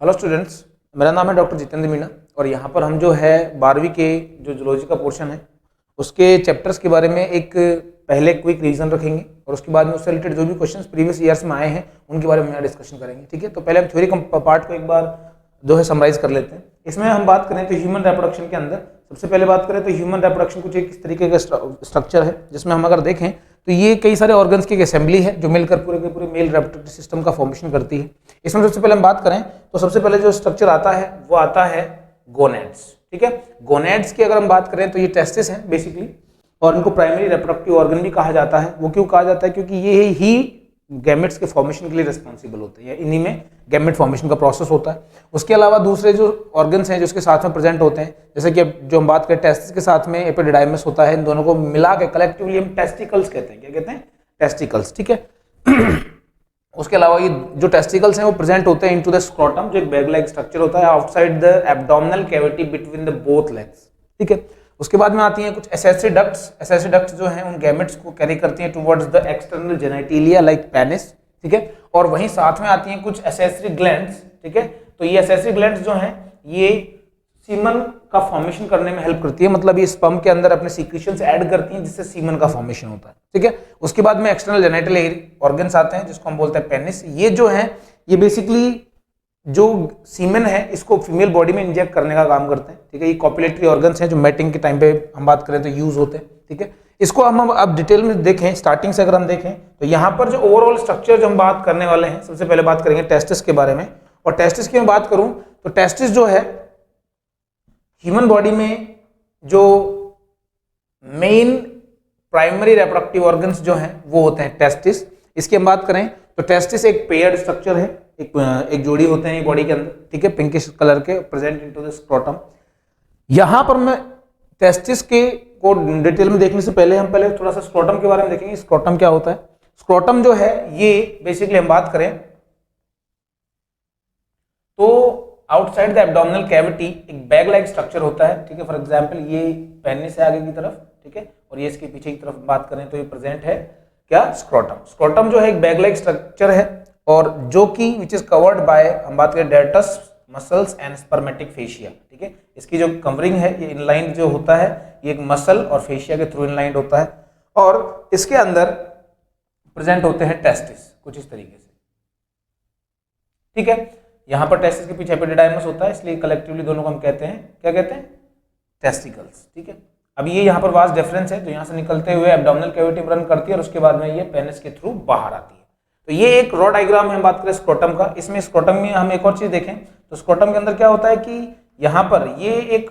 Hello students, मेरा नाम है डॉक्टर जितेंद्र मीणा और यहाँ पर हम जो है 12वीं के जो जूलॉजी का पोर्शन है उसके चैप्टर्स के बारे में एक पहले क्विक रिवीजन रखेंगे और उसके बाद में उससे रिलेटेड जो भी क्वेश्चंस प्रीवियस ईयर्स में आए हैं उनके बारे में यहाँ डिस्कशन करेंगे। ठीक है, तो पहले हम थ्योरी पार्ट को एक बार जो है समराइज कर लेते हैं। इसमें हम बात करें तो ह्यूमन रिप्रोडक्शन के अंदर सबसे पहले बात करें तो ह्यूमन रिप्रोडक्शन कुछ एक इस तरीके का स्ट्रक्चर है जिसमें हम अगर देखें तो ये कई सारे ऑर्गन्स की एक असेंबली है जो मिलकर पूरे के पूरे मेल रिप्रोडक्टिव सिस्टम का फॉर्मेशन करती है। इसमें सबसे पहले हम बात करें तो सबसे पहले जो स्ट्रक्चर आता है वो आता है गोनेड्स। ठीक है, गोनेड्स की अगर हम बात करें तो ये टेस्टिस हैं बेसिकली और इनको प्राइमरी रिप्रोडक्टिव ऑर्गन भी कहा जाता है। वो क्यों कहा जाता है? क्योंकि ये ही गैमेट्स के फॉर्मेशन के लिए रिस्पॉन्सिबल होते हैं, इन्हीं में गैमेट फॉर्मेशन का प्रोसेस होता है। उसके अलावा दूसरे जो ऑर्गन्स हैं जो इसके साथ में प्रेजेंट होते हैं, जैसे कि जो हम बात करें टेस्टिस के साथ में एपिडिडाइमस होता है, इन दोनों को मिला के कलेक्टिवली हम टेस्टिकल्स कहते हैं। क्या कहते हैं? टेस्टिकल्स। ठीक है उसके अलावा ये जो टेस्टिकल्स हैं वो प्रेजेंट होते हैं इनटू द स्क्रोटम, जो एक बैग लाइक स्ट्रक्चर होता है outside the abdominal cavity between the both legs. ठीक है, उसके बाद में आती हैं कुछ एसेसरी डक्ट्स। एसेसरी डक्ट्स जो हैं उन गैमेट्स को कैरी करती हैं towards the external genitalia like penis. ठीक है, और वहीं साथ में आती हैं कुछ एसेसरी ग्लैंड्स। ठीक है, तो ये एसेसरी ग्लैंड्स जो हैं ये सीमन का फॉर्मेशन करने में हेल्प करती है, मतलब ये स्पर्म के अंदर अपने सीक्रेशंस ऐड करती हैं जिससे सीमन का फॉर्मेशन होता है। ठीक है, उसके बाद में एक्सटर्नल जेनिटल ऑर्गन्स आते हैं जिसको हम बोलते हैं पेनिस। ये जो है ये बेसिकली जो सीमेन है इसको फीमेल बॉडी में इंजेक्ट करने का काम करते हैं। ठीक है, ये कॉपुलेटरी ऑर्गन्स हैं जो मैटिंग के टाइम पे हम बात करें तो यूज होते हैं। ठीक है, इसको हम अब डिटेल में देखें, स्टार्टिंग से अगर हम देखें तो यहाँ पर जो ओवरऑल स्ट्रक्चर जो हम बात करने वाले हैं, सबसे पहले बात करेंगे टेस्टिस के बारे में। और टेस्टिस की मैं बात करूं तो टेस्टिस जो है ह्यूमन बॉडी में जो मेन प्राइमरी रिप्रोडक्टिव ऑर्गन्स जो हैं वो होते हैं टेस्टिस। इसकी हम बात करें तो टेस्टिस एक पेयर्ड स्ट्रक्चर है, एक जोड़ी होते हैं बॉडी के अंदर। ठीक है, पिंकिश कलर के प्रेजेंट इनटू द स्क्रोटम। यहां पर मैं टेस्टिस के को डिटेल में देखने से पहले हम पहले थोड़ा सा स्क्रोटम के बारे में देखेंगे। स्क्रोटम क्या होता है? स्क्रोटम जो है ये बेसिकली हम बात करें तो आउटसाइड द एब्डोमिनल कैविटी एक बैग लाइक स्ट्रक्चर होता है। ठीक है, फॉर एग्जांपल ये पेनिस है आगे की तरफ। ठीक है, और ये इसके पीछे की तरफ बात करें तो ये प्रेजेंट है क्या? स्क्रोटम। स्क्रोटम जो है एक बैग लाइक स्ट्रक्चर है और जो कि विच इज कवर्ड बाय, हम बात करें डेर्टस मसल्स एंड स्पर्मेटिक फेशिया। ठीक है, इसकी जो कवरिंग है ये इनलाइंड जो होता है ये एक मसल और फेशिया के थ्रू इनलाइंड होता है और इसके अंदर प्रेजेंट होते हैं टेस्टिस कुछ इस तरीके से। ठीक है, यहां पर टेस्टिस के पीछे एपिडिडाइमस होता है, इसलिए कलेक्टिवली दोनों को हम कहते हैं, क्या कहते हैं? टेस्टिकल्स। ठीक है, अब ये यहाँ पर वास्ट डिफरेंस है, तो यहाँ से निकलते हुए एब्डोमिनल कैविटी में रन करती है और उसके बाद में ये पेनिस के थ्रू बाहर आती है। तो ये एक रॉ डायग्राम है, हम बात करें स्क्रोटम का। इसमें स्क्रोटम में हम एक और चीज देखें तो स्क्रोटम के अंदर क्या होता है कि यहाँ पर ये एक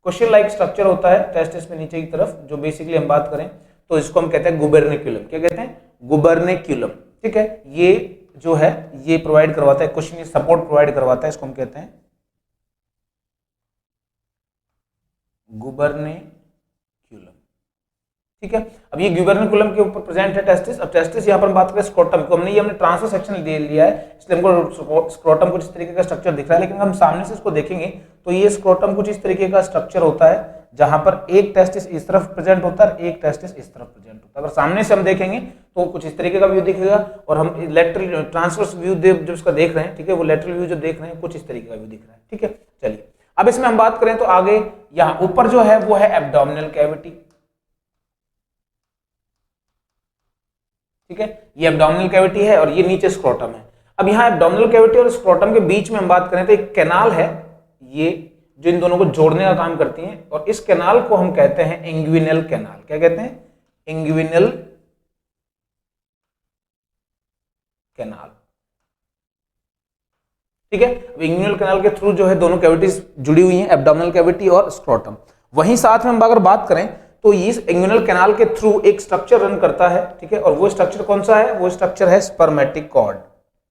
क्वेश्चन लाइक स्ट्रक्चर होता है टेस्टिस में नीचे की तरफ, जो बेसिकली हम बात करें तो इसको हम कहते हैं गुबर्निकुलम। क्या कहते हैं? गुबर्निकुलम। ठीक है, ये जो है ये प्रोवाइड करवाता है, क्वेश्चन सपोर्ट प्रोवाइड करवाता है, इसको हम कहते हैं गुबर्निकुलम। ठीक है, अब ये गुबर्निकुलम के ऊपर प्रेजेंट है टेस्टिस। अब टेस्टिस यहाँ पर बात करें स्क्रोटम को, हमने ट्रांसफर सेक्शन ले लिया है इसलिए हमको स्क्रोटम कुछ इस तरीके का स्ट्रक्चर दिख रहा है, लेकिन हम सामने से इसको देखेंगे तो ये स्क्रोटम कुछ इस तरीके का स्ट्रक्चर होता है जहां पर एक टेस्टिस इस तरफ प्रेजेंट होता है और एक टेस्टिस इस तरफ प्रेजेंट होता है। अगर सामने से हम देखेंगे तो कुछ इस तरीके का व्यू दिखेगा और हम लेटरल ट्रांसवर्स व्यू जब इसका देख रहे हैं, ठीक है, वो लेटरल व्यू जब देख रहे हैं कुछ इस तरीके का व्यू दिख रहा है। ठीक है, चलिए अब इसमें हम बात करें तो आगे यहाँ ऊपर जो है वो है एब्डोमिनल कैविटी। ठीक है, ये एब्डोमिनल कैविटी है और ये नीचे स्क्रोटम है। अब यहाँ एब्डोमिनल कैविटी और स्क्रोटम के बीच में हम बात करें तो एक कैनाल है, ये जो इन दोनों को जोड़ने का काम करती है और इस कैनाल को हम कहते हैं इंग्विनल कैनाल। क्या कहते हैं? Inguinal canal. ठीक है, अब इंग्विनल कैनाल के थ्रू जो है दोनों कैविटीज जुड़ी हुई हैं, एब्डोमिनल कैविटी और स्क्रोटम। वहीं साथ में हम अगर बात करें तो इस इंग्विनल कैनाल के थ्रू एक स्ट्रक्चर रन करता है। ठीक है, और वो स्ट्रक्चर कौन सा है? वो स्ट्रक्चर है स्पर्मेटिक कॉर्ड।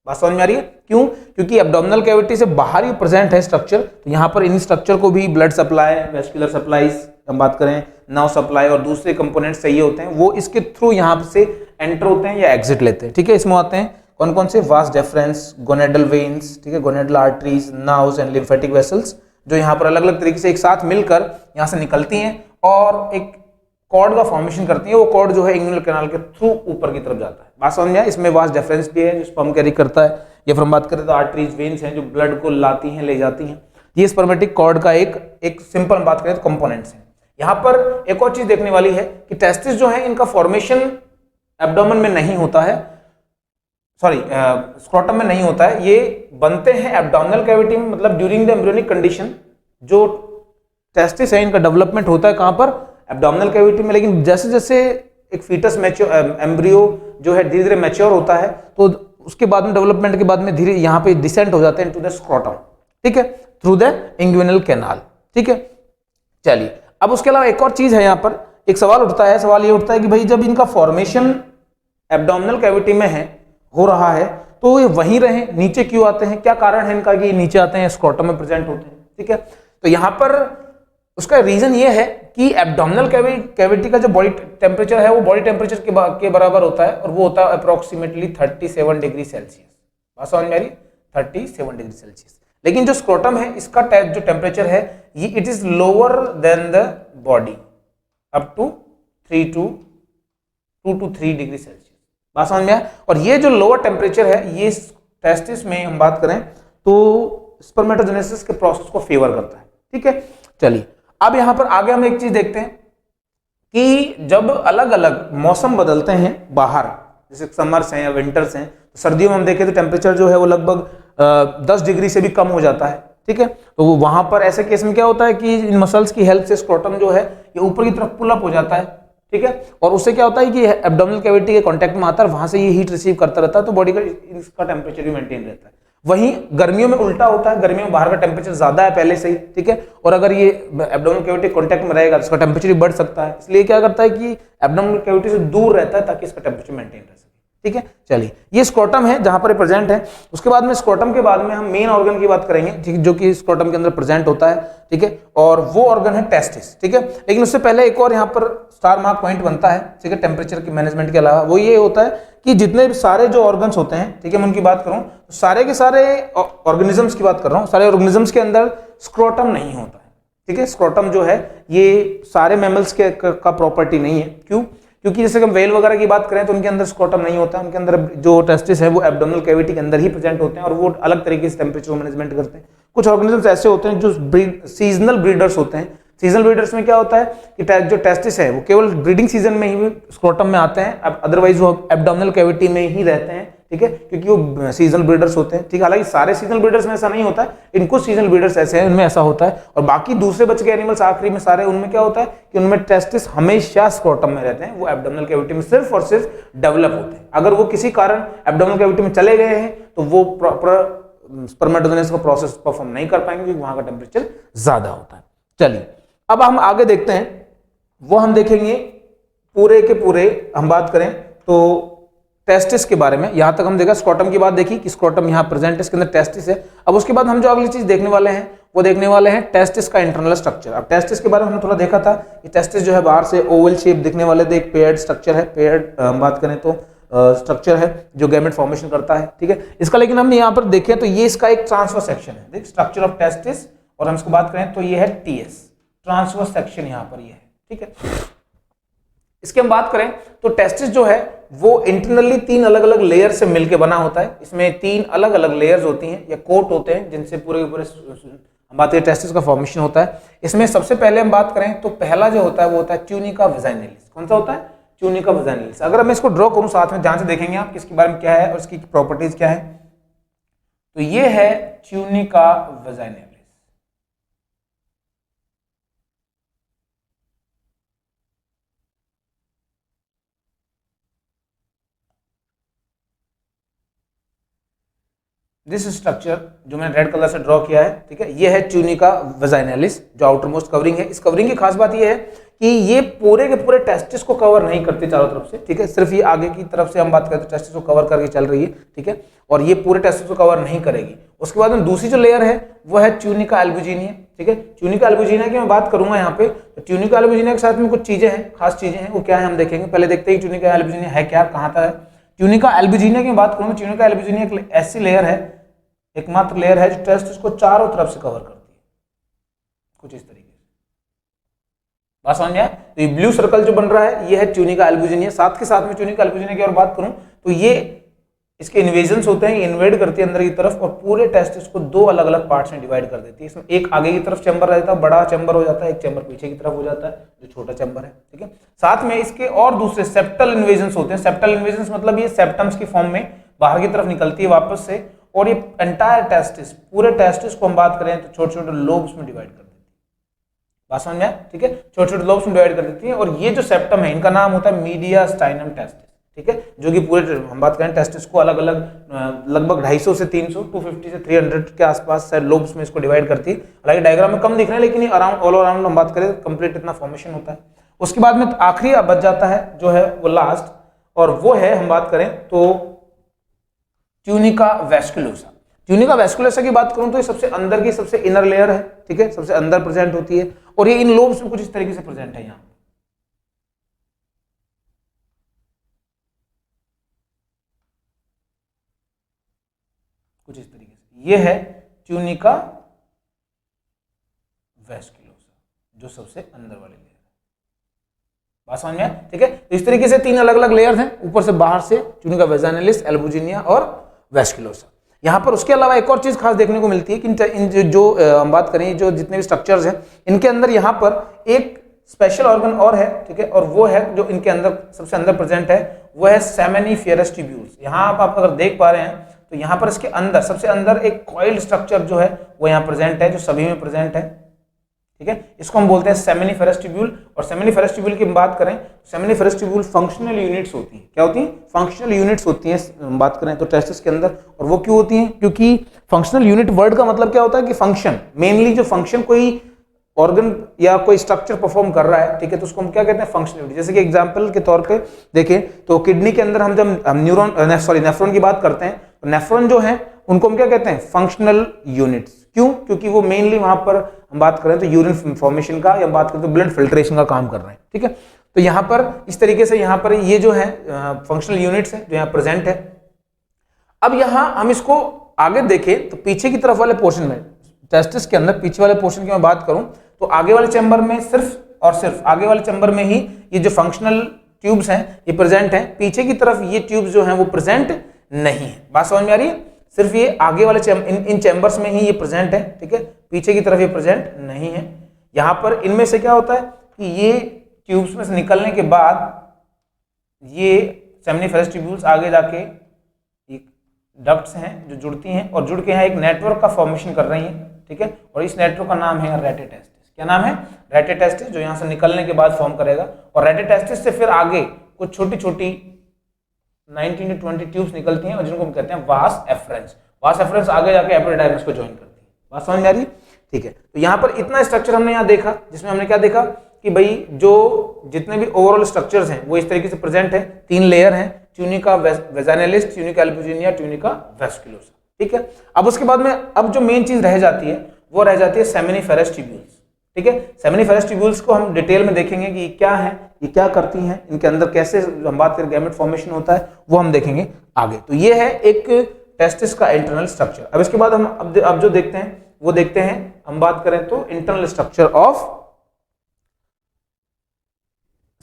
बात समझ में आ रही है? क्यों? क्योंकि एब्डोमिनल कैविटी से बाहर ही प्रेजेंट है स्ट्रक्चर, तो यहाँ पर इन स्ट्रक्चर को भी ब्लड सप्लाई, वेस्कुलर सप्लाईज, हम बात करें नर्व सप्लाई और दूसरे कंपोनेंट्स चाहिए होते हैं, वो इसके थ्रू यहाँ से एंटर होते हैं या एग्जिट लेते हैं। ठीक है, इसमें आते हैं कौन कौन से? वास डेफरेंस, गोनेडल वेन्स, ठीक है, gonadal arteries, nerves and lymphatic vessels, जो यहाँ पर अलग अलग तरीके से एक साथ मिलकर यहाँ से निकलती हैं और एक कॉर्ड का फॉर्मेशन करती है, वो कॉर्ड जो है इंग्विनल कैनाल के थ्रू ऊपर की तरफ जाता है। बात समझ में आया? इसमें वास्ट डिफरेंस भी है जो स्पर्म कैरी करता है, या फिर हम बात करें तो आर्टरीज वेन्स हैं जो ब्लड को लाती हैं, ले जाती हैं। ये स्पर्मेटिक कॉर्ड का एक सिंपल बात करें तो कंपोनेंट्स हैं। यहाँ पर एक और चीज देखने वाली है कि टेस्टिस जो है इनका फॉर्मेशन एब्डोमेन में नहीं होता है, सॉरी स्क्रोटम में नहीं होता है, ये बनते हैं एब्डोमिनल कैविटी में, मतलब ड्यूरिंग द एम्ब्रियोनिक कंडीशन जो टेस्टिस है इनका डेवलपमेंट होता है कहां पर? एब्डोमिनल कैविटी में। लेकिन जैसे जैसे एक फीटस मैच्योर एम्ब्रियो जो है धीरे धीरे मैच्योर होता है तो उसके बाद में डेवलपमेंट के बाद में धीरे यहाँ पे डिसेंट हो जाते हैं इनटू द स्क्रोटम, ठीक है, थ्रू द इंग्विनल कैनाल, ठीक है। चलिए अब उसके अलावा एक और चीज है, यहाँ पर एक सवाल उठता है, सवाल ये उठता है कि भाई जब इनका फॉर्मेशन एब्डोमिनल कैविटी में है, हो रहा है, तो ये वहीं रहे, नीचे क्यों आते हैं? क्या कारण है इनका कि नीचे आते हैं, स्क्रोटम में प्रेजेंट होते हैं, ठीक है। तो यहाँ पर उसका रीजन ये है कि एब्डोमिनल कैविटी का जो बॉडी टेम्परेचर है वो बॉडी टेम्परेचर के बराबर होता है, और वो होता है अप्रोक्सीमेटली 37 डिग्री सेल्सियस। बात समझ में आ रही? 37 डिग्री सेल्सियस। लेकिन जो स्क्रोटम है इसका जो टेम्परेचर है ये it is lower than the body up to 2 to 3 degree Celsius. बात समझ में आया? और ये जो लोअर टेम्परेचर है ये टेस्टिस में हम बात करें तो स्पर्मेटोजेनेसिस के प्रोसेस को फेवर करता है, ठीक है। चलिए अब यहां पर आगे हम एक चीज देखते हैं कि जब अलग अलग मौसम बदलते हैं बाहर, जैसे समर्स हैं या विंटर्स हैं, तो सर्दियों में हम देखें तो टेम्परेचर जो है वो लगभग 10 डिग्री से भी कम हो जाता है, ठीक है। तो वहां पर ऐसे केस में क्या होता है कि इन मसल्स की हेल्प से स्क्रोटम जो है ये ऊपर की तरफ पुल अप हो जाता है, ठीक है, और उससे क्या होता है कि एब्डोमिनल कैविटी के कांटेक्ट में आता है, वहां से ये हीट रिसीव करता रहता है, तो बॉडी का इसका टेम्परेचर भी मेंटेन रहता है। वहीं गर्मियों में उल्टा होता है, गर्मियों में बाहर का टेम्परेचर ज्यादा है पहले से ही, ठीक है, और अगर ये एब्डोमिनल कैविटी कांटेक्ट में रहेगा तो इसका टेम्परेचर भी बढ़ सकता है, इसलिए क्या करता है कि एब्डोमिनल कैविटी से दूर रहता है ताकि इसका टेम्परेचर मेंटेन रह सके, ठीक है। चलिए ये स्क्रोटम है जहां पर प्रेजेंट है। उसके बाद में स्क्रोटम के बाद में हम मेन ऑर्गन की बात करेंगे, ठीक है, जो कि स्क्रोटम के अंदर प्रेजेंट होता है, ठीक है, और वो ऑर्गन है टेस्टिस, ठीक है। लेकिन उससे पहले एक और यहाँ पर स्टार मार्क पॉइंट बनता है, ठीक है, टेम्परेचर के मैनेजमेंट के अलावा, वो ये होता है कि जितने भी सारे जो ऑर्गन्स होते हैं, ठीक है, मैं उनकी बात करूं तो सारे के सारे ऑर्गेनिजम्स की बात कर रहा हूं, सारे ऑर्गेनिजम्स के अंदर स्क्रोटम नहीं होता है, ठीक है। स्क्रोटम जो है ये सारे मैमल्स के का प्रॉपर्टी नहीं है। क्यों? क्योंकि जैसे हम व्हेल वगैरह की बात करें तो उनके अंदर स्क्रोटम नहीं होता, उनके अंदर जो टेस्टिस है वो एब्डोमिनल कैविटी के अंदर ही प्रेजेंट होते हैं, और वो अलग तरीके से टेम्परेचर मैनेजमेंट करते हैं। कुछ ऑर्गेनिजम्स ऐसे होते हैं जो सीजनल ब्रीडर्स होते हैं। सीजनल ब्रीडर्स में क्या होता है कि जो टेस्टिस है वो केवल ब्रीडिंग सीजन में ही स्क्रोटम में आते हैं, अदरवाइज वो एब्डोमिनल कैविटी में ही रहते हैं, ठीक है, क्योंकि वो सीजनल ब्रीडर्स होते हैं, ठीक है। हालांकि सारे सीजनल ब्रीडर्स में ऐसा नहीं होता है, इनको सीजनल ब्रीडर्स ऐसे हैं उनमें ऐसा होता है, और बाकी दूसरे बच के एनिमल्स आखिरी में सारे उनमें क्या होता है कि उनमें टेस्टिस हमेशा स्क्रोटम में रहते हैं, वो एब्डोमिनल कैविटी में सिर्फ और सिर्फ डेवलप होते हैं। अगर वो किसी कारण एब्डोमिनल कैविटी में चले गए हैं तो वो प्रॉपर स्पर्मेटोजेनेसिस का प्रोसेस परफॉर्म नहीं कर पाएंगे क्योंकि वहां का टेम्परेचर ज्यादा होता है। चलिए अब हम आगे देखते हैं, वो हम देखेंगे पूरे के पूरे हम बात करें तो टेस्टिस के बारे में। यहां तक हम देखा स्क्रोटम की बात देखी कि स्क्रोटम यहां प्रेजेंट है, इसके अंदर टेस्टिस है। अब उसके बाद हम जो अगली चीज देखने वाले हैं वो देखने वाले हैं टेस्टिस का इंटरनल स्ट्रक्चर। अब टेस्टिस के बारे में हमने थोड़ा देखा था कि टेस्टिस जो है बाहर से ओवल शेप दिखने वाले थे, एक पेयर्ड स्ट्रक्चर है, पेयर्ड हम बात करें तो स्ट्रक्चर है जो गैमेट फॉर्मेशन करता है, ठीक है। इसका लेकिन हम यहाँ पर देखें तो ये इसका एक ट्रांसफर सेक्शन है, देख स्ट्रक्चर ऑफ टेस्टिस, और हम इसको बात करें तो ये है टीएस, ट्रांसफर सेक्शन यहाँ पर ये है, ठीक है। इसकी हम बात करें तो टेस्टिस जो है वो इंटरनली 3 अलग अलग लेयर से मिलकर बना होता है। इसमें 3 अलग अलग लेयर्स होती हैं या कोट होते हैं जिनसे पूरे के पूरे हम बात करें टेस्टिस का फॉर्मेशन होता है। इसमें सबसे पहले हम बात करें तो पहला जो होता है वो होता है ट्यूनिका वजाइनलिस। कौन सा होता है? ट्यूनिका वजाइनलिस। अगर मैं इसको ड्रॉ करूं साथ में, ध्यान से देखेंगे आप किसके बारे में क्या है और इसकी प्रॉपर्टीज क्या है, तो ये है ट्यूनिका वजाइनलिस। दिस स्ट्रक्चर जो मैंने रेड कलर से ड्रॉ किया है, ठीक है, ये है ट्यूनिका वजाइनलिस जो आउटर मोस्ट कवरिंग है। इस कवरिंग की खास बात ये है कि ये पूरे के पूरे टेस्टिस को कवर नहीं करती चारों तरफ से, ठीक है, सिर्फ ये आगे की तरफ से हम बात करें तो टेस्टिस को कवर करके चल रही है, ठीक है, और ये पूरे टेस्टिस को कवर नहीं करेगी। उसके बाद में दूसरी जो लेयर है वो है ट्यूनिका एल्बुजिनिया, ठीक है। ट्यूनिका एल्बुजिनिया की मैं बात करूंगा यहाँ पे, तो ट्यूनिका एल्बुजिनिया के साथ में कुछ चीजें हैं, खास चीजें हैं, वो क्या है हम देखेंगे। पहले देखते हैं ट्यूनिका एल्बुजिनिया है क्या, कहाँ था है। ट्यूनिका एल्बुजिनिया की बात करूँ, ट्यूनिका एल्बुजिनिया एक ऐसी लेयर है, एकमात्र लेयर है जो टेस्टिस को चारों तरफ से कवर करती है, कुछ इस तरीके से। बात समझ में आया? तो ये ब्लू सर्कल जो बन रहा है ये है ट्यूनिका एल्बुजिनिया। साथ के साथ में ट्यूनिका एल्बुजिनिया की और बात करूं तो ये इसके इन्वेजन्स होते हैं, इन्वेड करती है अंदर की तरफ और पूरे टेस्टिस को दो अलग अलग पार्ट्स में डिवाइड कर देती है। इसमें एक आगे की तरफ चैम्बर रहता है, बड़ा चैम्बर हो जाता है, एक चैम्बर पीछे की तरफ हो जाता है जो छोटा चैम्बर है, ठीक है। साथ में इसके और दूसरे सेप्टल इन्वेजन्स होते हैं। सेप्टल इन्वेजन्स मतलब ये सेप्टम्स की फॉर्म में बाहर की तरफ निकलती है वापस से, और ये एंटायर टेस्टिस, पूरे टेस्टिस को हम बात करें तो छोटे छोटे लोब्स में डिवाइड कर देती है। बात समझ में आया, ठीक है, छोटे छोटे लोब्स में डिवाइड कर देती है। और ये जो सेप्टम है इनका नाम होता है मीडियास्टाइनम टेस्टिस, ठीक है, जो कि पूरे हम बात करें टेस्टिस को अलग अलग लगभग 250 से 300, 250 से 300 के आसपास लोब्स में इसको डिवाइड करती है। हालांकि डायग्राम में कम दिख रहे हैं लेकिन अराउंड ऑल अराउंड हम बात करें कंप्लीट इतना फॉर्मेशन होता है। उसके बाद में आखिरी बच जाता है जो है वो लास्ट, और वो है हम बात करें तो ट्यूनिका वेस्कुलोसा। ट्यूनिका वेस्कुलोसा की बात करूं तो ये सबसे अंदर की सबसे इनर लेयर है, ठीक है, सबसे अंदर प्रेजेंट होती है और ये इन लोब्स में कुछ इस तरीके से प्रेजेंट है। यहाँ कुछ इस तरीके से ये है ट्यूनिका वेस्कुलोसा जो सबसे अंदर वाली लेयर है। बात समझ में आया, ठीक है। तो इस तरीके से तीन अलग अलग लेयर्स हैं, ऊपर से बाहर से ट्यूनिका वेजाइनालिस, एल्बुजिनिया और वेस्कुलोसा। यहाँ पर उसके अलावा एक और चीज खास देखने को मिलती है कि इन जो हम बात करें जो जितने भी स्ट्रक्चर्स हैं इनके अंदर यहाँ पर एक स्पेशल ऑर्गन और है, ठीक है, और वो है जो इनके अंदर सबसे अंदर प्रेजेंट है वो है सेमेनिफेरस ट्यूब्यूल्स। यहाँ आप अगर देख पा रहे हैं तो यहाँ पर इसके अंदर सबसे अंदर एक कॉइल्ड स्ट्रक्चर जो है वो यहाँ प्रेजेंट है, जो सभी में प्रेजेंट है, ठीक है। इसको हम बोलते हैं सेमेनिफेरस ट्यूब्यूल। और सेमेनिफेरस ट्यूब्यूल की बात करें, सेमेनिफेरस ट्यूब्यूल फंक्शनल यूनिट्स होती हैं। क्या होती हैं? फंक्शनल यूनिट्स होती हैं हम बात करें तो टेस्टिस के अंदर। और वो क्यों होती हैं? क्योंकि फंक्शनल यूनिट वर्ड का मतलब क्या होता है कि फंक्शन, मेनली जो फंक्शन कोई ऑर्गन या कोई स्ट्रक्चर परफॉर्म कर रहा है, ठीक है, तो उसको हम क्या कहते हैं? Functional unit. जैसे कि एग्जांपल के तौर पे देखें तो किडनी के अंदर हम जब नेफ्रॉन की बात करते हैं तो नेफ्रॉन जो है उनको हम क्या कहते हैं? Functional units. क्यों? क्योंकि वो मेनली वहां पर हम बात करें तो यूरिन फॉर्मेशन का या बात करें तो ब्लड फिल्ट्रेशन का काम कर रहे हैं, ठीक है। तो यहाँ पर इस तरीके से यहाँ पर ये जो है फंक्शनल यूनिट्स है जो यहाँ प्रेजेंट है। अब यहाँ हम इसको आगे देखें तो पीछे की तरफ वाले पोर्शन में, टेस्टिस के अंदर पीछे वाले पोर्शन की मैं बात करूं तो आगे वाले चैम्बर में सिर्फ और सिर्फ आगे वाले चैम्बर में ही ये जो फंक्शनल ट्यूब्स हैं ये प्रेजेंट हैं। पीछे की तरफ ये ट्यूब्स जो हैं वो प्रेजेंट नहीं है। बात समझ में आ रही है? सिर्फ ये आगे वाले इन चैम्बर्स में ही ये प्रेजेंट है, ठीक है, पीछे की तरफ ये प्रेजेंट नहीं है। यहाँ पर इनमें से क्या होता है कि ये ट्यूब्स में से निकलने के बाद ये सेमिनिफेरस ट्यूब्यूल्स आगे जाके डक्ट्स हैं जो जुड़ती हैं और जुड़ के यहाँ एक नेटवर्क का फॉर्मेशन कर रही हैं, ठीक है। और इस नेटवर्क का नाम है रेटिटेस्टिस। क्या नाम है? रेटिटेस्टिस, जो यहाँ से निकलने के बाद फॉर्म करेगा। और रेटिटेस्टिस से फिर आगे कुछ छोटी छोटी 19 to 20 ट्यूब्स निकलती हैं और जिनको हम कहते हैं वास एफरेंस। वास एफरेंस आगे जाके एपिडाइमिस को ज्वाइन करती है। बात समझ में आ रही? ठीक है। तो यहाँ पर इतना स्ट्रक्चर हमने यहाँ देखा जिसमें हमने क्या देखा कि भाई जो जितने भी ओवरऑल स्ट्रक्चर्स हैं वो इस तरीके से प्रेजेंट है। तीन लेयर हैं, ट्यूनिका वेजाइनालिस, ट्यूनिका एल्बुजिनिया, ट्यूनिका वेस्कुलोसा, ठीक है। अब उसके बाद में अब जो मेन चीज रह जाती है वो रह जाती है सेमिनिफेरस ट्यूब्यूल्स, ठीक है। सेमिनिफेरस ट्यूब्यूल्स को हम डिटेल में देखेंगे कि ये क्या है, ये क्या करती हैं, इनके अंदर कैसे हम बात करें गैमेट फॉर्मेशन होता है वो हम देखेंगे आगे। तो ये है एक टेस्टिस का इंटरनल स्ट्रक्चर। अब इसके बाद हम अब जो देखते हैं वो देखते हैं हम बात करें तो internal structure of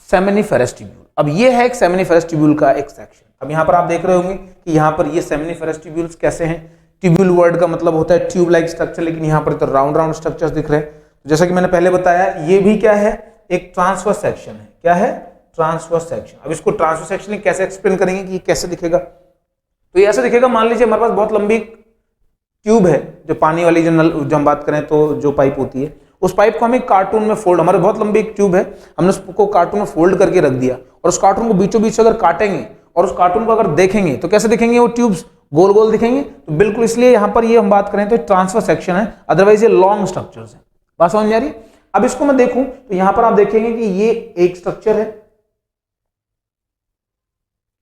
seminiferous tubule. अब ये है एक सेमिनिफेरस ट्यूब्यूल का एक सेक्शन। अब यहाँ पर आप देख रहे होंगे कि यहाँ पर ये सेमिनिफेरस ट्यूब्यूल्स कैसे हैं। ट्यूब्यूल वर्ड का मतलब होता है ट्यूब लाइक स्ट्रक्चर, लेकिन यहाँ पर तो राउंड राउंड स्ट्रक्चर्स दिख रहे हैं। जैसा कि मैंने पहले बताया ये भी क्या है? एक ट्रांसवर्स सेक्शन है। क्या है? Transverse section. अब इसको ट्रांसवर्स सेक्शन कैसे एक्सप्लेन करेंगे कि ये कैसे दिखेगा? तो ये ऐसे दिखेगा, मान लीजिए हमारे पास बहुत लंबी ट्यूब है जो पानी वाली जो हम बात करें तो जो पाइप होती है, उस पाइप को हम एक कार्टून में फोल्ड, हमारे बहुत लंबी एक ट्यूब है, हमने उसको कार्टून में फोल्ड करके रख दिया और उस कार्टून को बीचों बीच अगर काटेंगे और उस कार्टून को अगर देखेंगे तो कैसे दिखेंगे? वो ट्यूब्स गोल गोल दिखेंगे। तो बिल्कुल इसलिए यहाँ पर ये हम बात करें तो ट्रांसफर सेक्शन है, अदरवाइज ये लॉन्ग स्ट्रक्चर्स है। बात समझ में आ रही? अब इसको मैं देखूं तो यहां पर आप देखेंगे कि ये एक स्ट्रक्चर है,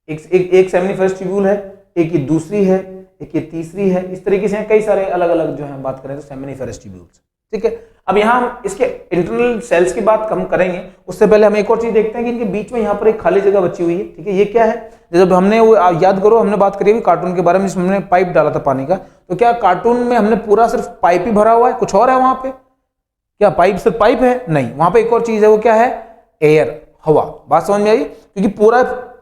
एक सेमिनिफेरस ट्यूब्यूल है, एक ये दूसरी है, एक ये तीसरी है। इस तरीके से कई सारे अलग अलग जो है बात करें तो सेमिनिफेरस ट्यूब्यूल्स, ठीक है। अब यहाँ हम इसके इंटरनल सेल्स की बात हम करेंगे, उससे पहले हम एक और चीज देखते हैं कि इनके बीच में यहाँ पर एक खाली जगह बची हुई है, ठीक है। ये क्या है? जब हमने वो याद करो हमने बात करी कार्टून के बारे में, जिसमें हमने पाइप डाला था पानी का, तो क्या कार्टून में हमने पूरा सिर्फ पाइप ही भरा हुआ है? कुछ और है वहां पे? क्या पाइप सिर्फ पाइप है? नहीं, वहां पे एक और चीज है, वो क्या है? एयर, हवा। बात समझ में आई? क्योंकि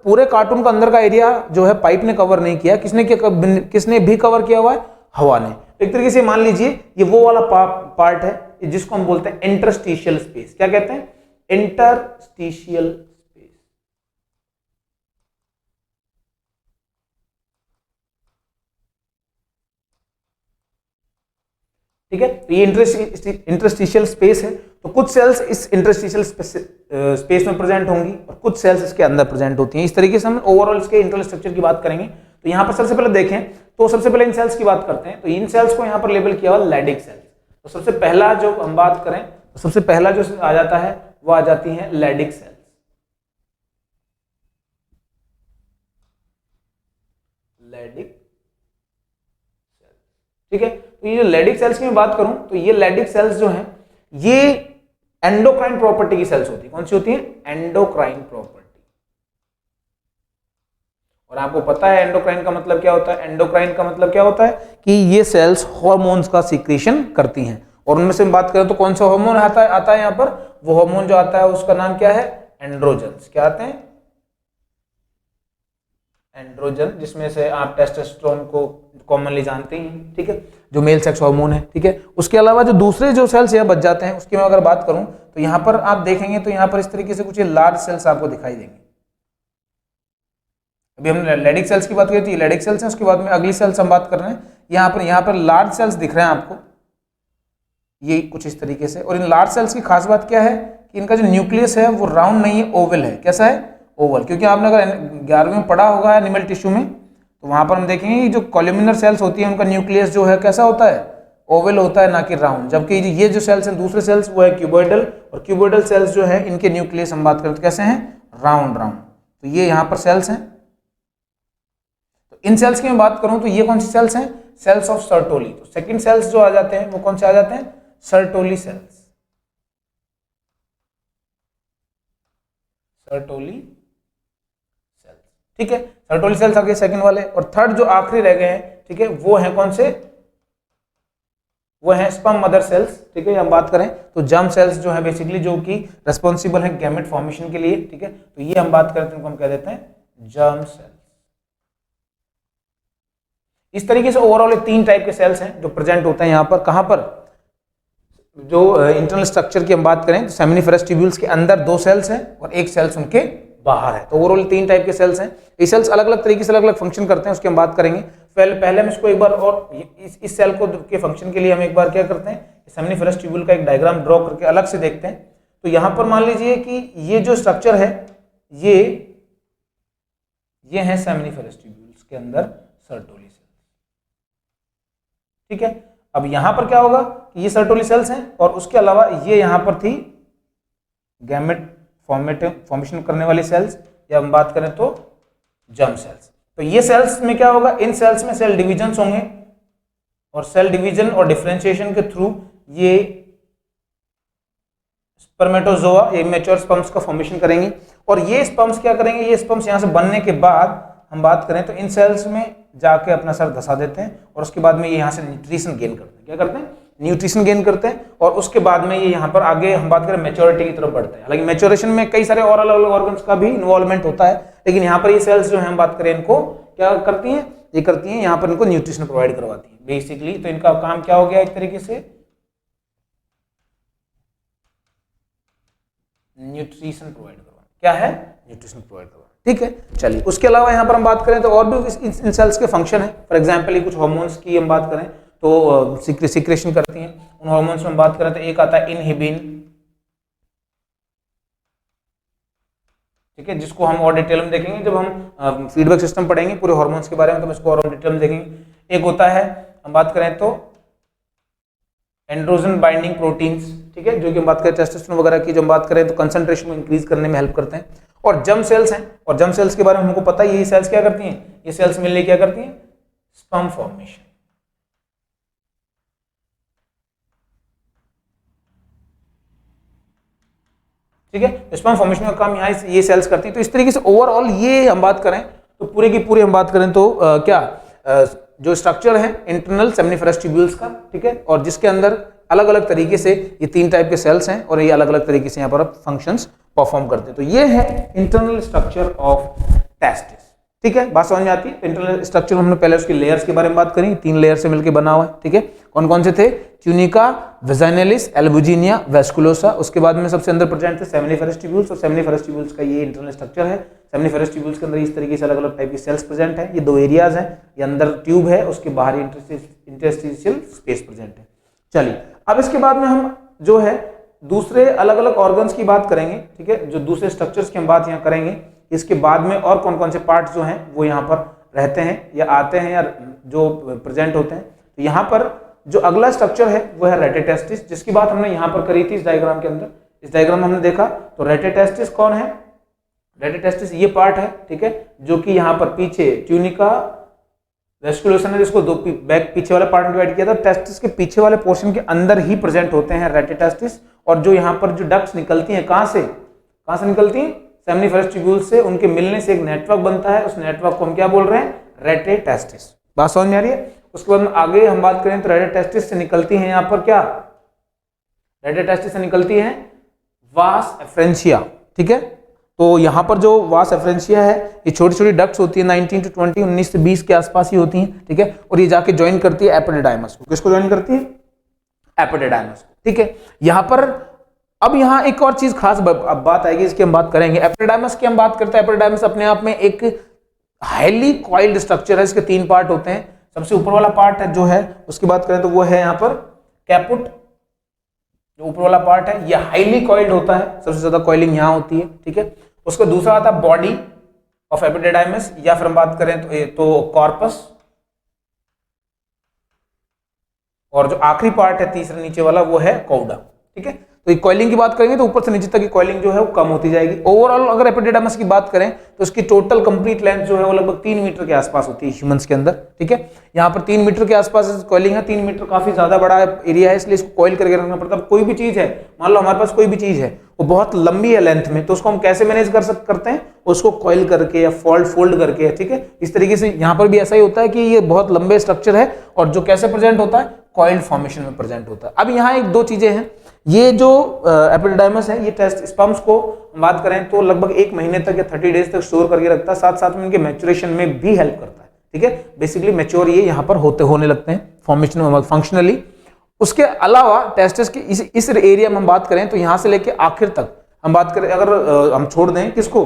पूरे कार्टून का अंदर का एरिया जो है पाइप ने कवर नहीं किया, किसने भी कवर किया हुआ है? हवा ने। एक तरीके से मान लीजिए ये वो वाला पार्ट है जिसको हम बोलते हैं इंटरस्टिशियल स्पेस। क्या कहते हैं? Interstitial space. ठीक है, तो ये इंटरस्टिशियल स्पेस है। तो कुछ सेल्स इस इंटरस्टिशियल स्पेस में प्रेजेंट होंगी और कुछ सेल्स इसके अंदर प्रेजेंट होती हैं। इस तरीके से हम ओवरऑल इसके इंटरनल स्ट्रक्चर की बात करेंगे। तो यहां पर सबसे पहले देखें तो सबसे पहले इन सेल्स की बात करते हैं। तो इन सेल्स को यहां पर लेबल किया हुआ लैडिक सेल्स। तो सबसे पहला जो हम बात करें तो सबसे पहला जो आ जाता है वो आ जाती है लैडिक सेल्स। लैडिक सेल्स, ठीक है। तो ये जो लैडिक सेल्स की मैं बात करूं तो ये लैडिक सेल्स जो हैं ये एंडोक्राइन प्रॉपर्टी की सेल्स होती है। कौन सी होती है? Endocrine property. और आपको पता है एंडोक्राइन का मतलब क्या होता है? एंडोक्राइन का मतलब क्या होता है कि ये सेल्स हार्मोन्स का सीक्रेशन करती हैं। और उनमें से हम बात करें तो कौन सा हार्मोन आता है यहाँ पर? वो हार्मोन जो आता है उसका नाम क्या है? एंड्रोजन्स। क्या आते हैं? एंड्रोजन, जिसमें से आप टेस्टोस्टेरोन को कॉमनली जानते हैं, ठीक है, जो मेल सेक्स हार्मोन है, ठीक है। उसके अलावा जो दूसरे जो सेल्स यहाँ बच जाते हैं उसकी मैं अगर बात करूं तो यहाँ पर आप देखेंगे तो यहाँ पर इस तरीके से कुछ लार्ज सेल्स आपको दिखाई देंगे। अभी हमने लैडिक सेल्स की बात की थी, लैडिक सेल्स हैं, उसके बाद में अगली सेल्स हम बात कर रहे हैं। यहाँ पर लार्ज सेल्स दिख रहे हैं आपको, ये कुछ इस तरीके से। और इन लार्ज सेल्स की खास बात क्या है कि इनका जो न्यूक्लियस है वो राउंड नहीं है, ओवल है। कैसा है? ओवल। क्योंकि आपने अगर 11वीं में पढ़ा होगा एनिमल टिश्यू में तो वहां पर हम देखेंगे कि जो कॉलमिनर सेल्स होती है उनका न्यूक्लियस जो है कैसा होता है? ओवल होता है, ना कि राउंड। जबकि ये जो सेल्स हैं दूसरे सेल्स वो है क्यूबॉइडल, और क्यूबॉइडल सेल्स जो है इनके न्यूक्लियस हम बात करें तो कैसे हैं? Round round. तो ये यहाँ पर सेल्स हैं। तो इन सेल्स की मैं बात करूं तो ये कौन सी सेल्स हैं? Cells of Sertoli. तो सेकंड सेल्स जो आ जाते हैं वो कौन से आ जाते हैं? Sertoli cells. सर्टोली सेल्स, ठीक है। सर्टोली सेल्स आ गए सेकंड वाले। और थर्ड जो आखिरी रह गए हैं, ठीक है, वो है कौन से? वो है स्पर्म मदर सेल्स, ठीक है। हम बात करें तो जर्म सेल्स जो है बेसिकली जो कि रेस्पॉन्सिबल है गैमेट फॉर्मेशन के लिए, ठीक है। तो ये हम बात करते हैं, इनको हम कह देते हैं जर्म सेल्स। इस तरीके से ओवरऑल 3 टाइप के सेल्स हैं जो प्रेजेंट होते हैं यहाँ पर। कहां पर? जो इंटरनल स्ट्रक्चर की हम बात करें तो सेमिनिफरस ट्यूब्यूल्स के अंदर 2 सेल्स हैं और 1 सेल्स उनके बाहर है। तो ओवरऑल 3 टाइप के सेल्स हैं। ये सेल्स अलग अलग तरीके से अलग अलग फंक्शन करते हैं, उसकी हम बात करेंगे। पहले हम इसको एक बार और इस सेल को के फंक्शन के लिए हम एक बार क्या करते हैं, सेमिनिफरस ट्यूब्यूल का एक डायग्राम ड्रॉ करके अलग से देखते हैं। तो यहां पर मान लीजिए कि ये जो स्ट्रक्चर है ये है सेमिनिफरस ट्यूब्यूल्स के अंदर सर्टोली सेल्स, ठीक है। अब यहां पर क्या होगा कि ये सर्टोली सेल्स हैं और उसके अलावा ये यहां पर थी गैमेट फॉर्मेशन करने वाली सेल्स, या हम बात करें तो जर्म सेल्स। तो ये सेल्स में क्या होगा? इन सेल्स में सेल डिविजन्स होंगे और सेल डिवीजन और डिफरेंशिएशन के थ्रू ये स्पर्मेटोजोआ, ये मैच्योर स्पर्म्स का फॉर्मेशन करेंगे। और ये स्पर्म्स क्या करेंगे? ये स्पर्म्स यहां से बनने के बाद हम बात करें तो इन सेल्स में जाके अपना सर धसा देते हैं और उसके बाद में ये यहां से न्यूट्रिशन गेन करते हैं। क्या करते हैं? न्यूट्रिशन गेन करते हैं। और उसके बाद में ये यहाँ पर आगे हम बात करें मैच्योरिटी की तरफ बढ़ते हैं। हालांकि मैच्योरेशन में कई सारे और अलग अलग ऑर्गन्स का भी इन्वॉल्वमेंट होता है, लेकिन यहाँ पर ये सेल्स जो है हम बात करें इनको क्या करती हैं? ये करती हैं यहाँ पर इनको न्यूट्रिशन प्रोवाइड करवाती है बेसिकली। तो इनका काम क्या हो गया? एक तरीके से न्यूट्रिशन प्रोवाइड करवाना। क्या है? न्यूट्रिशन प्रोवाइड करवाना, ठीक है। चलिए, उसके अलावा यहाँ पर हम बात करें तो और भी इन सेल्स के फंक्शन है। फॉर एग्जाम्पल कुछ हार्मोन्स की हम बात करें तो सिक्रेशन करती हैं। उन हार्मोन्स में हम बात करें तो एक आता है इनहिबिन, ठीक है, जिसको हम और डिटेल में देखेंगे जब हम फीडबैक सिस्टम पढ़ेंगे पूरे हार्मोन्स के बारे में, तो इसको और डिटेल में देखेंगे। एक होता है हम बात करें तो एंड्रोजन बाइंडिंग प्रोटीन्स, ठीक है, जो कि हम बात करें टेस्टोस्टेरोन वगैरह की, जब हम बात करें तो कंसंट्रेशन को इंक्रीज करने में हेल्प करते हैं। और जर्म सेल्स हैं, और जर्म सेल्स के बारे में हमको पता है ये सेल्स क्या करती हैं? ये सेल्स मिलने क्या करती हैं? स्पर्म फॉर्मेशन, ठीक है। स्पर्म फॉर्मेशन का काम यहाँ ये सेल्स करती हैं। तो इस तरीके से ओवरऑल ये हम बात करें तो पूरे की पूरे हम बात करें तो जो स्ट्रक्चर है इंटरनल सेमिनिफरस ट्यूब्यूल्स का, ठीक है, और जिसके अंदर अलग अलग तरीके से ये 3 टाइप के सेल्स हैं और ये अलग अलग तरीके से यहाँ पर फंक्शंस परफॉर्म करते हैं। तो ये है इंटरनल स्ट्रक्चर ऑफ टेस्टिस। ठीक है, बात समझ में आती है। तो इंटरनल स्ट्रक्चर हमने पहले उसकी लेयर्स के बारे में बात करी, 3 लेयर से मिलकर बना हुआ है। ठीक है, कौन कौन से थे? Tunica, vaginalis, albuginea, vasculosa. उसके बाद में सबसे अंदर प्रेजेंट थे सेमिनिफेरस ट्यूब्यूल्स, और सेमिनिफेरस ट्यूब्यूल्स का ये इंटरनल स्ट्रक्चर है। सेमिनिफेरस ट्यूब्यूल्स के अंदर इस तरीके से अलग अलग टाइप की सेल्स प्रेजेंट है। ये 2 एरियाज हैं, ये अंदर ट्यूब है, उसके बाहर इंटरस्टिशियल स्पेस प्रेजेंट है। चलिए, अब इसके बाद में हम जो है दूसरे अलग अलग ऑर्गन्स की बात करेंगे। ठीक है, जो दूसरे स्ट्रक्चर्स की हम बात यहाँ करेंगे। इसके बाद में और कौन कौन से पार्ट्स जो हैं वो यहाँ पर रहते हैं या आते हैं या जो प्रेजेंट होते हैं। तो यहाँ पर जो अगला स्ट्रक्चर है वो है रेटेटेस्टिस, जिसकी बात हमने यहाँ पर करी थी इस डायग्राम के अंदर। इस डायग्राम में हमने देखा तो रेटेटेस्टिस कौन है? रेटेटेस्टिस ये पार्ट है, ठीक है, जो कि यहाँ पर पीछे ट्यूनिका, वेस्कुलोसा ने जिसको दो बैक पीछे वाला पार्ट में डिवाइड किया था, टेस्टिस के पीछे वाले पोर्शन के अंदर ही प्रेजेंट होते हैं रेटेटेस्टिस। और जो यहाँ पर जो डक्ट्स निकलती हैं, कहाँ से निकलती हैं? सेमिनिफेरस ट्यूब्यूल्स से। उनके मिलने से एक नेटवर्क बनता है, उस नेटवर्क को हम क्या बोल रहे हैं? रेटेटेस्टिस। बात समझ में आ रही है? उसके बाद में आगे हम बात करें तो रेटेटेस्टिस से निकलती है यहाँ पर क्या? रेटेटेस्टिस से निकलती है वास एफरेंशिया। ठीक है, तो यहाँ पर जो वास एफरेंशिया है, ये छोटी छोटी डक्ट्स होती है, 19 to 20, 19 से 20 के आसपास ही होती हैं। ठीक है, और ये जाके ज्वाइन करती है एपिडिडाइमस को। किसको ज्वाइन करती है? एपिडिडाइमस को। ठीक है, यहाँ पर अब यहाँ एक और चीज खास अब बात आएगी, इसकी हम बात करेंगे। एपिडिडाइमस की हम बात करते हैं। एपिडिडाइमस अपने आप में एक हाईली कॉइल्ड स्ट्रक्चर है। इसके 3 पार्ट होते हैं। सबसे ऊपर वाला पार्ट है जो है, उसकी बात करें तो वो है यहाँ पर कैपुट। जो ऊपर वाला पार्ट है ये हाईली कॉइल्ड होता है, सबसे ज्यादा कॉइलिंग यहाँ होती है। ठीक है, उसका दूसरा आता है बॉडी ऑफ एपिडिडाइमस, या फिर हम बात करें तो कॉर्पस। और जो आखिरी पार्ट है तीसरा नीचे वाला वो है कौडा। ठीक है, तो ये कॉइलिंग की बात करेंगे तो ऊपर से नीचे तक की कॉइलिंग जो है वो कम होती जाएगी। ओवरऑल अगर एपिडिडाइमस की बात करें तो उसकी टोटल कंप्लीट लेंथ जो है वो लगभग 3 मीटर के आसपास होती है ह्यूमंस के अंदर। ठीक है, यहाँ पर 3 मीटर के आसपास कॉइलिंग है। 3 मीटर काफी ज्यादा बड़ा एरिया है, इसलिए इसको कॉइल करके रखना पड़ता है। कोई भी चीज है, मान लो हमारे पास कोई भी चीज है, वो बहुत लंबी है लेंथ में, तो उसको हम कैसे मैनेज करते हैं? उसको कॉइल करके या फोल्ड करके। ठीक है, इस तरीके से यहाँ पर भी ऐसा ही होता है कि ये बहुत लंबे स्ट्रक्चर है, और जो कैसे प्रेजेंट होता है? कॉइल्ड फॉर्मेशन में प्रेजेंट होता है। अब यहाँ एक 2 चीजें हैं। ये जो एपिडिडाइमस है, ये टेस्ट स्पर्म्स को हम बात करें तो लगभग 1 महीने तक या 30 डेज तक स्टोर करके रखता है, साथ साथ में इनके मैच्योरेशन में भी हेल्प करता है। ठीक है, बेसिकली मैच्योर ये यहाँ पर होने लगते हैं फॉर्मेशन में फंक्शनली। उसके अलावा टेस्टिस की इस एरिया में हम बात करें तो यहाँ से लेके आखिर तक हम बात करें, अगर हम छोड़ दें किसको?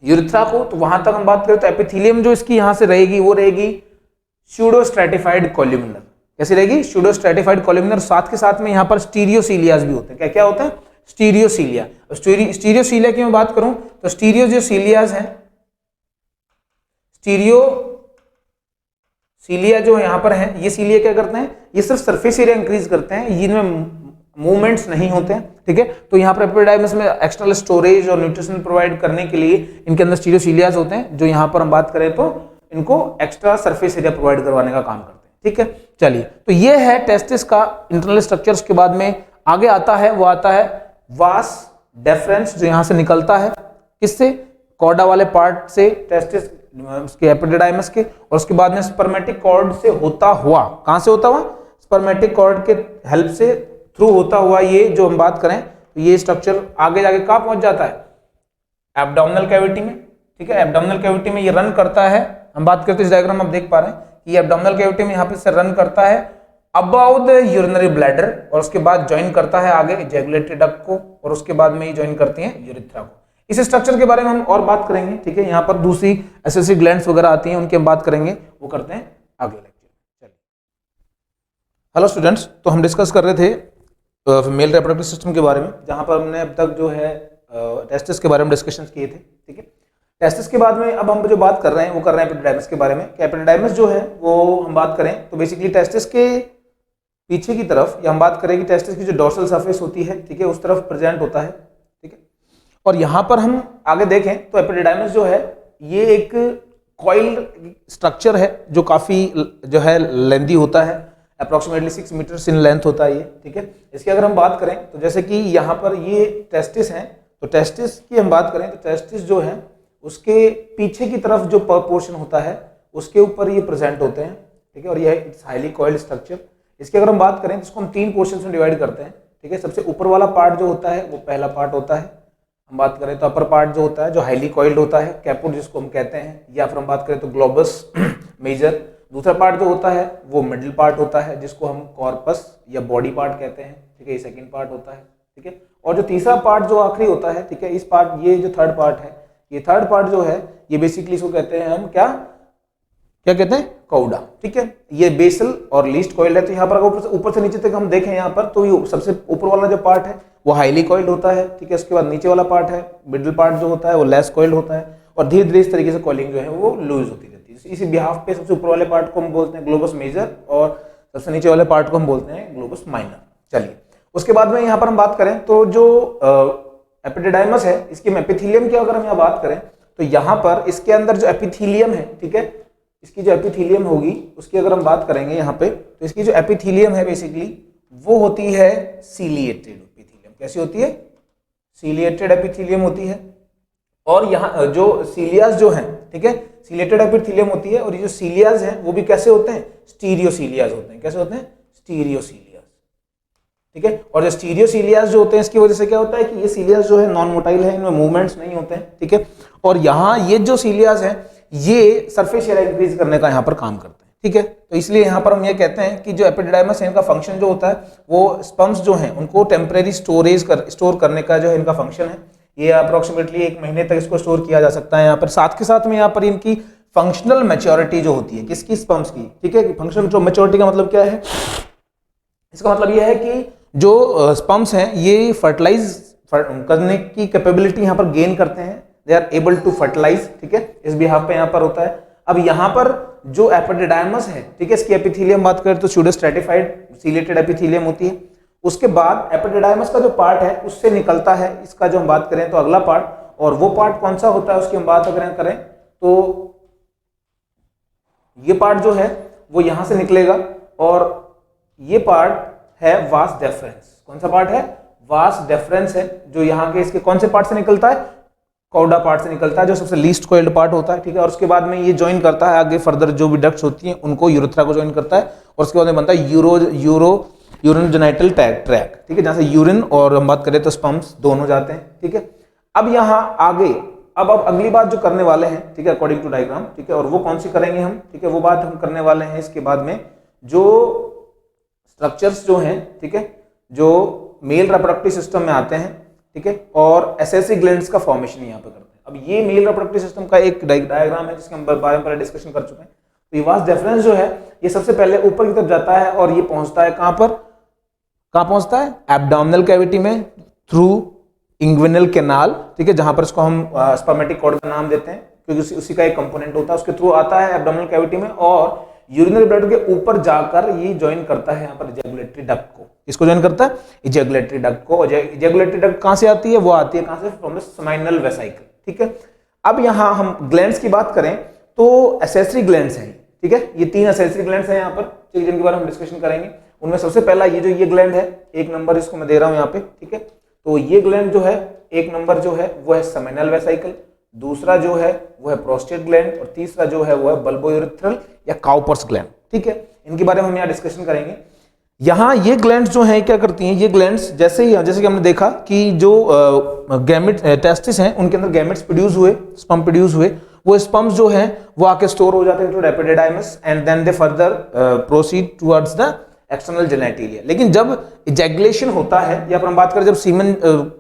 यूरिथ्रा को, तो वहां तक हम बात करें तो एपिथेलियम जो इसकी यहाँ से रहेगी वो रहेगी स्यूडो स्ट्रैटिफाइड कॉल्यूमिनर। कैसी रहेगी? Pseudo stratified columnar. साथ के साथ में यहाँ पर स्टीरियोसीलियाज भी होते हैं। क्या क्या होता है? स्टीरियोसीलिया। स्टीरियोसीलिया की मैं बात करूं तो स्टीरियो जो सीलियाज है, स्टीरियोसीलिया जो यहाँ पर है, ये सीलिया क्या करते हैं? ये सिर्फ सरफेस एरिया इंक्रीज करते हैं, इनमें मूवमेंट्स नहीं होते हैं। ठीक है, तो यहाँ पर एपिडिडाइमस में एक्सटर्नल स्टोरेज और न्यूट्रिशन प्रोवाइड करने के लिए इनके अंदर स्टीरियोसीलियाज होते हैं, जो यहाँ पर हम बात करें तो इनको एक्स्ट्रा सरफेस एरिया प्रोवाइड करवाने का काम करते हैं। ठीक है, चलिए, तो ये है टेस्टिस का इंटरनल स्ट्रक्चर्स। के बाद में आगे आता है, वो आता है वास डेफरेंस, जो यहां से निकलता है किससे? कॉर्डा वाले पार्ट से, टेस्टिस के एपिडिडाइमस के। और उसके बाद में स्पर्मेटिक कॉर्ड से होता हुआ, कहां से होता हुआ? स्पर्मेटिक कॉर्ड के हेल्प से, थ्रू होता हुआ ये जो हम बात करें तो ये स्ट्रक्चर आगे जाके कहां पहुंच जाता है? एब्डोमिनल कैविटी में। ठीक है, एब्डोमिनल कैविटी में ये रन करता है। हम बात करते हैं, इस डायग्राम में आप देख पा रहे हैं कि एब्डोमिनल कैविटी में यहाँ पे से रन करता है अबाउट द यूरिनरी ब्लैडर, और उसके बाद ज्वाइन करता है आगे इजैकुलेटरी डक्ट को, और उसके बाद में ये ज्वाइन करती हैं यूरिथ्रा को। इस स्ट्रक्चर के बारे में हम और बात करेंगे। ठीक है, यहाँ पर दूसरी एसेसिव ग्लैंड्स वगैरह आती हैं, उनकी हम बात करेंगे, वो करते हैं आगे लेक्चर। चलिए, हेलो स्टूडेंट्स, तो हम डिस्कस कर रहे थे मेल रिप्रोडक्टिव सिस्टम के बारे में, जहाँ पर हमने अब तक जो है टेस्टिस के बारे में डिस्कशन किए थे। ठीक है, टेस्टिस के बाद में अब हम जो बात कर रहे हैं वो कर रहे हैं एपिडिडाइमस के बारे में। कि एपिडिडाइमस जो है वो हम बात करें तो बेसिकली टेस्टिस के पीछे की तरफ, या हम बात करें कि टेस्टिस की जो डोर्सल सरफेस होती है, ठीक है, उस तरफ प्रेजेंट होता है। ठीक है, और यहाँ पर हम आगे देखें तो एपिडिडाइमस जो है ये एक कॉइल्ड स्ट्रक्चर है, जो काफी जो है लेंथी होता है, अप्रोक्सीमेटली 6 मीटर्स इन लेंथ होता है ये। ठीक है, इसकी अगर हम बात करें तो जैसे कि यहाँ पर ये टेस्टिस है, तो टेस्टिस की हम बात करें तो टेस्टिस जो है उसके पीछे की तरफ जो पोर्शन होता है उसके ऊपर ये प्रेजेंट होते हैं। ठीक है, और ये इट्स हाईली कॉइल्ड स्ट्रक्चर। इसकी अगर हम बात करें तो इसको हम 3 पोर्शंस में डिवाइड करते हैं। ठीक है, सबसे ऊपर वाला पार्ट जो होता है वो पहला पार्ट होता है, हम बात करें तो अपर पार्ट जो होता है जो हाईली कॉइल्ड होता है, कैपुट जिसको हम कहते हैं, या फिर हम बात करें तो ग्लोबस मेजर। दूसरा पार्ट जो होता है वो मिडिल पार्ट होता है जिसको हम कॉर्पस या बॉडी पार्ट कहते हैं, ठीक है, ये सेकंड पार्ट होता है, ठीक है। और जो तीसरा पार्ट जो आखिरी होता है, ठीक है, इस पार्ट, ये जो थर्ड पार्ट है, ये थर्ड पार्ट जो है ये बेसिकली इसको कहते हैं हम क्या क्या कहते हैं, कौड़ा, ठीक है। ये बेसल और लीस्ट कॉइल्ड है। तो यहाँ पर अगर ऊपर से नीचे तक हम देखें यहाँ पर, तो ये सबसे ऊपर वाला जो पार्ट है वो हाईली कॉइल्ड होता है, ठीक है। उसके बाद नीचे वाला पार्ट है, मिडिल पार्ट जो होता है वो लेस कॉइल्ड होता है, और धीरे धीरे इस तरीके से कॉइलिंग जो है वो लूज होती रहती है। इसी बिहाफ पे सबसे ऊपर वाले पार्ट को हम बोलते हैं ग्लोबस मेजर, और सबसे नीचे वाले पार्ट को हम बोलते हैं ग्लोबस माइनर। चलिए, उसके बाद में यहाँ पर हम बात करें तो जो एपिडिडाइमस है, इसके एपिथेलियम की अगर हम यहाँ बात करें तो यहाँ पर इसके अंदर जो एपिथेलियम है, ठीक है, इसकी जो एपिथेलियम होगी उसकी अगर हम बात करेंगे यहाँ पे, तो इसकी जो एपिथेलियम है बेसिकली वो होती है सीलिएटेड एपिथेलियम। कैसी होती है? सीलिएटेड एपिथेलियम होती है। और यहाँ जो सीलियाज जो है, ठीक है, सीलिएटेड एपिथेलियम होती है, और ये जो सीलियाज हैं वो भी कैसे होते हैं? स्टीरियोसीलियाज होते हैं। कैसे होते हैं? स्टीरियोसीलियाज, ठीक है। और जो स्टीरियोसीलियाज जो होते हैं इसकी वजह से क्या होता है कि ये सीलियाज जो है नॉन मोटाइल है, इनमें मूवमेंट्स नहीं होते हैं, ठीक है। और यहाँ ये जो सीलियाज है ये सरफेस एरिया इंक्रीज करने का यहाँ पर काम करते हैं, ठीक है। तो इसलिए यहाँ पर हम ये कहते हैं कि जो एपिडिडाइमस है इनका फंक्शन जो होता है वो स्पम्स जो हैं उनको टेम्परेरी स्टोर करने का जो है इनका फंक्शन है। ये अप्रोक्सीमेटली 1 महीने तक इसको स्टोर किया जा सकता है यहाँ पर। साथ के साथ में यहाँ पर इनकी फंक्शनल मैच्योरिटी जो होती है, किसकी? स्पम्स की, ठीक है। फंक्शनल जो मैच्योरिटी का मतलब क्या है? इसका मतलब यह है कि जो स्पम्स हैं ये फर्टिलाइज करने की कैपेबिलिटी यहाँ पर गेन करते हैं, they are able to fertilize, ठीक है। इस बिहाफ पे यहाँ पर होता है। अब यहाँ पर जो एपिडिडाइमस है, ठीक है, इसकी एपिथेलियम बात करें तो स्यूडो स्ट्रैटिफाइड सीलिएटेड एपिथेलियम होती है। उसके बाद एपिडिडाइमस का जो पार्ट है उससे निकलता है इसका जो हम बात करें तो अगला पार्ट, और वो पार्ट कौन सा होता है उसकी हम बात अगर करें तो ये पार्ट जो है वो यहां से निकलेगा, और ये पार्ट है वास डेफरेंस। कौन सा पार्ट है? वास डेफरेंस है, जो यहाँ के इसके कौन से पार्ट से निकलता है? कौडा पार्ट से निकलता है, जो सबसे लीस्ट कॉइल्ड पार्ट होता है, ठीक है। और उसके बाद में ये ज्वाइन करता है आगे फर्दर जो भी डक्ट्स होती हैं उनको, यूरेथ्रा को ज्वाइन करता है, और उसके बाद में बनता है यूरिनोजेनिटल ट्रैक, ठीक है, जहां से यूरिन और हम बात करें तो स्पम्स दोनों जाते हैं, ठीक है। अब यहाँ आगे अब अगली बात जो करने वाले हैं, ठीक है, अकॉर्डिंग टू डायग्राम, ठीक है, और वो कौन सी करेंगे हम, ठीक है, वो बात हम करने वाले हैं इसके बाद में जो स्ट्रक्चर्स जो हैं, ठीक है, जो मेल रिप्रोडक्टिव सिस्टम में आते हैं, ठीक है, और एसेसी ग्लैंड्स का फॉर्मेशन यहाँ पे करते हैं। अब ये मेल रिप्रोडक्टिव सिस्टम का एक डायग्राम है जिसके हम बारे में पहले डिस्कशन कर चुके हैं। तो ये वास डेफरेंस जो है ये सबसे पहले ऊपर की तरफ जाता है, और ये पहुंचता है कहां पर? कहां पहुंचता है? एब्डोमिनल कैविटी में, थ्रू इंग्विनल कैनाल, ठीक है, जहां पर इसको हम स्पर्मेटिक कॉर्ड का नाम देते हैं क्योंकि उसी का एक कंपोनेंट होता है, उसके थ्रू आता है एब्डोमिनल कैविटी में, और यूरिनरी ब्लड के ऊपर जाकर ये ज्वाइन करता है यहाँ पर इजैकुलेटरी डक्ट को। इसको ज्वाइन करता है इजैकुलेटरी डक्ट को। और इजैकुलेटरी डक्ट कहां से आती है? वो आती है कहां से? फ्रॉम द सेमाइनल वेसिकल, ठीक है। अब यहाँ हम ग्लैंड्स की बात करें तो एसेसरी ग्लैंड्स हैं, ठीक है, ये 3 एसेसरी ग्लैंड्स हैं यहाँ पर, ठीक है, जिनके बारे में हम डिस्कशन करेंगे। उनमें सबसे पहला ये जो ये ग्लैंड है, 1 नंबर इसको मैं दे रहा हूं यहाँ पे, ठीक है। तो ये ग्लैंड जो है 1 नंबर जो है वो है सेमिनल वेसिकल, दूसरा जो है वो है प्रोस्टेट ग्लैंड, और तीसरा जो है वो है बल्बोयूरेथ्रल या काउपर्स ग्लैंड, ठीक है। इनके बारे में हम यहाँ डिस्कशन करेंगे। यहाँ ये ग्लैंड्स जो हैं क्या करती हैं? ये ग्लैंड्स जैसे कि हमने देखा कि जो गैमेट टेस्टिस हैं उनके अंदर गैमेट्स प्रोड्यूस हुए, स्पर्म प्रोड्यूस हुए, वो स्पर्म्स जो हैं वो आके स्टोर हो जाते हैं into epididymis, and then they further proceed towards the external genitalia. लेकिन जब इजैकुलेशन होता है, या फिर हम बात करें जब सीमेन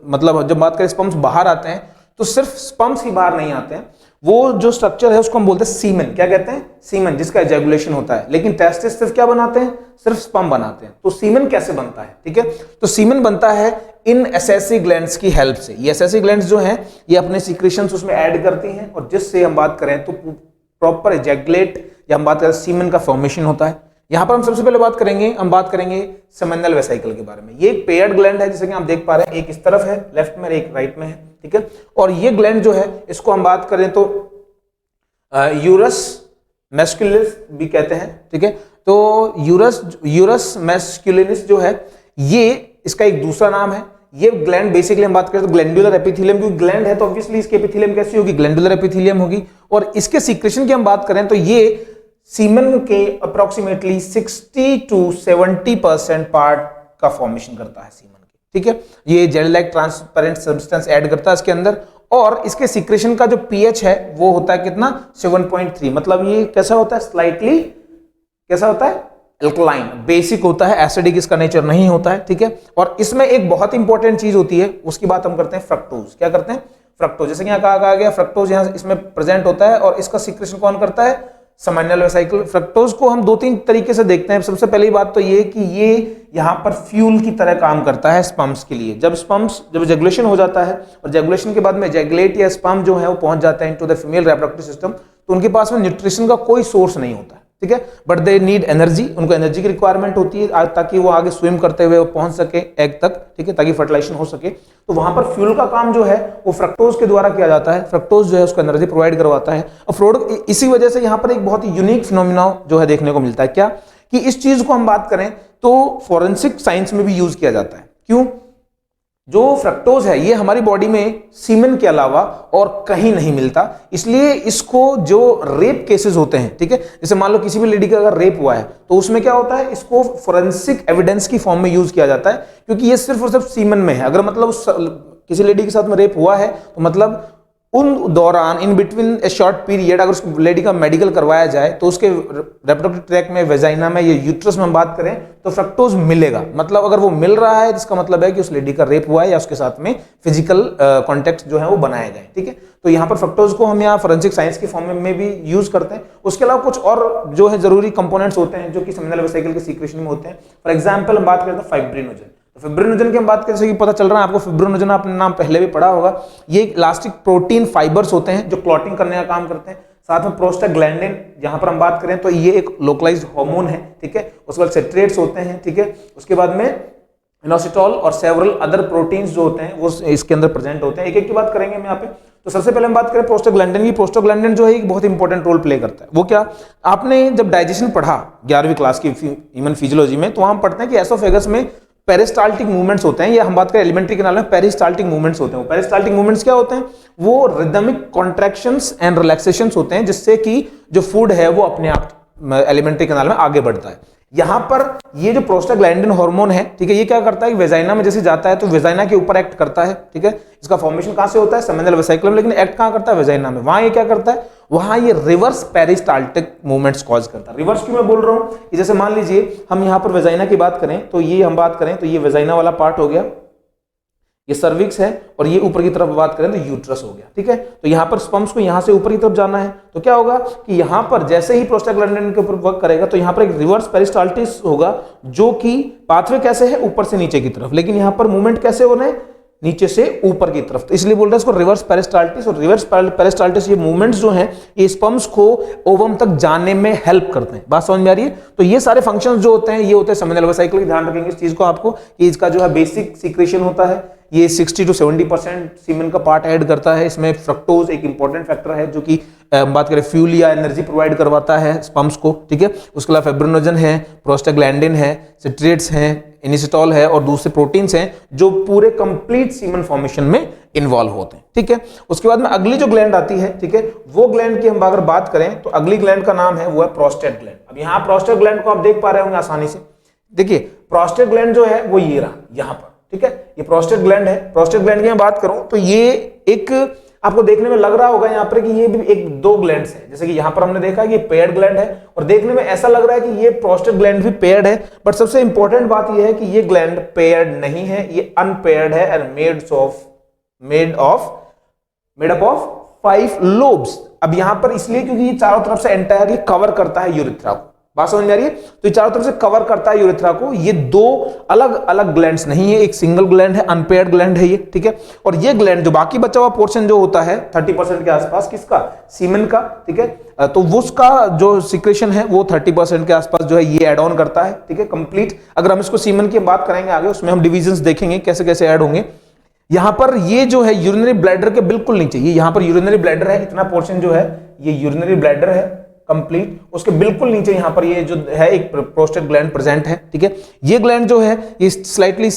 मतलब जब बात करें स्पर्म्स बाहर आते हैं, तो सिर्फ स्पर्म्स ही बाहर नहीं आते हैं, वो जो स्ट्रक्चर है उसको हम बोलते हैं सीमेन। क्या कहते हैं? सीमेन, जिसका इजैकुलेशन होता है। लेकिन टेस्टिस सिर्फ क्या बनाते हैं? सिर्फ स्पर्म बनाते हैं। तो सीमेन कैसे बनता है? ठीक है, तो सीमेन बनता है इन एसेसरी ग्लैंड्स की हेल्प से। ये एसेसरी ग्लैंड्स जो हैं ये अपने सीक्रेशंस उसमें ऐड करती हैं, और जिससे हम बात करें तो प्रॉपर इजैकुलेट या हम बात करें सीमेन का फॉर्मेशन होता है। यहां पर हम सबसे पहले हम बात करेंगे सेमिनल वेसिकल के बारे में। ये एक पेयर्ड ग्लैंड है, जैसे कि आप देख पा रहे हैं, एक इस तरफ है लेफ्ट में, एक राइट में है, ठीक है। और ये ग्लैंड जो है इसको हम बात करें तो यूरस मैस्कुलिनिस भी कहते हैं, ठीक है। तो यूरस मैस्कुलिनिस जो है ये इसका एक दूसरा नाम है। ये ग्लैंड बेसिकली हम बात करें तो ग्लैंडुलर एपिथेलियम, क्योंकि ग्लैंड है तो ऑब्वियसली इसकी एपिथेलियम कैसी होगी? ग्लैंडुलर एपिथेलियम होगी। और इसके सीक्रेशन की हम बात करें तो ये सीमेन के अप्रोक्सीमेटली 60 to 70% पार्ट का फॉर्मेशन करता है सीमेन के, ठीक है। ये gel like transparent substance add करता है इसके अंदर, और इसके सिक्रेशन का जो पीएच है वो होता है कितना 7.3, मतलब ये कैसा होता है, स्लाइटली कैसा होता है, एल्कलाइन, बेसिक होता है, एसिडिक इसका नेचर नहीं होता है, ठीक है। और इसमें एक बहुत इंपॉर्टेंट चीज होती है, उसकी बात हम करते हैं फ्रक्टोज। क्या करते हैं, फ्रक्टोज, जैसे कि यहाँ कहा गया फ्रक्टोज यहाँ इसमें प्रेजेंट होता है, और इसका सिक्रेशन कौन करता है, समाइनल वेसिकल। फ्रक्टोज को हम 2-3 तरीके से देखते हैं। सबसे पहली बात तो ये कि ये यहाँ पर फ्यूल की तरह काम करता है स्पर्म्स के लिए। जब एजैकुलेशन हो जाता है और एजैकुलेशन के बाद में एजैकुलेट या स्पर्म जो है वो पहुंच जाता है into the female reproductive system, तो उनके पास में न्यूट्रिशन का कोई सोर्स नहीं होता है, ठीक है, बट दे नीड एनर्जी, उनको एनर्जी की रिक्वायरमेंट होती है ताकि वो आगे स्विम करते हुए पहुंच सके एग तक, ठीक है, ताकि फर्टिलाइजेशन हो सके। तो वहां पर फ्यूल का काम जो है वो फ्रक्टोज के द्वारा किया जाता है। फ्रक्टोज जो है उसको एनर्जी प्रोवाइड करवाता है, और इसी वजह से यहाँ पर एक बहुत ही यूनिक फिनोमिना जो है देखने को मिलता है, क्या कि इस चीज को हम बात करें तो फॉरेंसिक साइंस में भी यूज किया जाता है। क्यों, जो फ्रक्टोज है ये हमारी बॉडी में सीमेन के अलावा और कहीं नहीं मिलता, इसलिए इसको जो रेप केसेस होते हैं, ठीक है, जैसे मान लो किसी भी लेडी का अगर रेप हुआ है तो उसमें क्या होता है, इसको फोरेंसिक एविडेंस की फॉर्म में यूज किया जाता है, क्योंकि ये सिर्फ और सिर्फ सीमेन में है। अगर मतलब किसी लेडी के साथ में रेप हुआ है तो मतलब उन दौरान in between A short period अगर उस लेडी का मेडिकल करवाया जाए तो उसके रिप्रोडक्टिव ट्रैक्ट में, वेजाइना में या यूट्रस में हम बात करें तो फ्रक्टोज मिलेगा। मतलब अगर वो मिल रहा है इसका मतलब है कि उस लेडी का रेप हुआ है या उसके साथ में फिजिकल कॉन्टेक्ट जो है वो बनाए गए, ठीक है। तो यहाँ पर फ्रक्टोज को हम यहाँ फोरेंसिक साइंस की फॉर्म में भी यूज करते हैं। उसके अलावा कुछ और जो है जरूरी कंपोनेंट्स होते हैं जो कि सेमिनल वेसिकल के सीक्रेशन में होते हैं। फॉर एग्जाम्पल हम बात करते हैं फाइब्रिनोजन। फिब्रिनोजन की हम बात करें, पता चल रहा है आपको, फिब्रिनोजन आपने नाम पहले भी पढ़ा होगा। ये इलास्टिक प्रोटीन फाइबर्स होते हैं जो क्लॉटिंग करने का काम करते हैं। साथ में प्रोस्टाग्लैंडिन, जहां पर हम बात करें तो ये एक लोकलाइज्ड हार्मोन है, ठीक है। उसके बाद सेट्रेट्स होते हैं, ठीक है। उसके बाद में इनोसिटॉल और सेवरल अदर प्रोटीन्स जो होते हैं वो इसके अंदर प्रेजेंट होते हैं। एक एक की बात करेंगे हम यहाँ पे। तो सबसे पहले हम बात करें प्रोस्टाग्लैंडिन की। प्रोस्टाग्लैंडिन जो है एक बहुत इंपॉर्टेंट रोल प्ले करता है। वो क्या, आपने जब डाइजेशन पढ़ा 11वीं क्लास की ह्यूमन फिजियोलॉजी में, तो वहां हम पढ़ते हैं कि एसोफेगस में पेरिस्टाल्टिक मूवमेंट्स होते हैं, या हम बात करें एलिमेंट्री कैनाल में पेरिस्टाल्टिक मूवमेंट्स होते हैं। पेरिस्टाल्टिक मूवमेंट्स क्या होते हैं, वो रिदमिक कॉन्ट्रैक्शंस एंड रिलैक्सेशंस होते हैं, जिससे कि जो फूड है वो अपने आप एलिमेंट्री कैनाल में आगे बढ़ता है। यहां पर ये जो प्रोस्टाग्लैंडिन हार्मोन है, ठीक है, ये क्या करता है, वेजाइना में जैसे जाता है तो वेजाइना के ऊपर एक्ट करता है, ठीक है। इसका फॉर्मेशन कहां से होता है, सेमिनल वेसिकल में, लेकिन एक्ट कहां करता है, वेजाइना में। वहां ये क्या करता है, वहां ये रिवर्स पेरिस्टाल्टिक मूवमेंट्स कॉज करता है। रिवर्स क्यों मैं बोल रहा हूं कि जैसे मान लीजिए हम यहां पर वेजाइना की बात करें तो ये हम बात करें तो ये वेजाइना वाला पार्ट हो गया, ये सर्विक्स है, और ये ऊपर की तरफ बात करें तो यूट्रस हो गया, ठीक है। तो यहां पर स्पर्म्स को यहां से ऊपर की तरफ जाना है, तो क्या होगा कि यहां पर जैसे ही प्रोस्टाग्लैंडिन के ऊपर वर्क करेगा तो यहां पर एक रिवर्स पेरिस्टाल्टिस होगा, जो कि पाथवे कैसे है, ऊपर से नीचे की तरफ, लेकिन यहां पर मूवमेंट कैसे हो रहे हैं, नीचे से ऊपर की तरफ। तो इसलिए बोल रहे हैं इसको रिवर्स पेरिस्टाल्टिस। और रिवर्स पेरिस्टाल्टिस ये मूवमेंट्स जो हैं ये स्पर्म्स को ओवम तक जाने में हेल्प करते हैं। बात समझ में आ रही है। तो ये सारे फंक्शंस जो होते हैं ये होते हैं सेमिनल वेसिकल। ध्यान रखेंगे इस चीज को आपको कि इसका जो है बेसिक सीक्रेशन होता है, ये 60 to 70% सीमेन का पार्ट ऐड करता है। इसमें फ्रक्टोज एक इंपॉर्टेंट फैक्टर है जो कि बात करें फ्यूल या एनर्जी प्रोवाइड करवाता है स्पर्म्स को, ठीक है। उसके अलावा फिब्रिनोजन है, प्रोस्टाग्लैंडिन है, सिट्रेट्स हैं, इनिसिटॉल है और दूसरे प्रोटीन्स हैं जो पूरे कंप्लीट सीमेन फॉर्मेशन में इन्वॉल्व होते हैं, ठीक है। उसके बाद में अगली जो ग्लैंड आती है, ठीक है, वो ग्लैंड की हम अगर बात करें तो अगली ग्लैंड का नाम है वो है प्रोस्टेट ग्लैंड। अब यहाँ प्रोस्टेट ग्लैंड को आप देख पा रहे होंगे आसानी से। देखिए प्रोस्टेट ग्लैंड जो है वो ये रहा यहाँ पर, ठीक है, ये प्रोस्टेट ग्लैंड है। प्रोस्टेट ग्लैंड की मैं बात करूं तो ये एक आपको देखने में लग रहा होगा यहाँ पर कि ये भी एक दो ग्लैंड्स है, जैसे कि यहाँ पर हमने देखा कि ये पेयर्ड ग्लैंड है और देखने में ऐसा लग रहा है कि ये प्रोस्टेट ग्लैंड भी पेयर्ड है, बट सबसे इंपॉर्टेंट बात ये है कि ये ग्लैंड पेयर्ड नहीं है, ये अनपेयर्ड है and made up of 5 lobes. अब यहां पर इसलिए क्योंकि ये चारों तरफ से एंटायरली कवर करता है यूरेथ्रा को। बात समझ में आ रही है। तो ये चारों तरफ से कवर करता है यूरेथ्रा को। ये दो अलग अलग ग्लैंड्स नहीं है, एक सिंगल ग्लैंड है, अनपेयर्ड ग्लैंड है ये, ठीक है। और ये ग्लैंड जो बाकी बचा हुआ पोर्शन जो होता है 30% के आसपास, किसका, सीमेन का, ठीक है, तो वो उसका जो सिक्रेशन है वो 30% के आसपास जो है ये एड ऑन करता है, ठीक है, कंप्लीट। अगर हम इसको सीमेन की बात करेंगे आगे, उसमें हम डिविजन्स देखेंगे कैसे कैसे ऐड होंगे। यहां पर ये जो है यूरिनरी ब्लैडर के बिल्कुल नीचे, ये यहां पर यूरिनरी ब्लैडर है, इतना पोर्शन जो है ये यूरिनरी ब्लैडर है कंप्लीट। उसके बिल्कुल नीचे यहां पर ये जो है एक प्रोस्टेट ग्लैंड प्रेजेंट है, ठीक है। ये ग्लैंड जो है ये स्लाइटली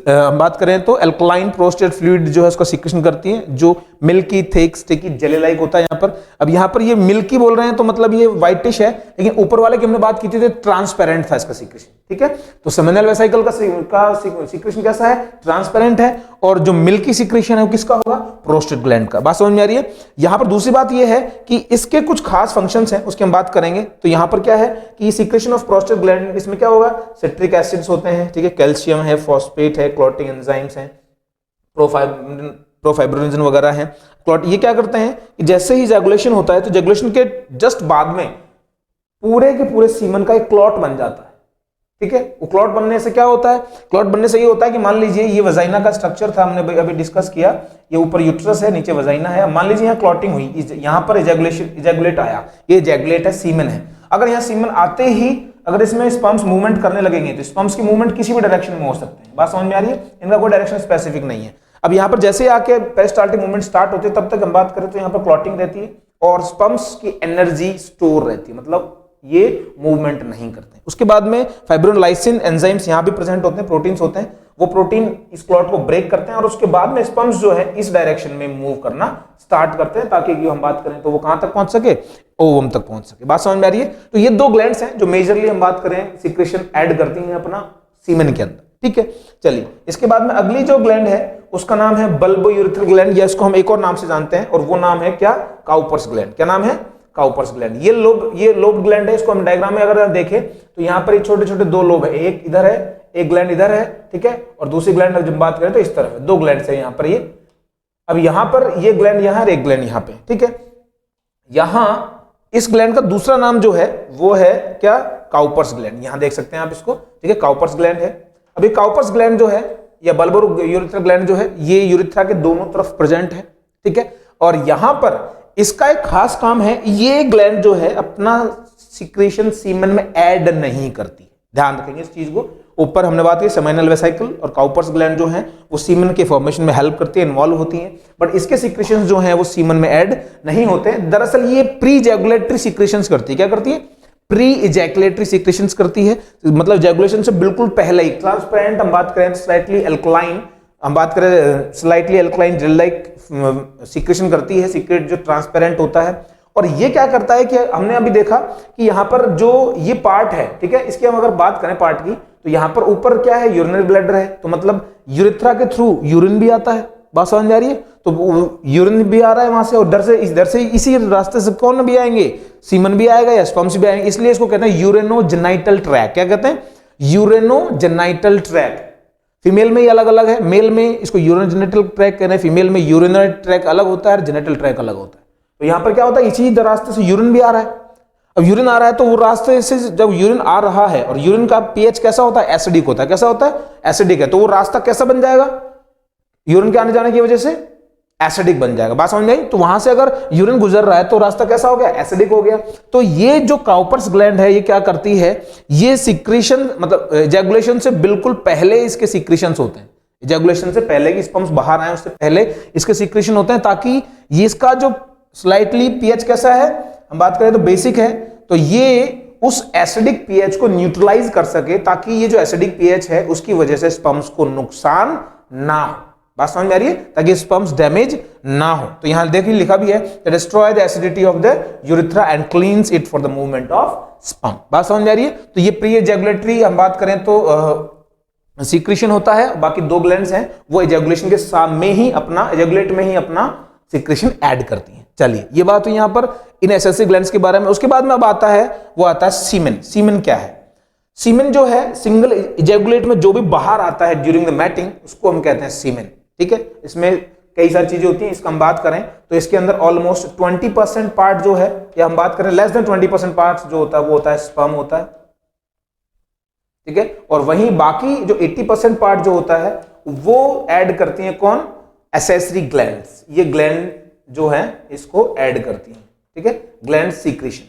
बात करें तो अल्कलाइन प्रोस्टेट फ्लूइड जो है उसका सिक्रेशन करती है, जो milky thick sticky jelly like होता है यहां पर। अब यहां पर ये मिल्की बोल रहे हैं तो मतलब ये व्हाइटिश है, लेकिन ऊपर वाले की हमने बात की थी ट्रांसपेरेंट था इसका सीक्रेशन, ठीक है। तो सेमिनल वेसिकल का सीक्रेशन कैसा है, ट्रांसपेरेंट है, और जो मिल्की सीक्रेशन है वो किसका होगा, प्रोस्टेट ग्लैंड का। बात समझ में आ रही है। यहां पर दूसरी बात ये है कि इसके कुछ खास फंक्शंस हैं, उसकी हम बात करेंगे। तो यहां पर क्या है कि सीक्रेशन ऑफ प्रोस्टेट ग्लैंड, इसमें क्या होगा, सिट्रिक एसिड्स होते हैं, ठीक है, कैल्शियम है, फॉस्फेट है, क्लॉटिंग एंजाइम्स हैं, प्रोफाइब्रिनोजन वगैरह है। क्लॉट ये क्या करते हैं कि जैसे ही इजैकुलेशन होता है तो इजैकुलेशन के जस्ट बाद में पूरे के पूरे सीमन का एक क्लॉट बन जाता है, ठीक है। वो क्लॉट बनने से क्या होता है, क्लॉट बनने से ये होता है कि मान लीजिए ये वजाइना का स्ट्रक्चर था, हमने अभी डिस्कस किया, ये ऊपर यूट्रस है, नीचे वजाइना है। मान लीजिए यहाँ क्लॉटिंग हुई, यहाँ पर इजैकुलेट आया, ये इजैकुलेट है, सीमन है। अगर यहाँ सीमन आते ही अगर इसमें स्पर्म्स मूवमेंट करने लगेंगे तो स्पर्म्स की मूवमेंट किसी भी डायरेक्शन में हो सकते हैं। बात समझ में आ रही है, इनका कोई डायरेक्शन स्पेसिफिक नहीं है। अब यहाँ पर जैसे आके पेरिस्टाल्टिक मूवमेंट स्टार्ट होती है, तब तक हम बात करें तो यहाँ पर क्लॉटिंग रहती है और स्पर्म्स की एनर्जी स्टोर रहती है, मतलब ये मूवमेंट नहीं करते। उसके बाद में फाइब्रोलाइसिन एंजाइम्स यहाँ भी प्रेजेंट होते हैं, प्रोटीन्स होते हैं, वो प्रोटीन इस क्लॉट को ब्रेक करते हैं और उसके बाद में स्पर्म्स जो है इस डायरेक्शन में मूव करना स्टार्ट करते हैं, ताकि हम बात करें तो वो कहां तक पहुंच सके, ओवम तक पहुंच सके। बात समझ में आ रही है। तो ये दो ग्लैंड्स हैं जो मेजरली हम बात करें सीक्रेशन ऐड करती हैं अपना सीमेन के अंदर, ठीक है। चलिए, इसके बाद में अगली जो ग्लैंड है उसका नाम है बल्बो यूरिथ्रल ग्लैंड, या इसको हम एक और नाम से जानते हैं, और वो नाम है क्या, काउपर्स ग्लैंड। क्या नाम है, काउपर्स ग्लैंड। ये लोब ग्लैंड है। इसको हम डायग्राम में अगर देखें तो यहाँ पर छोटे छोटे दो लोब है, एक इधर है, एक ग्लैंड इधर है, ठीक है, और दूसरी ग्लैंड जब बात करें तो इस तरफ है, दो ग्लैंड है यहाँ पर। ये अब यहाँ पर ये ग्लैंड यहाँ और एक ग्लैंड यहाँ पे, ठीक है। यहाँ इस ग्लैंड का दूसरा नाम जो है वो है क्या, काउपर्स ग्लैंड। यहाँ देख सकते हैं आप इसको, ठीक है, काउपर्स ग्लैंड है। अभी काउपर्स ग्लैंड जो है या बल्बो यूरिथ्रल ग्लैंड जो है ये यूरिथ्रा के दोनों तरफ प्रेजेंट है, ठीक है। और यहां पर इसका एक खास काम है, ये ग्लैंड जो है अपना सीक्रेशन सीमन में ऐड नहीं करती। ध्यान रखेंगे इस चीज को। ऊपर हमने बात की सेमिनल वेसिकल और काउपर्स ग्लैंड जो है वो सीमन के फॉर्मेशन में हेल्प करती है, इन्वॉल्व होती हैं, बट इसके सीक्रेशंस जो हैं वो सीमन में ऐड नहीं होते। दरअसल ये प्री इजैकुलेटरी सीक्रेशंस करती है। क्या करती है, प्री इजैकुलेटरी सीक्रेशंस करती है, मतलब इजैकुलेशन से बिल्कुल पहले ही। ट्रांसपेरेंट हम बात करें, स्लाइटली एल्कलाइन, हम बात करें slightly alkaline gel like secretion करती है, सीक्रेट जो ट्रांसपेरेंट होता है। और ये क्या करता है कि हमने अभी देखा कि यहाँ पर जो ये पार्ट है, ठीक है, इसकी हम अगर बात करें पार्ट की, तो यहाँ पर ऊपर क्या है, यूरिनरी ब्लैडर है, तो मतलब यूरिथ्रा के थ्रू यूरिन भी आता है। बात समझ आ रही है। तो यूरिन भी आ रहा है वहां से, और इधर से इसी रास्ते से कौन भी आएंगे, सीमन भी आएगा या स्पर्म्स भी आएंगे, इसलिए इसको कहते हैं यूरेनोजेनाइटल ट्रैक। क्या कहते हैं, यूरेनोजेनाइटल ट्रैक। फीमेल में ही अलग अलग है, मेल में इसको यूरिनोजेनिटल ट्रैक कहते हैं, फीमेल में यूरिनरी ट्रैक अलग होता है, जेनिटल ट्रैक अलग होता है। तो यहां पर क्या होता है, इसी रास्ते से यूरिन भी आ रहा है। अब यूरिन आ रहा है तो वो रास्ते से जब यूरिन आ रहा है, और यूरिन का पीएच कैसा होता है, एसिडिक होता है। कैसा होता है, एसिडिक है। तो वो रास्ता कैसा बन जाएगा, यूरिन के आने जाने की वजह से एसिडिक बन जाएगा। बात समझ में आई। तो वहां से अगर यूरिन गुजर रहा है तो रास्ता कैसा हो गया, एसिडिक हो गया। तो ये जो काउपर्स ग्लैंड है ये क्या करती है, ये सीक्रेशन मतलब इजैकुलेशन से बिल्कुल पहले इसके सीक्रेशंस होते हैं। इजैकुलेशन से पहले कि स्पर्म्स बाहर आए उससे पहले इसके सीक्रेशन होते हैं, ताकि ये इसका जो स्लाइटली पीएच कैसा है, हम बात करें तो बेसिक है, तो ये उस एसिडिक पीएच को न्यूट्रलाइज कर सके, ताकि ये जो एसिडिक पीएच है उसकी वजह से स्पर्म्स को नुकसान ना हो। बात समझ में आ रही है, ताकि स्पर्म्स डैमेज ना हो। तो यहां देखिए लिखा भी है, destroy the acidity of the urethra and क्लींस it for the movement of sperm. बात समझ में आ रही है। तो ये प्री इजैकुलेटरी हम बात करें तो सीक्रेशन होता है। बाकी दो ग्लैंड्स हैं वो इजैकुलेशन के साथ में ही अपना इजैकुलेट में ही अपना सीक्रेशन ऐड करती हैं। चलिए, ये बात हुई यहां पर इन एसेसरी ग्लैंड्स के बारे में। उसके बाद में अब आता है वो आता है सीमेन। सीमेन क्या है, सीमेन जो है सिंगल इजैकुलेट में जो भी बाहर आता है ड्यूरिंग द मैटिंग उसको हम कहते हैं सीमेन, ठीक है। इसमें कई सारी चीजें होती हैं, इसका हम बात करें तो इसके अंदर ऑलमोस्ट 20% पार्ट जो है, या हम बात करें लेस देन 20% पार्ट जो होता है वो होता है स्पर्म होता है, ठीक है। और वहीं बाकी जो 80% पार्ट जो होता है वो ऐड करती हैं कौन, एसेसरी ग्लैंड्स। ये ग्लैंड जो है इसको ऐड करती हैं, ठीक है, ग्लैंड सीक्रेशन,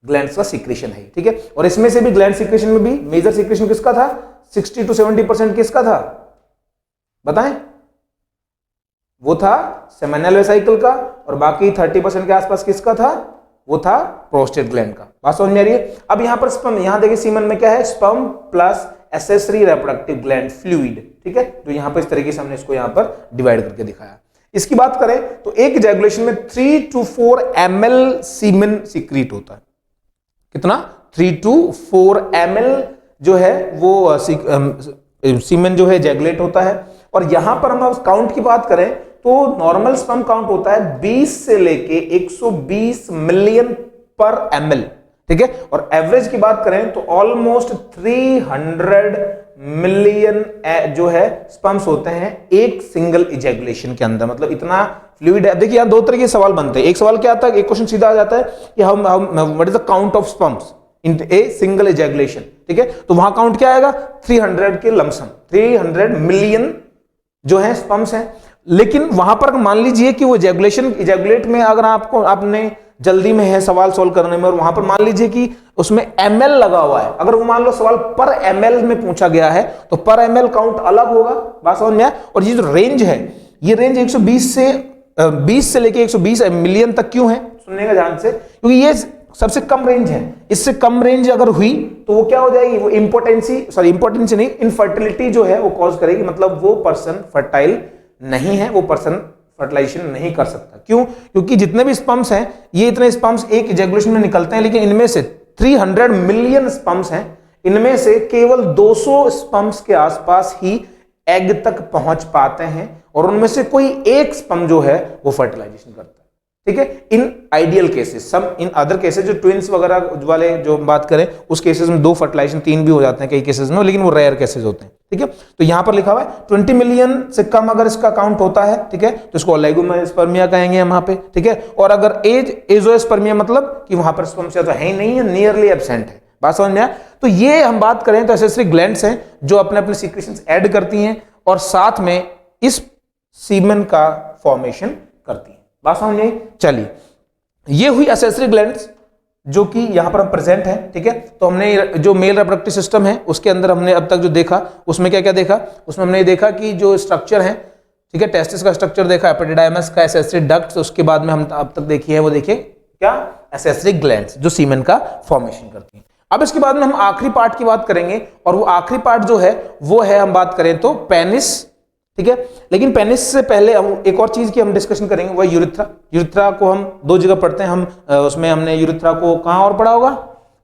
ग्लैंड्स का सीक्रेशन है, ठीक है। और इसमें से भी ग्लैंड सीक्रेशन में भी मेजर सीक्रेशन किसका था, 60 to 70% किसका था बताएं, वो था सेमिनल वेसिकल का, और बाकी 30% के आसपास किसका था, वो था प्रोस्टेट ग्लैंड का। बात समझ में आ रही है। अब यहां पर स्पर्म, यहां देखिए सीमन में क्या है, sperm plus accessory reproductive gland fluid, ठीक है। तो यहां पर इस तरीके से हमने इसको यहां पर डिवाइड करके दिखाया। इसकी बात करें तो एक इजैकुलेशन में 3 to 4 ml सीमेन सीक्रेट होता है। कितना? 3 to 4 ml जो है वो सीमेन जो है इजैकुलेट होता है। और यहां पर हम काउंट की बात करें तो नॉर्मल स्पर्म काउंट होता है 20 से लेके 120 मिलियन पर ml, ठीक है। और एवरेज की बात करें तो ऑलमोस्ट 300 मिलियन जो है स्पर्म्स होते हैं एक सिंगल इजैकुलेशन के अंदर, मतलब इतना फ्लूइड है। देखिए यहां दो तरह के सवाल बनते हैं। एक सवाल क्या आता है, एक क्वेश्चन सीधा आ जाता है कि what is the count of sperms in a single ejaculation, ठीक है। तो वहां काउंट क्या आएगा? 300 के लमसम 300 मिलियन जो है स्पर्म्स हैं। लेकिन वहां पर मान लीजिए कि वो इजैकुलेट में अगर आपने जल्दी में है सवाल सॉल्व करने में, और वहां पर मान लीजिए कि उसमें ml लगा हुआ है, अगर वो मान लो सवाल पर ml में पूछा गया है तो पर ml काउंट अलग होगा। बात समझ में आया? और ये जो रेंज है, ये रेंज 20 से लेके 120 मिलियन तक क्यों है, सुनने का ध्यान से, क्योंकि ये सबसे कम रेंज है। इससे कम रेंज अगर हुई तो वो क्या हो जाएगी, वो इंपोर्टेंसी नहीं, इनफर्टिलिटी जो है वो कॉज करेगी, मतलब वो पर्सन फर्टाइल नहीं है, वो पर्सन फर्टिलाइजेशन नहीं कर सकता। क्यों? क्योंकि जितने भी स्पर्म्स हैं, ये इतने स्पर्म्स एक इजैकुलेशन में निकलते हैं, लेकिन इनमें से 300 मिलियन स्पर्म्स हैं, इनमें से केवल 200 स्पर्म्स के आसपास ही एग तक पहुंच पाते हैं, और उनमें से कोई एक स्पर्म जो है वो फर्टिलाइजेशन करता है, ठीक है। In ideal cases, some in other cases जो ट्विंस वगैरह वाले जो बात करें उस केसेस में 2 फर्टिलाइजेशन 3 भी हो जाते हैं कई केसेस में, लेकिन वो रेयर केसेस होते हैं, ठीक है। तो यहां पर लिखा हुआ है 20 मिलियन से कम अगर इसका काउंट होता है, ठीक है, तो इसको ओलिगोस्पर्मिया कहेंगे हम वहां पे, ठीक है। और अगर एजोस्पर्मिया मतलब कि वहां पर स्पर्म्स तो है ही नहीं है, नियरली एब्सेंट है। बात समझ में आया? तो ये हम बात करें तो एसेसरी ग्लैंड्स हैं जो अपने अपने सीक्रेशंस ऐड करती हैं और साथ में इस सीमेन का फॉर्मेशन करती है। बात समझ में आई? चलिए, ये हुई एसेसरी ग्लैंड्स जो कि यहां पर हम प्रेजेंट है, ठीक है। तो हमने जो मेल रिप्रोडक्टिव सिस्टम है उसके अंदर हमने अब तक जो देखा उसमें क्या क्या देखा, उसमें हमने देखा कि जो स्ट्रक्चर है, ठीक है, टेस्टिस का स्ट्रक्चर देखा, एपिडिडाइमस का, एसेसरी डक्ट्स, उसके बाद में हम अब तक देखी है वो देखिए क्या, एसेसरी ग्लैंड्स जो सीमेन का फॉर्मेशन करती है। अब इसके बाद में हम आखिरी पार्ट की बात करेंगे, और वो आखिरी पार्ट जो है वो है, हम बात करें तो पेनिस, ठीक है। लेकिन पेनिस से पहले हम एक और चीज की हम डिस्कशन करेंगे, वो यूरिथ्रा। यूरिथ्रा को हम 2 जगह पढ़ते हैं, हम उसमें हमने यूरिथ्रा को कहां और पढ़ा होगा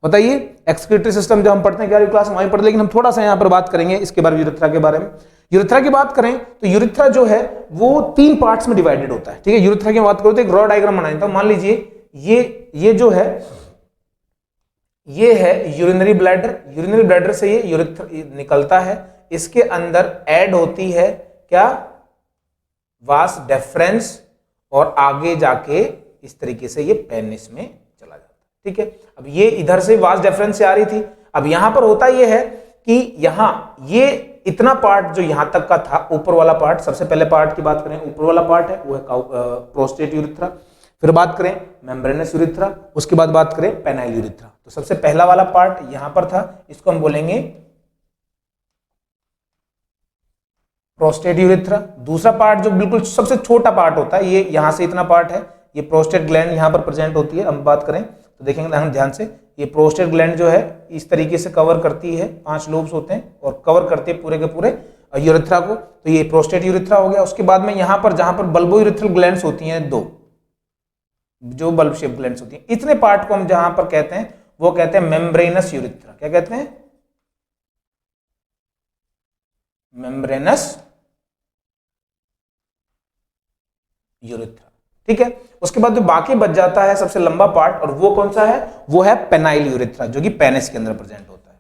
बताइए? एक्सक्रीटरी सिस्टम जो हम पढ़ते हैं 11वीं क्लास में वहीं पढ़ते, लेकिन हम थोड़ा सा यहाँ पर बात करेंगे इसके बारे में, यूरिथ्रा के बारे में। यूरिथ्रा की बात करें तो यूरिथ्रा जो है वो 3 पार्ट्स में डिवाइडेड होता है, ठीक है। यूरिथ्रा की बात करो तो एक रॉ डायग्राम बना देता हूं। मान लीजिए ये जो है ये है यूरिनरी ब्लैडर। यूरिनरी ब्लैडर से ये यूरिथ्रा निकलता है, इसके अंदर ऐड होती है क्या, वास डेफरेंस, और आगे जाके इस तरीके से ये पेनिस में चला जाता है, ठीक है। अब ये इधर से वास डेफरेंस से आ रही थी, अब यहां पर होता ये है कि यहां ये इतना पार्ट जो यहां तक का था, ऊपर वाला पार्ट, सबसे पहले पार्ट की बात करें, ऊपर वाला पार्ट है वो है प्रोस्टेट यूरिथ्रा, फिर बात करें मेम्ब्रेनस यूरिथ्रा, उसके बाद बात करें पेनाइल यूरिथ्रा। तो सबसे पहला वाला पार्ट यहां पर था, इसको हम बोलेंगे प्रोस्टेट यूरिथ्रा। दूसरा पार्ट जो बिल्कुल सबसे छोटा पार्ट होता है, ये यहां से इतना पार्ट है, ये प्रोस्टेट ग्लैंड यहां पर प्रेजेंट होती है। हम बात करें तो देखेंगे ध्यान से, ये प्रोस्टेट ग्लैंड जो है इस तरीके से कवर करती है, 5 लोब्स होते हैं और कवर करते हैं पूरे के पूरे यूरिथ्रा को, तो ये प्रोस्टेट यूरिथ्रा हो गया। उसके बाद में यहां पर जहां पर बल्बो यूरिथ्रल ग्लैंड्स होती हैं 2, जो बल्ब शेप ग्लैंड्स होती हैं, इतने पार्ट को हम जहां पर कहते हैं वो कहते हैं मेम्ब्रेनस यूरिथ्रा। क्या कहते हैं? मेम्ब्रेनस यूरिथ्रा, ठीक है। उसके बाद जो बाकी बच जाता है सबसे लंबा पार्ट, और वो कौन सा है, वो है पेनाइल यूरिथ्रा, जो कि पेनिस के अंदर प्रेजेंट होता है,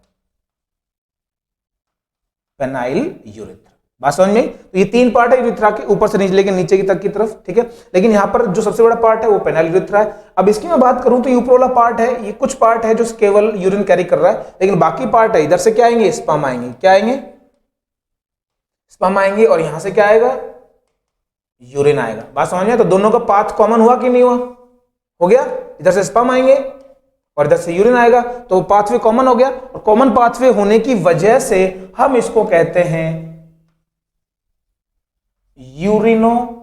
पेनाइल यूरिथ्रा। बात समझ में? तो ये 3 पार्ट है यूरिथ्रा के, ऊपर से नीचे लेके नीचे की तक की तरफ, ठीक है। लेकिन यहां पर जो सबसे बड़ा पार्ट है वो पेनाइल यूरिथ्रा है। अब इसकी मैं बात करूं तो ये ऊपर वाला पार्ट है, ये कुछ पार्ट है जो केवल यूरिन कैरी कर रहा है, लेकिन बाकी पार्ट है इधर से क्या आएंगे, स्पर्म आएंगे। क्या आएंगे? स्पर्म आएंगे, और यहां से क्या आएगा, यूरिन आएगा। बात समझ में? तो दोनों का पाथ कॉमन हुआ कि नहीं हुआ? हो गया। इधर से स्पर्म आएंगे और इधर से यूरिन आएगा, तो पाथवे कॉमन हो गया, और कॉमन पाथवे होने की वजह से हम इसको कहते हैं यूरिनोजेनाइटल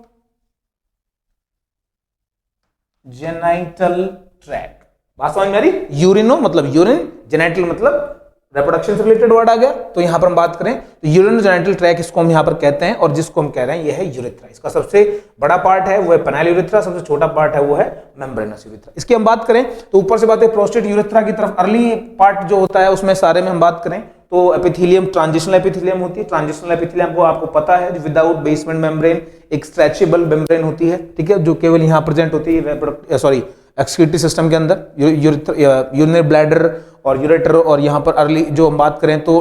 ट्रैक्ट। बात समझ में आ रही? यूरिनो मतलब यूरिन, जेनाइटल मतलब रिप्रोडक्शन से रिलेटेड वर्ड आ गया। तो यहां पर हम बात करें तो यूरिनोजेनिटल ट्रैक्ट इसको हम यहां पर कहते हैं, और जिसको हम कह रहे हैं ये है यूरेथ्रा। इसका सबसे बड़ा पार्ट है वो है पेनाइल यूरेथ्रा, सबसे छोटा पार्ट है वो है मेम्ब्रेनस यूरेथ्रा। इसकी हम बात करें तो ऊपर से बात है प्रोस्टेट यूरेथ्रा की तरफ अर्ली पार्ट जो होता है उसमें सारे में हम बात करें तो एपिथेलियम, ट्रांजिशनल एपिथेलियम होती है। ट्रांजिशनल एपिथेलियम को आपको पता है विदाउट बेसमेंट मेम्ब्रेन, एक स्ट्रेचेबल मेम्ब्रेन होती है, ठीक है, जो केवल यहां प्रेजेंट होती है सॉरी एक्सक्रीटरी सिस्टम के अंदर, यूरिनरी ब्लैडर और यूरेटर, और यहाँ पर अर्ली जो हम बात करें तो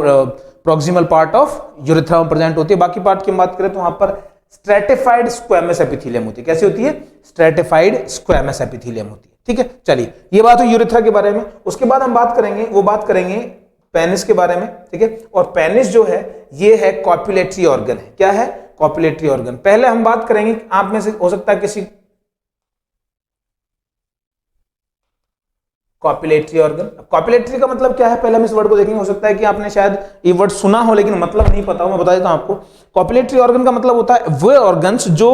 प्रॉक्सिमल पार्ट ऑफ यूरेथ्रा में प्रेजेंट होती है। बाकी पार्ट की हम बात करें तो वहां पर स्ट्रेटिफाइड स्क्वैमस एपिथेलियम होती है। कैसी होती है? स्ट्रेटिफाइड स्क्वैमस एपिथेलियम होती है, ठीक है। चलिए ये बात हुई यूरेथ्रा के बारे में। उसके बाद हम बात करेंगे, वो बात करेंगे पेनिस के बारे में, ठीक है। और पेनिस जो है ये है कॉपुलेटरी ऑर्गन है। क्या है? Copulatory organ. पहले हम बात करेंगे, आप में से हो सकता है किसी कॉपुलेटरी ऑर्गन, कॉपुलेटरी का मतलब क्या है पहले हम इस वर्ड को देखेंगे। हो सकता है कि आपने शायद ये वर्ड सुना हो लेकिन मतलब नहीं पता हो, मैं बता देता हूं आपको। कॉपुलेटरी ऑर्गन का मतलब होता है वो ऑर्गन्स जो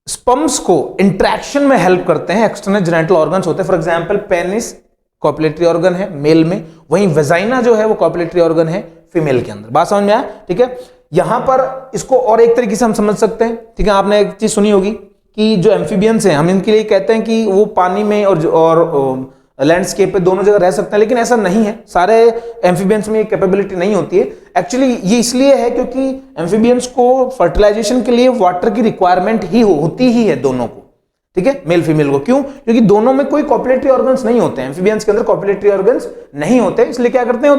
स्पर्म्स को इंट्रैक्शन में हेल्प करते हैं, एक्सटर्नल जेनिटल ऑर्गन्स होते हैं। For example penis copulatory organ है मेल में, वहीं वेजाइना जो है वो कॉपुलेटरी ऑर्गन है फीमेल के अंदर। बात समझ में आया? ठीक है। यहां पर इसको और एक तरीके से हम समझ सकते हैं, ठीक है। आपने एक चीज सुनी होगी कि जो एम्फीबियंस हैं हम इनके लिए कहते हैं कि वो पानी में और लैंडस्केप पे दोनों जगह रह सकते हैं, लेकिन ऐसा नहीं है। सारे एम्फीबियंस में ये कैपेबिलिटी नहीं होती है। एक्चुअली ये इसलिए है क्योंकि एम्फीबियंस को फर्टिलाइजेशन के लिए वाटर की रिक्वायरमेंट ही होती ही है दोनों को, ठीक है, मेल फीमेल को। क्यों? क्योंकि दोनों में कोई कॉपुलेटरी ऑर्गन्स नहीं होते हैं, एम्फीबियंस के अंदर कॉपुलेटरी ऑर्गन्स नहीं होते, इसलिए क्या करते हैं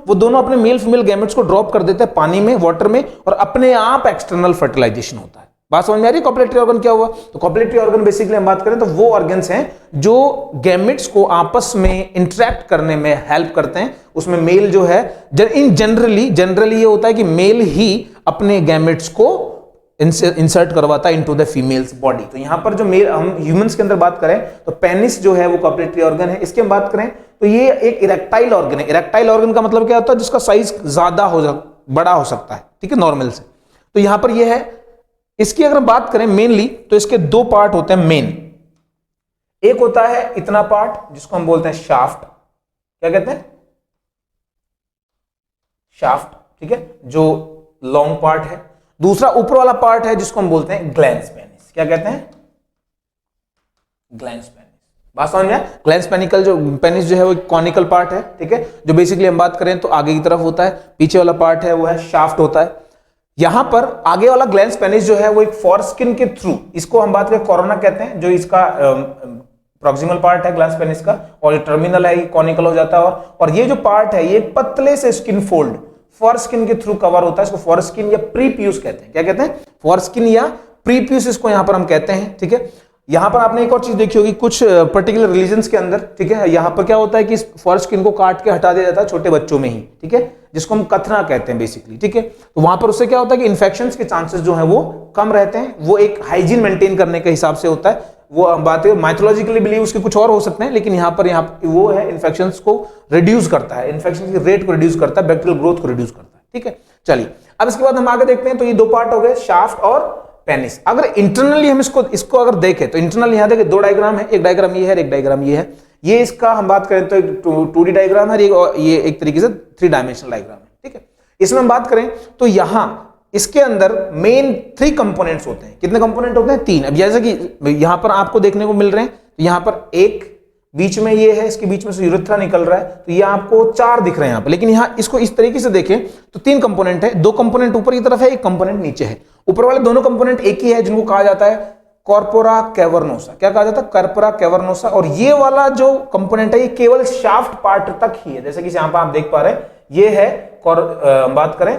वो दोनों अपने मेल फीमेल गैमेट्स को ड्रॉप कर देते हैं पानी में, वाटर में, और अपने आप एक्सटर्नल फर्टिलाइजेशन होता है। बात समझ में आ रही है? कॉपुलेटरी ऑर्गन क्या हुआ? तो कॉपुलेटरी ऑर्गन बेसिकली हम बात करें तो वो ऑर्गन्स हैं जो गैमेट्स को आपस में इंटरेक्ट करने में हेल्प करते हैं। उसमें मेल जो है जनरली ये होता है कि मेल ही अपने गैमेट्स को इंसर्ट करवाता है इनटू द फीमेल्स बॉडी। तो यहां पर जो मेल, हम ह्यूमंस के अंदर बात करें तो पेनिस जो है वो कॉपुलेटरी ऑर्गन है। इसकी हम बात करें तो ये एक इरेक्टाइल ऑर्गन है। इरेक्टाइल ऑर्गन का मतलब क्या होता है? जिसका साइज ज्यादा बड़ा हो सकता है, ठीक है, नॉर्मल से। तो यहां पर ये है। इसकी अगर बात करें मेनली तो इसके दो पार्ट होते हैं मेन। एक होता है इतना पार्ट जिसको हम बोलते हैं शाफ्ट। क्या कहते हैं? शाफ्ट, ठीक है, जो लॉन्ग पार्ट है। दूसरा ऊपर वाला पार्ट है जिसको हम बोलते हैं ग्लैंस पेनिस। क्या कहते हैं? Glans penis. बात समझ में? ग्लैंस पेनिकल जो पेनिस जो है वो कॉनिकल पार्ट है, ठीक है, जो बेसिकली हम बात करें तो आगे की तरफ होता है। पीछे वाला पार्ट है वो है शाफ्ट होता है। यहां पर आगे वाला ग्लैंस पेनिस जो है वो एक फॉरस्किन के थ्रू, इसको हम बात करें कोरोना कहते हैं, जो इसका प्रॉक्सिमल पार्ट है ग्लैंस पेनिस का, और ये टर्मिनल है, ये कॉनिकल हो जाता है। और ये जो पार्ट है ये पतले से स्किन फोल्ड फॉरस्किन के थ्रू कवर होता है। इसको फॉरस्किन या प्रीप्यूस कहते हैं। क्या कहते हैं? फॉरस्किन या प्रीप्यूस इसको यहां पर हम कहते हैं, ठीक है। यहां पर आपने एक और चीज देखी होगी कुछ पर्टिकुलर रिलीजन्स के अंदर, ठीक है, यहां पर क्या होता है कि फॉरस्किन को काट के हटा दिया जाता है छोटे बच्चों में ही, ठीक है, जिसको हम कथना कहते हैं बेसिकली, ठीक है। तो वहां पर उससे क्या होता है कि इन्फेक्शंस के चांसेस जो है वो कम रहते हैं। वो एक हाइजीन मेंटेन करने के हिसाब से होता है। वो बात है माइथोलॉजिकली बिलीव उसके कुछ और हो सकते हैं, लेकिन यहाँ पर वो है इन्फेक्शंस को रिड्यूस करता है, इन्फेक्शन की रेट को रिड्यूस करता है, बैक्टीरियल ग्रोथ को रिड्यूस करता है, ठीक है। चलिए अब इसके बाद हम आगे देखते हैं। तो ये दो पार्ट हो गए, शाफ्ट और पेनिस। अगर इंटरनली हम इसको अगर देखें तो इंटरनल यहां देखें दो डायग्राम है, एक डायग्राम ये है, एक डायग्राम ये है। ये इसका हम बात करें तो 2D डायग्राम है, ये एक तरीके से 3 डायमेंशनल डायग्राम है, ठीक है। इसमें हम बात करें तो यहां इसके अंदर मेन 3 कंपोनेंट्स होते हैं। कितने कंपोनेंट होते हैं? 3। अब जैसे कि यहां पर आपको देखने को मिल रहे हैं, तो यहां पर एक बीच में ये है, इसके बीच में से यूरेथ्रा निकल रहा है, तो ये आपको 4 दिख रहे हैं यहां पर। लेकिन यहां इसको इस तरीके से देखें तो 3 कंपोनेंट है, 2 कंपोनेंट ऊपर की तरफ है, एक कंपोनेंट नीचे है। ऊपर वाले दोनों कंपोनेंट एक ही है, जिनको कहा जाता है कॉर्पोरा कैवर्नोसा। क्या कहा जाता है? Corpora cavernosa. और ये वाला जो कंपोनेंट है ये केवल शाफ्ट पार्ट तक ही है। जैसे कि यहां पर आप देख पा रहे हैं, ये है बात करें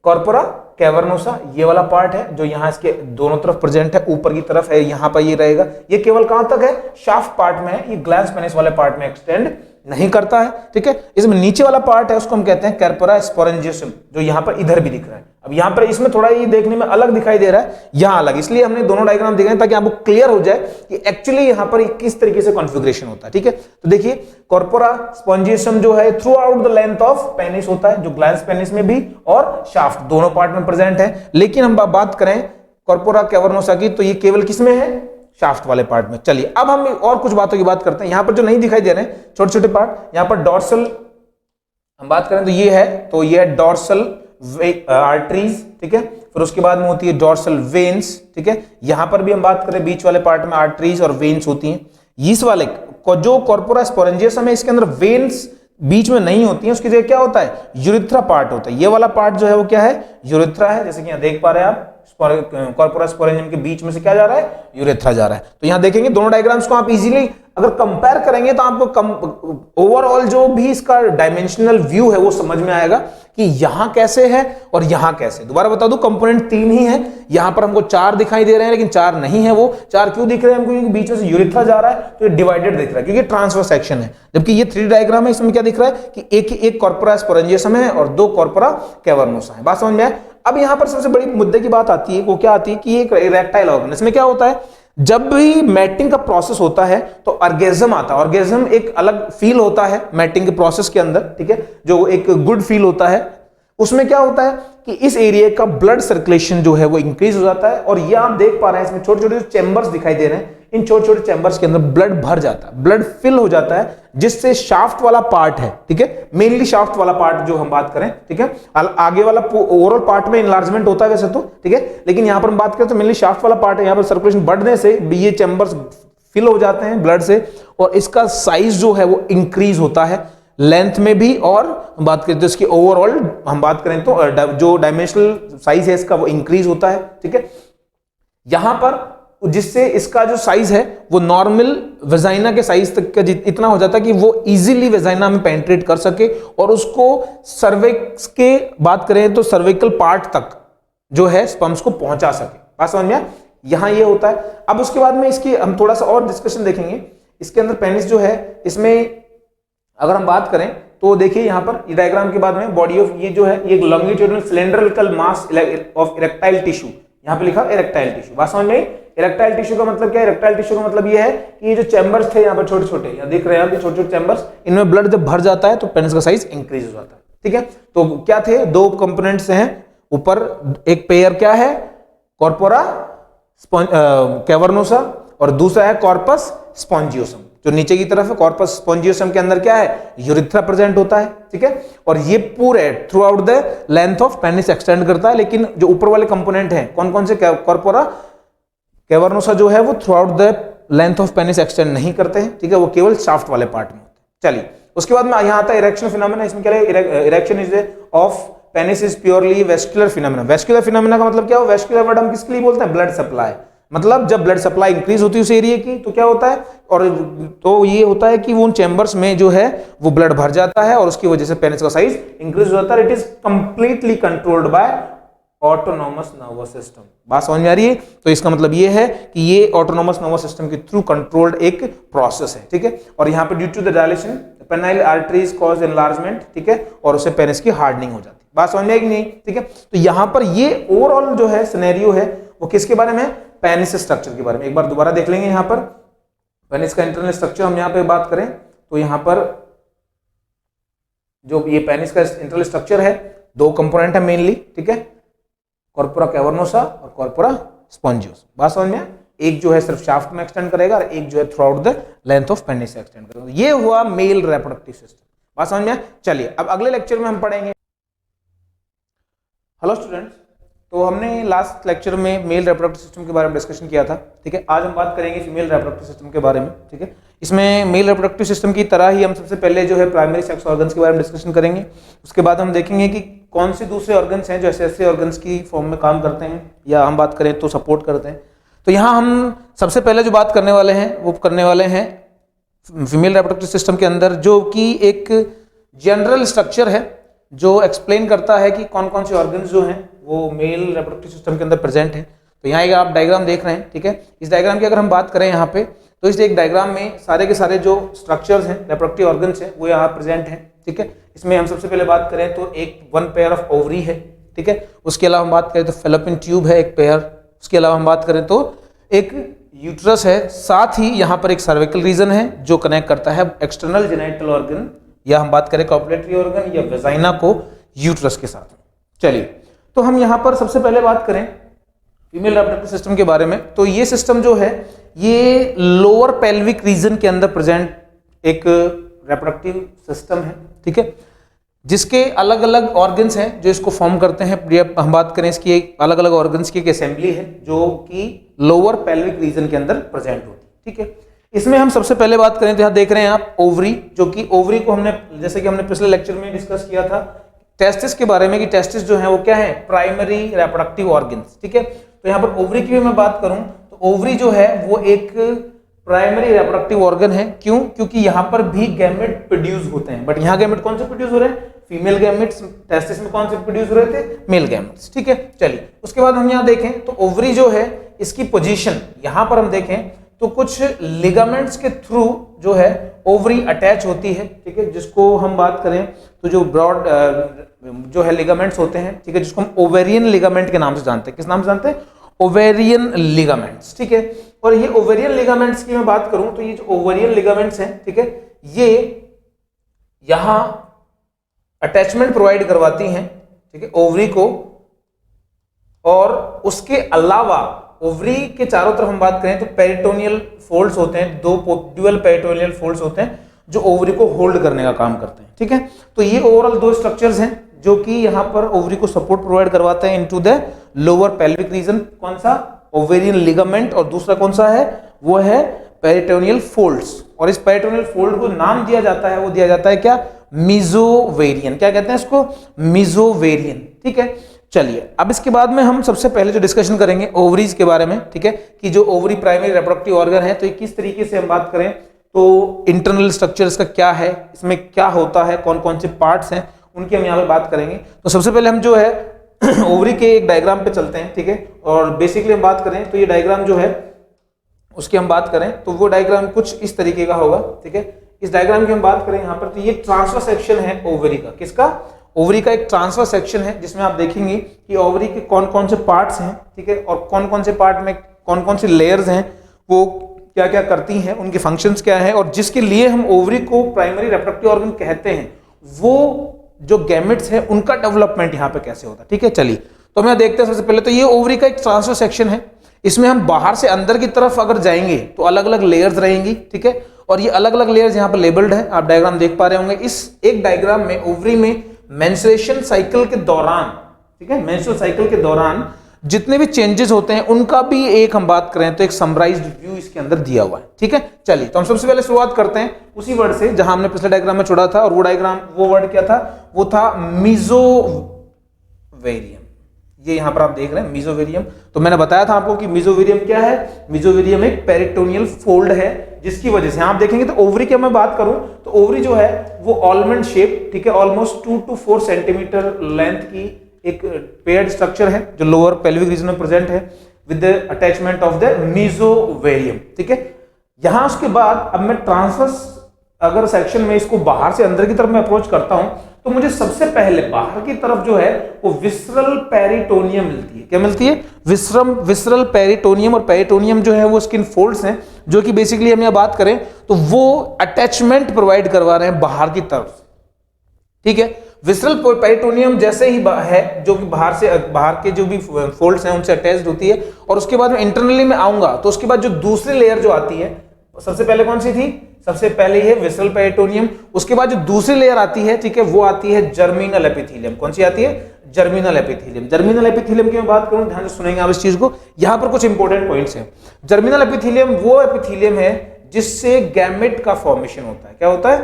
कॉर्पोरा कैवर्नोसा, ये वाला पार्ट है जो यहां इसके दोनों तरफ प्रेजेंट है, ऊपर की तरफ है, यहां पर ये रहेगा। ये केवल कहां तक है? शाफ्ट पार्ट में है, ये ग्लैंस पेनिस वाले पार्ट में एक्सटेंड नहीं करता है, ठीक है। इसमें नीचे वाला पार्ट है उसको हम कहते हैं कॉर्पोरा स्पोरेंजियम, जो यहां पर इधर भी दिख रहा है। अब यहां पर इसमें थोड़ा ये देखने में अलग दिखाई दे रहा है, यहां अलग, इसलिए हमने दोनों डायग्राम दिखाए ताकि आपको क्लियर हो जाए कि एक्चुअली यहां पर किस तरीके से कॉन्फ़िगरेशन होता है, ठीक है। तो देखिए कॉर्पोरा स्पोरेंजियम जो है through out the length of penis होता है, जो ग्लैंस पेनिस में भी और शाफ्ट दोनों पार्ट में प्रेजेंट है। लेकिन हम बात करें कॉर्पोरा कैवर्नोसा की तो ये केवल किसमें है? शाफ्ट वाले पार्ट में। चलिए अब हम और कुछ बातों की बात करते हैं। यहां पर जो नहीं दिखाई दे रहे हैं छोटे छोटे पार्ट, यहां पर डॉर्सल हम बात करें तो ये है, तो ये है डॉर्सल आर्टरीज, ठीक है। फिर उसके बाद में होती है डॉर्सल वेन्स, ठीक है। यहां पर भी हम बात करें बीच वाले पार्ट में आर्टरीज और वेन्स होती हैं। इस वाले जो कॉर्पोरा स्पोरेंजियसम है इसके अंदर वेन्स बीच में नहीं होती है, उसकी जगह क्या होता है, यूरिथ्रा पार्ट होता है। ये वाला पार्ट जो है वो क्या है, यूरिथ्रा है, जैसे कि यहाँ देख पा रहे हैं आप, कॉर्पोरा स्पोरेंजियम के बीच में से क्या जा रहा है, यूरिथ्रा जा रहा है। तो यहां देखेंगे दोनों डायग्राम्स को आप इजीली अगर कंपेयर करेंगे तो आपको ओवरऑल जो भी इसका डायमेंशनल व्यू है वो समझ में आएगा कि यहां कैसे है और यहां कैसे। दोबारा बता दूं, कंपोनेंट 3 ही है, यहां पर हमको 4 दिखाई दे रहे हैं लेकिन 4 नहीं है। वो 4 क्यों दिख रहे हैं हमको, क्योंकि बीच में से यूरिथ्रा जा रहा है तो ये डिवाइडेड दिख रहा है, क्योंकि ट्रांसफर सेक्शन है। जबकि ये 3D डायग्राम है, इसमें क्या दिख रहा है कि एक कॉर्पोरा स्पोरेंजियसम है और 2 कॉर्पोरा कैवर्नोसा है। बात समझ में आए। अब यहां पर सबसे बड़ी मुद्दे की बात आती है, वो क्या आती है कि एक इरेक्टाइल ऑर्गन, इसमें क्या होता है, जब भी मैटिंग का प्रोसेस होता है तो ऑर्गेज्म आता है। ऑर्गेज्म एक अलग फील होता है मैटिंग के प्रोसेस के अंदर, ठीक है, जो एक गुड फील होता है। उसमें क्या होता है कि इस एरिया का ब्लड सर्कुलेशन जो है वो इंक्रीज हो जाता है। और ये आप देख पा रहे हैं, इसमें छोटे छोटे चैम्बर्स दिखाई दे रहे हैं, इन छोटे छोटे चैम्बर्स के अंदर ब्लड भर जाता है, ब्लड फिल हो जाता है, जिससे शाफ्ट वाला पार्ट है, ठीक है, मेनली शाफ्ट वाला पार्ट जो हम बात करें, ठीक है, आगे वाला ओवरऑल पार्ट में इनलार्जमेंट होता है वैसे तो, ठीक है, लेकिन यहां पर हम बात करें तो मेनली शाफ्ट वाला पार्ट है। यहां पर सर्कुलेशन बढ़ने से ये चैम्बर्स फिल हो जाते हैं ब्लड से, और इसका साइज जो है वो इंक्रीज होता है लेंथ में भी, और हम बात करें तो इसकी ओवरऑल हम बात करें तो जो डायमेंशनल साइज है इसका वो इंक्रीज होता है, ठीक है। यहां पर जिससे इसका जो साइज है वो नॉर्मल वेजाइना के साइज तक का इतना हो जाता है कि वो इजीली वेजाइना में पेनिट्रेट कर सके और उसको सर्विक्स के बात करें तो सर्विकल पार्ट तक जो है स्पर्म्स को पहुंचा सके। बात समझ में, यहां ये होता है। अब उसके बाद में इसकी हम थोड़ा सा और डिस्कशन देखेंगे। इसके अंदर पेनिस जो है, इसमें अगर हम बात करें तो देखिए यहां पर डायग्राम के बाद में बॉडी ऑफ ये जो है ये longitudinal cylindrical mass of erectile tissue, यहां पे लिखा इरेक्टाइल टिश्यू। बात समझ में, इरेक्टाइल टिश्यू का मतलब क्या है, इरेक्टाइल टिश्यू का मतलब ये है कि ये जो चैम्बर्स थे यहाँ पर छोटे छोटे, यहाँ देख रहे हैं आप ये छोटे छोटे चैम्बर्स, इनमें ब्लड जब भर जाता है तो पेनिस का साइज इंक्रीज हो जाता है, ठीक है। तो क्या थे, 2 कंपोनेंट्स हैं ऊपर, एक पेयर क्या है, कॉर्पोरा कैवर्नोसा, और दूसरा है कॉर्पस स्पॉन्जियोसम। जो नीचे की तरफ है कॉर्पस स्पॉन्जियोसम के अंदर क्या है, यूरिथ्रा प्रेजेंट होता है, ठीक है, और ये पूरे through out the length of penis extend करता है। लेकिन जो ऊपर वाले कंपोनेंट हैं कौन कौन से, कॉर्पोरा कैवर्नोसा जो है वो through out the length of penis extend नहीं करते हैं, ठीक है, वो केवल शाफ्ट वाले पार्ट में होते हैं। चलिए उसके बाद में यहाँ आता है इरेक्शन फिनोमेना। इसमें क्या है, erection is of penis is purely vascular phenomena. Vascular phenomena का मतलब क्या हो, वेस्कुलर वर्ड हम किसके लिए बोलते हैं, ब्लड सप्लाई। मतलब जब ब्लड सप्लाई इंक्रीज होती है उस एरिया की तो क्या होता है, और तो ये होता है कि वो उन चैम्बर्स में जो है वो ब्लड भर जाता है और उसकी वजह से पेनिस का साइज इंक्रीज हो जाता है। It is completely controlled by autonomous nervous system. बात समझ में आ रही है। तो इसका मतलब ये है कि ये ऑटोनोमस नर्वस सिस्टम के थ्रू कंट्रोल्ड एक प्रोसेस है, ठीक है। और यहाँ पे due to the dilation penile arteries cause enlargement, ठीक है, और उससे पेनिस की हार्डनिंग हो जाती है। बात समझ में आई कि नहीं, ठीक है। तो यहाँ पर ये ओवरऑल जो है सिनेरियो है वो किसके बारे में, पेनिस स्ट्रक्चर के बारे में। एक बार दोबारा देख लेंगे। यहाँ पर पेनिस का इंटरनल स्ट्रक्चर हम यहाँ पे बात करें तो यहाँ पर जो ये पेनिस का इंटरनल स्ट्रक्चर है 2 कंपोनेंट है मेनली, ठीक है, कॉर्पोरा कैवर्नोसा और कॉर्पोरा स्पॉन्जियोसा। बात समझ में, एक जो है सिर्फ शाफ्ट में एक्सटेंड करेगा और एक जो है through out the length of penis से एक्सटेंड करेगा। ये हुआ मेल रिप्रोडक्टिव सिस्टम। बात समझ में। चलिए अब अगले लेक्चर में हम पढ़ेंगे। हेलो स्टूडेंट्स, तो हमने लास्ट लेक्चर में मेल रिप्रोडक्टिव सिस्टम के बारे में डिस्कशन किया था, ठीक है। आज हम बात करेंगे फीमेल रिप्रोडक्टिव सिस्टम के बारे में, ठीक है। इसमें मेल रिप्रोडक्टिव सिस्टम की तरह ही हम सबसे पहले जो है प्राइमरी सेक्स ऑर्गन्स के बारे में डिस्कशन करेंगे। उसके बाद हम देखेंगे कि कौन से दूसरे ऑर्गन्स हैं जो ऐसे ऑर्गन्स की फॉर्म में काम करते हैं या हम बात करें तो सपोर्ट करते हैं। तो यहाँ हम सबसे पहले जो बात करने वाले हैं वो करने वाले हैं फीमेल रिप्रोडक्टिव सिस्टम के अंदर, जो कि एक जनरल स्ट्रक्चर है जो एक्सप्लेन करता है कि कौन कौन से ऑर्गन्स जो हैं वो मेल रिप्रोडक्टिव सिस्टम के अंदर प्रेजेंट है। तो यहाँ एक आप डायग्राम देख रहे हैं, ठीक है। इस डायग्राम की अगर हम बात करें यहाँ पे तो इस एक डायग्राम में सारे के सारे जो स्ट्रक्चर्स हैं रिप्रोडक्टिव ऑर्गन्स हैं वो यहाँ प्रेजेंट हैं, ठीक है। इसमें हम सबसे पहले बात करें तो एक 1 पेयर ऑफ ओवरी है, ठीक है। उसके अलावा हम बात करें तो फेलोपियन ट्यूब है एक पेयर। उसके अलावा हम बात करें तो एक यूट्रस है, साथ ही यहाँ पर एक सर्विकल रीजन है जो कनेक्ट करता है एक्सटर्नल जेनिटल ऑर्गन या हम बात करें कॉपुलेटरी ऑर्गन या वेजाइना को यूट्रस के साथ। चलिए तो हम यहाँ पर सबसे पहले बात करें फीमेल रिप्रोडक्टिव सिस्टम के बारे में। तो ये सिस्टम जो है ये लोअर पेल्विक रीजन के अंदर प्रेजेंट एक रिप्रोडक्टिव सिस्टम है, ठीक है। जिसके अलग अलग ऑर्गन्स हैं जो इसको फॉर्म करते हैं। हम बात करें इसकी एक अलग अलग ऑर्गन्स की एक असेंबली है जो कि लोअर पेल्विक रीजन के अंदर प्रेजेंट होती है। ठीक है, इसमें हम सबसे पहले बात करें तो यहाँ देख रहे हैं आप ओवरी, जो कि ओवरी को हमने जैसे कि हमने पिछले लेक्चर में डिस्कस किया था टेस्टिस के बारे में कि टेस्टिस जो है वो क्या है, प्राइमरी रिप्रोडक्टिव ऑर्गन्स। ठीक है, तो यहाँ पर ओवरी की भी मैं बात करूं तो ओवरी जो है वो एक प्राइमरी रिप्रोडक्टिव ऑर्गन है। क्यों? क्योंकि यहाँ पर भी गैमेट प्रोड्यूस होते हैं, बट यहाँ गैमेट कौन से प्रोड्यूस हो रहे हैं, फीमेल गैमेट्स। टेस्टिस में कौन से प्रोड्यूस हो रहे थे, मेल गैमेट्स। ठीक है, चलिए उसके बाद हम यहाँ देखें तो ओवरी जो है इसकी पोजीशन यहाँ पर हम देखें तो कुछ लिगामेंट्स के थ्रू जो है ओवरी अटैच होती है। ठीक है, जिसको हम बात करें तो जो ब्रॉड जो है लिगामेंट्स होते हैं, ठीक है, जिसको हम ओवेरियन लिगामेंट के नाम से जानते हैं। किस नाम से जानते हैं, ओवेरियन लिगामेंट्स। ठीक है, और ये ओवेरियन लिगामेंट्स की मैं बात करूं तो ये जो ओवेरियन लिगामेंट्स हैं, ठीक है, ये यहां अटैचमेंट प्रोवाइड करवाती हैं, ठीक है, ओवरी को। और उसके अलावा ओवरी के चारों तरफ हम बात करें तो पेरिटोनियल फोल्ड्स होते हैं, दो ड्यूअल पेरिटोनियल फोल्ड्स होते हैं जो ओवरी को होल्ड करने का काम करते हैं। ठीक है, तो ये ओवरऑल दो स्ट्रक्चर्स हैं जो कि यहाँ पर ओवरी को सपोर्ट प्रोवाइड करवाते हैं into the lower pelvic region. कौन सा, ओवेरियन लिगामेंट, और दूसरा कौन सा है, वो है पेरिटोनियल फोल्ड्स। और इस पेरिटोनियल फोल्ड को नाम दिया जाता है, वो दिया जाता है क्या, मीजोवेरियन। क्या कहते हैं इसको, मीजोवेरियन। ठीक है, चलिए अब इसके बाद में हम सबसे पहले जो डिस्कशन करेंगे ओवरीज के बारे में। ठीक है, कि जो ओवरी प्राइमरी रिप्रोडक्टिव ऑर्गन है तो ये किस तरीके से हम बात करें तो इंटरनल स्ट्रक्चर इसका क्या है, इसमें क्या होता है, कौन कौन से पार्ट्स हैं, उनकी हम यहाँ पे बात करेंगे। तो सबसे पहले हम जो है ओवरी के एक डायग्राम पे चलते हैं। ठीक है, और बेसिकली हम बात करें तो ये डायग्राम जो है उसकी हम बात करें तो वो डायग्राम कुछ इस तरीके का होगा। ठीक है, इस डायग्राम की हम बात करें यहाँ पर तो ये ट्रांसफर सेक्शन है ओवरी का। किसका, ओवरी का एक ट्रांसफर सेक्शन है जिसमें आप देखेंगे कि ओवरी के कौन कौन से पार्ट्स हैं। ठीक है, और कौन कौन से पार्ट में कौन कौन सी लेयर्स हैं, वो क्या क्या करती हैं, उनके फंक्शंस क्या है, और जिसके लिए हम ओवरी को प्राइमरी रिप्रोडक्टिव ऑर्गन कहते हैं, वो जो गैमेट्स है उनका डेवलपमेंट यहाँ पे कैसे होता है। ठीक है, चलिए तो हम देखते हैं सबसे पहले तो ये ओवरी का एक ट्रांसफर सेक्शन है। इसमें हम बाहर से अंदर की तरफ अगर जाएंगे तो अलग अलग लेयर्स रहेंगी। ठीक है, और ये अलग अलग लेयर्स यहाँ पर लेबल्ड है, आप डायग्राम देख पा रहे होंगे। इस एक डायग्राम में ओवरी में मेंस्ट्रुएशन साइकिल के दौरान, ठीक है, मेंस्ट्रुअल साइकिल के दौरान जितने भी चेंजेस होते हैं उनका भी एक हम बात करें तो एक समराइज्ड व्यू इसके अंदर दिया हुआ है। ठीक है, चलिए तो हम सबसे पहले शुरुआत करते हैं उसी वर्ड से जहां हमने पिछले डायग्राम में छोड़ा था, और वो डायग्राम, वो वर्ड क्या था, वो था मीजोवेरियम। ये यहां पर आप देख रहे हैं मीजोवेरियम। तो मैंने बताया था आपको कि मीजोवेरियम क्या है, मीजोवेरियम एक पेरिटोनियल फोल्ड है जिसकी वजह से आप देखेंगे तो ओवरी की मैं बात करूं तो ओवरी जो है वो ऑलमंड शेप, ठीक है, ऑलमोस्ट 2 to 4 सेंटीमीटर लेंथ की एक पेयर्ड स्ट्रक्चर है जो लोअर पेल्विक रीजन में प्रेजेंट है with the attachment of the मीजोवेरियम। ठीक है, यहां उसके बाद अब मैं ट्रांसवर्स अगर सेक्शन में इसको बाहर से अंदर की तरफ मैं अप्रोच करता हूं तो मुझे सबसे पहले बाहर की तरफ जो है वो विसरल पेरिटोनियम मिलती है। क्या मिलती है, विसरल पेरिटोनियम। और पेरिटोनियम जो है वो स्किन फोल्ड्स हैं जो कि बेसिकली हम यहाँ बात करें तो वो अटैचमेंट प्रोवाइड करवा रहे हैं बाहर की तरफ। ठीक है, विसरल पेरिटोनियम जैसे ही है जो कि बाहर के जो भी फोल्ड्स हैं उनसे अटैच्ड होती है। और उसके बाद में इंटरनली में आऊंगा तो उसके बाद जो दूसरी लेयर जो आती है, सबसे पहले कौन सी थी, सबसे पहले ये विसरल पेरिटोनियम। उसके बाद जो दूसरी लेयर आती है, ठीक है, वो आती है जर्मिनल एपिथेलियम। कौन सी आती है, जर्मिनल एपिथेलियम। जर्मिनल एपिथेलियम की मैं बात करूं, ध्यान से सुनेंगे आप इस चीज को, यहां पर कुछ इंपॉर्टेंट पॉइंट्स हैं। जर्मिनल एपिथेलियम वो एपिथेलियम है जिससे गैमेट का फॉर्मेशन होता है। क्या होता है,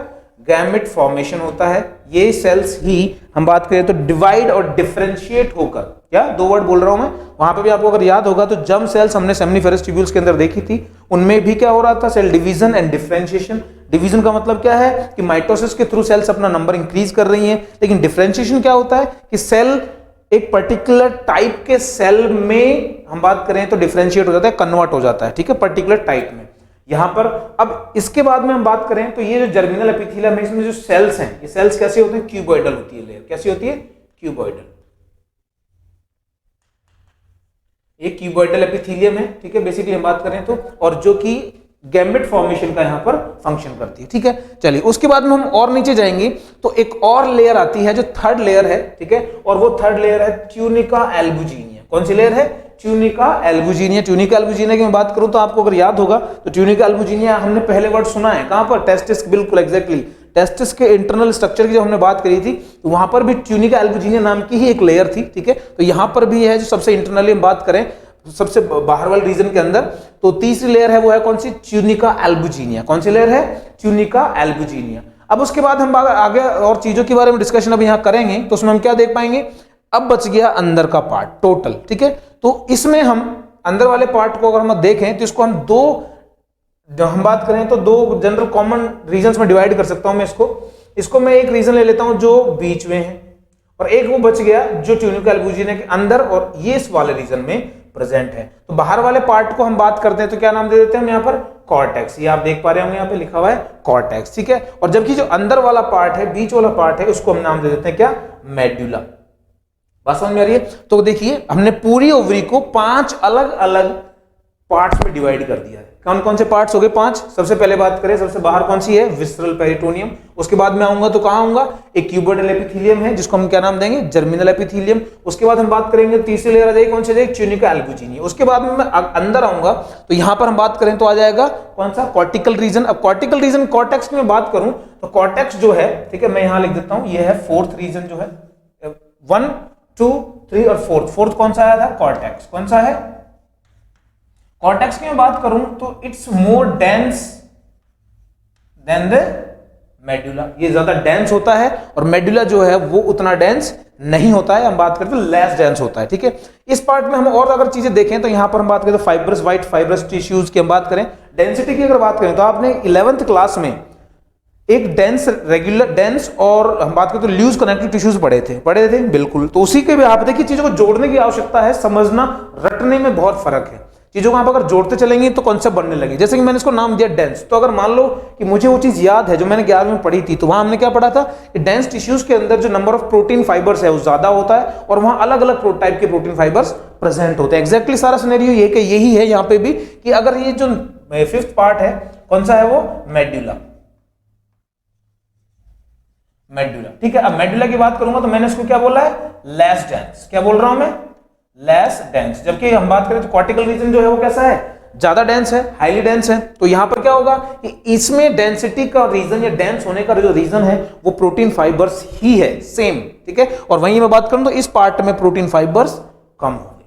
गैमेट फॉर्मेशन होता है। ये सेल्स ही हम बात करें तो डिवाइड और डिफरेंशिएट होकर, क्या दो वर्ड बोल रहा हूं मैं, वहां पे भी आपको अगर याद होगा तो जर्म सेल्स हमने सेमनीफेरस ट्यूब्यूल्स के अंदर देखी थी, उनमें भी क्या हो रहा था, cell division and differentiation. Division का मतलब क्या है कि माइटोसिस के थ्रू सेल्स अपना नंबर इंक्रीज कर रही हैं, लेकिन डिफरेंशिएशन क्या होता है कि सेल एक पर्टिकुलर टाइप के सेल में हम बात करें तो डिफरेंशिएट हो जाता है, कन्वर्ट हो जाता है। ठीक है, पर्टिकुलर टाइप में। यहां पर अब इसके बाद में हम बात करें तो ये जो जर्मिनल एपिथेलियम है इसमें जो सेल्स हैं, ये सेल्स कैसे होते हैं, क्यूबॉइडल होती है लेयर। कैसी होती है, क्यूबॉइडल। ये क्यूबॉइडल एपिथेलियम है। ठीक है, बेसिकली हम बात करें तो, और जो कि गैमेट फॉर्मेशन का यहां पर फंक्शन करती है। ठीक है, चलिए उसके बाद में हम और नीचे जाएंगे तो एक और लेयर आती है जो थर्ड लेयर है। ठीक है, और वो थर्ड लेयर है ट्यूनिका एल्बुजिनिया। कौन सी लेयर है, ट्यूनिका एल्बुजिनिया। ट्यूनिका एल्बुजिनिया की मैं बात करूं तो आपको अगर याद होगा तो ट्यूनिका एल्बुजिनिया हमने पहले वर्ड सुना है कहां पर, टेस्टिस, बिल्कुल एग्जैक्टली टेस्टिस के इंटरनल स्ट्रक्चर की जब हमने बात करी थी तो वहां पर भी ट्यूनिका एल्बुजिनिया नाम की ही एक लेयर थी, ठीक है। तो यहां पर भी है जो सबसे इंटरनली हम बात करें सबसे बाहर वाले रीजन के अंदर, तो तीसरी लेयर है वो है कौन सी, ट्यूनिका एल्बुजिनिया। कौन सी लेयर है, ट्यूनिका एल्बुजिनिया। अब उसके बाद हम आगे और चीजों के बारे में डिस्कशन अब यहां करेंगे, तो उसमें हम क्या देख पाएंगे, अब बच गया अंदर का पार्ट टोटल, ठीक है। तो इसमें हम अंदर वाले पार्ट को अगर हम देखें तो इसको हम हम बात करें तो दो जनरल कॉमन रीजंस में डिवाइड कर सकता हूं मैं इसको मैं एक रीजन ले लेता हूं जो बीच में है, और एक वो बच गया जो ट्यूनिका एल्बुजिनिया के अंदर और ये इस वाले रीजन में प्रेजेंट है। तो बाहर वाले पार्ट को हम बात करते हैं तो क्या नाम दे देते हैं हम यहाँ पर, कॉर्टेक्स। ये आप देख पा रहे होंगे यहाँ पे लिखा हुआ है कॉर्टेक्स, ठीक है। और जबकि जो अंदर वाला पार्ट है, बीच वाला पार्ट है, उसको हम नाम दे देते हैं क्या, मेडुला। बात समझ में आ रही है। तो देखिए हमने पूरी ओवरी को 5 अलग अलग पार्ट्स में डिवाइड कर दिया है। कौन कौन से पार्ट्स हो गए, 5। सबसे पहले बात करें सबसे बाहर कौन सी है, विसरल पेरिटोनियम। उसके बाद में आऊंगा तो कहां आऊंगा, एक क्यूबोइडल एपिथेलियम है जिसको हम क्या नाम देंगे, जर्मिनल एपिथेलियम। उसके बाद हम बात करेंगे तीसरी लेयर आ जाएगी कौन सी, ट्यूनिका एल्बुजिनिया। उसके बाद में मैं अंदर आऊंगा तो यहां पर हम बात करें तो आ जाएगा कौन सा, कॉर्टिकल रीजन। अब कॉर्टिकल रीजन कॉर्टेक्स की मैं बात करूं तो कॉर्टेक्स जो है, ठीक है, मैं यहां लिख देता हूं, ये है 4th रीजन जो है, 1 2 3 और 4th कौन सा आया था, कॉर्टेक्स। कौन सा है, कॉर्टेक्स की मैं बात करूं तो it's more dense then the medulla. ये ज्यादा डेंस होता है और मेडुला जो है वो उतना डेंस नहीं होता है। हम बात करते हैं लेस डेंस होता है, ठीक है। इस पार्ट में हम और अगर चीजें देखें तो यहां पर हम बात करें तो फाइब्रस व्हाइट फाइब्रस टिश्यूज की हम बात करें, डेंसिटी की अगर बात करें तो आपने 11th क्लास में एक डेंस रेगुलर डेंस और हम बात करें तो लूज कनेक्टिव टिश्यूज पढ़े थे बिल्कुल। तो उसी के भी आप देखिए चीजों को जोड़ने की आवश्यकता है, समझना रटने में बहुत फर्क है। चीजों को आप अगर जोड़ते चलेंगे तो कॉन्सेप्ट बनने लगे। जैसे कि मैंने इसको नाम दिया डेंस, तो अगर मान लो कि मुझे वो चीज याद है जो मैंने 11वीं में पढ़ी थी, तो वहां हमने क्या पढ़ा था कि डेंस टिश्यूज के अंदर जो नंबर ऑफ प्रोटीन फाइबर्स है वो ज्यादा होता है और वहां अलग अलग टाइप के प्रोटीन फाइबर्स प्रेजेंट होते हैं। एग्जैक्टली सारा सिनेरियो ये कि यही है यहाँ पे भी कि अगर ये जो 5th पार्ट है कौन सा है वो, मेडुला। ठीक है। अब मेडुला की बात करूंगा तो मैंने इसको क्या बोला है, लेस डेंस। क्या बोल रहा हूं मैं, लेस डेंस। जबकि हम बात करें तो कॉर्टिकल रीजन जो है वो कैसा है, ज्यादा डेंस है, हाईली डेंस है। तो यहां पर क्या होगा कि इसमें डेंसिटी का रीजन या डेंस होने का जो रीजन है वो प्रोटीन फाइबर्स ही है, सेम, ठीक है। और वहीं मैं बात करूं तो इस पार्ट में प्रोटीन फाइबर्स कम होंगे।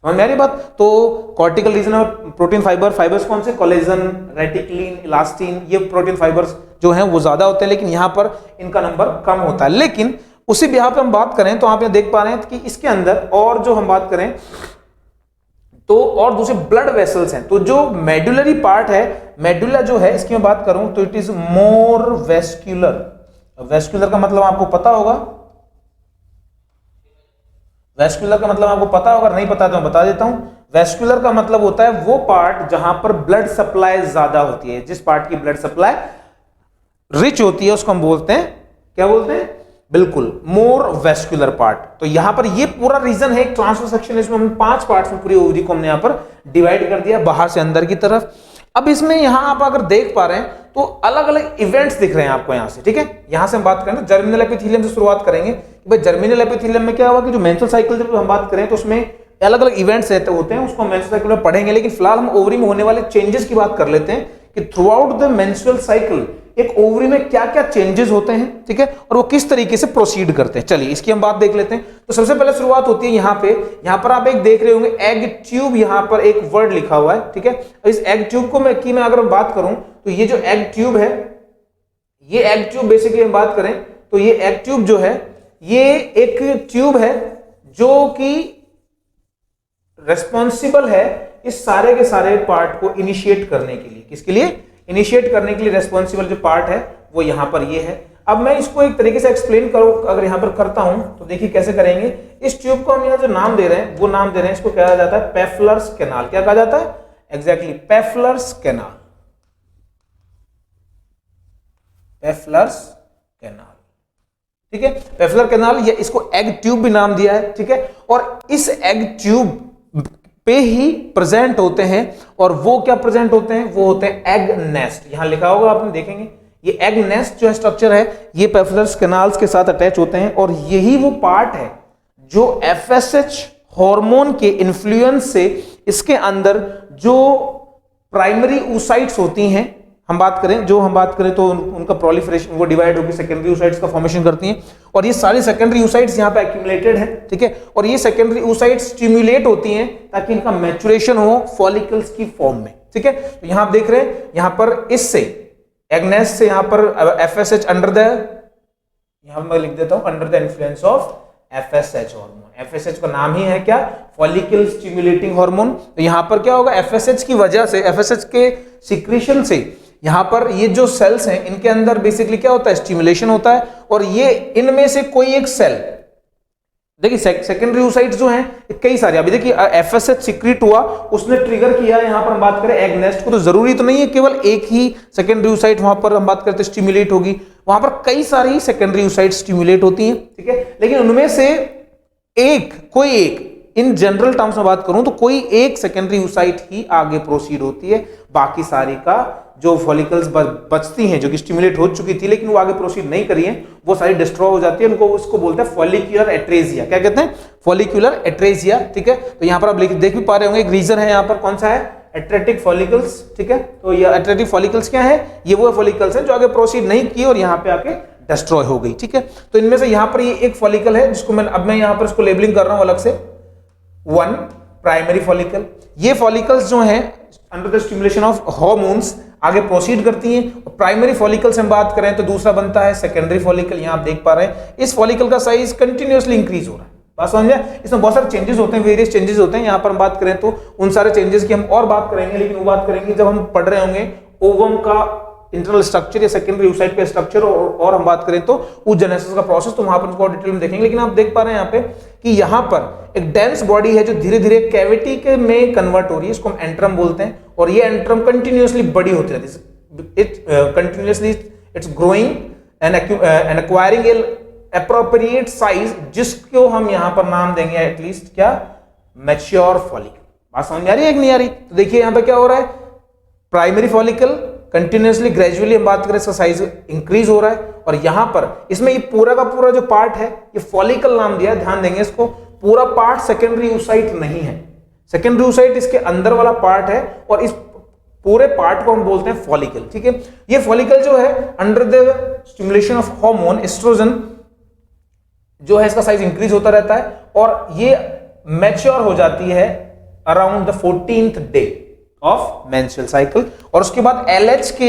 समझ में आ रही बात। तो कॉर्टिकल रीजन में प्रोटीन फाइबर्स कौन से, कोलेजन, रेटिकुलिन, इलास्टिन, ये प्रोटीन फाइबर्स जो हैं वो ज्यादा होते हैं, लेकिन यहां पर इनका नंबर कम होता है। लेकिन उसी बिहार पे हम बात करें तो आप यहाँ देख पा रहे हैं कि इसके अंदर और जो हम बात करें तो और दूसरे ब्लड वेसल्स हैं। तो जो मेडुलरी पार्ट है, मेडुला जो है इसकी मैं बात करूं तो it is more vascular. Vascular का मतलब आपको पता होगा, वेस्क्यूलर का मतलब आपको पता होगा, नहीं पता तो मैं बता देता हूं। वेस्क्यूलर का मतलब होता है वो पार्ट जहां पर ब्लड सप्लाई ज्यादा होती है। जिस पार्ट की ब्लड सप्लाई रिच होती है उसको हम बोलते हैं, क्या बोलते हैं, बिल्कुल मोर वेस्क्यूलर पार्ट। तो यहां पर ये पूरा रीजन है एक ट्रांसफर सेक्शन, इसमें हम 5 पार्ट्स में पूरी ओवरी को हमने यहां पर डिवाइड कर दिया बाहर से अंदर की तरफ। अब इसमें यहां आप अगर देख पा रहे हैं तो अलग अलग इवेंट्स दिख रहे हैं आपको यहां से, ठीक है। यहां से हम बात करें तो जर्मिनल एपिथेलियम से शुरुआत करेंगे कि भाई जर्मिनल एपिथेलियम में क्या हुआ कि जो मेंस्ट्रुअल साइकिल जब हम बात करें तो उसमें अलग अलग इवेंट्स होते हैं, उसको मेंस्ट्रुअल साइकिल में पढ़ेंगे। लेकिन फिलहाल हम ओवरी में होने वाले चेंजेस की बात कर लेते हैं कि through out the menstrual cycle एक ओवरी में क्या क्या चेंजेस होते हैं, ठीक है, और वो किस तरीके से प्रोसीड करते हैं। चलिए इसकी हम बात देख लेते हैं। तो सबसे पहले शुरुआत होती है यहाँ पर आप एक देख रहे होंगे एग ट्यूब, यहाँ पर एक वर्ड लिखा हुआ है, ठीक है। इस एग ट्यूब को मैं अगर बात करूं तो ये जो एग ट्यूब है, ये एग ट्यूब बेसिकली हम बात करें तो ये एग ट्यूब जो है ये एक ट्यूब है जो कि रेस्पॉन्सिबल है इस सारे के सारे पार्ट को इनिशिएट करने के लिए। किसके लिए, इनिशिएट करने के लिए रेस्पॉन्सिबल जो पार्ट है वो यहां पर ये है। अब मैं इसको एक तरीके से एक्सप्लेन करूं अगर यहां पर करता हूं तो देखिए कैसे करेंगे। इस ट्यूब को हम यहां जो नाम दे रहे हैं वो नाम दे रहे हैं, इसको कहा जाता है पेफ्लर्स कैनाल। क्या कहा जाता है, एग्जैक्टली पेफ्लर्स कैनाल, पेफ्लर्स कैनाल, ठीक है। पेफ्लर कैनाल, ये इसको एग ट्यूब भी नाम दिया है, ठीक है। और इस एग ट्यूब पे ही प्रेजेंट होते हैं और वो क्या प्रेजेंट होते हैं, वो होते हैं एग नेस्ट। यहां लिखा होगा आपने देखेंगे, ये एग नेस्ट जो स्ट्रक्चर है ये पेफ्लर्स कैनाल्स के साथ अटैच होते हैं और यही वो पार्ट है जो FSH हार्मोन के इन्फ्लुएंस से इसके अंदर जो प्राइमरी oocytes होती हैं, हम बात करें तो उनका प्रोलिफरेशन, वो डिवाइड होकर सेकेंडरी oocytes का फॉर्मेशन करती हैं और ये सारी सेकेंडरी oocytes यहाँ पे एक्यूमुलेटेड है, ठीक है। और ये सेकेंडरी oocytes स्टिमुलेट होती हैं ताकि इनका मैचुरेशन हो फॉलिकल्स की फॉर्म में, ठीक है। तो यहाँ आप देख रहे हैं, यहाँ पर इससे एग्नेस से यहाँ पर FSH अंडर द, यहाँ मैं लिख देता हूँ under the influence of FSH hormone. FSH का नाम ही है क्या, फॉलिकल स्टिमुलेटिंग हार्मोन। तो यहाँ पर क्या होगा, FSH की वजह से, FSH के सिक्रीशन से यहाँ पर ये जो सेल्स हैं इनके अंदर बेसिकली क्या होता है, स्टिमुलेशन होता है और ये इनमें से कोई एक सेल, देखिए सेकेंडरी oocytes जो हैं कई सारे, अभी देखिए FSH सिक्रीट हुआ, उसने ट्रिगर किया, यहाँ पर हम बात करें एग नेस्ट को, तो जरूरी तो नहीं है केवल एक ही सेकेंडरी oocyte वहां पर हम बात करते हैं स्टिमुलेट होगी, वहां पर कई सारी सेकेंडरी oocytes स्टिमुलेट होती हैं, ठीक है। लेकिन उनमें से कोई एक इन जनरल टर्म्स में बात करूं तो कोई एक सेकेंडरी oocyte ही आगे प्रोसीड होती है, बाकी सारी का जो फॉलिकल्स बचती हैं जो कि स्टिमुलेट हो चुकी थी लेकिन वो आगे प्रोसीड नहीं करी हैं, वो सारी डिस्ट्रॉय हो जाती है, उनको उसको बोलते हैं फॉलिक्यूलर एट्रेजिया। क्या कहते हैं, फॉलिक्यूलर एट्रेजिया, ठीक है। तो यहाँ पर आप देख भी पा रहे होंगे एक रीजन है यहाँ पर, कौन सा है, एट्रेटिक फॉलिकल्स, ठीक है। तो ये एट्रेटिक फॉलिकल्स क्या है, ये वो फॉलिकल्स हैं जो आगे प्रोसीड नहीं किए और यहाँ पे आके डिस्ट्रॉय हो गई, ठीक है। तो इनमें से यहाँ पर ये एक फॉलिकल है जिसको मैं यहाँ पर इसको लेबलिंग कर रहा हूँ अलग से, 1 प्राइमरी फॉलिकल। ये फॉलिकल्स जो हैं under the stimulation of hormones आगे प्रोसीड करती हैं। प्राइमरी फॉलिकल से हम बात करें तो दूसरा बनता है सेकेंडरी फॉलिकल। यहाँ आप देख पा रहे हैं इस फॉलिकल का साइज कंटिन्यूअसली इंक्रीज हो रहा है, बात समझ में। इसमें बहुत सारे चेंजेस होते हैं, वेरियस चेंजेस होते हैं। यहाँ पर हम बात करें तो उन सारे चेंजेस की हम और बात करेंगे, लेकिन वो बात करेंगे जब हम पढ़ रहे होंगे ओवम का इंटरनल स्ट्रक्चर या सेकेंडरी oocyte का स्ट्रक्चर और हम बात करें तो oogenesis का प्रोसेस, तो वहां पर उसको डिटेल में देखेंगे। लेकिन आप देख पा रहे हैं यहाँ पे कि यहाँ पर एक डेंस बॉडी है जो धीरे धीरे कैविटी के में कन्वर्ट हो रही है, इसको हम एंट्रम बोलते हैं। और ये एंट्रम कंटिन्यूअसली बड़ी होती रहती है, continuously it's growing and acquiring appropriate size, जिसको हम यहाँ पर नाम देंगे एटलीस्ट क्या, मैच्योर फॉलिकल। बात समझ में आ रही है कि नहीं आ रही। तो देखिए यहाँ पे क्या हो रहा है, प्राइमरी फॉलिकल कंटिन्यूअसली ग्रेजुअली हम बात करें इसका साइज इंक्रीज हो रहा है और यहां पर इसमें ये पूरा का पूरा जो पार्ट है ये फॉलिकल नाम दिया है, ध्यान देंगे इसको। पूरा पार्ट सेकेंडरी oocyte नहीं है, सेकेंडरी oocyte इसके अंदर वाला पार्ट है और इस पूरे पार्ट को हम बोलते हैं फॉलिकल, ठीक है। ये फॉलिकल जो है under the stimulation of hormone estrogen जो है इसका साइज इंक्रीज होता रहता है और ये मैच्योर हो जाती है around the 14th day of menstrual cycle. और उसके बाद LH के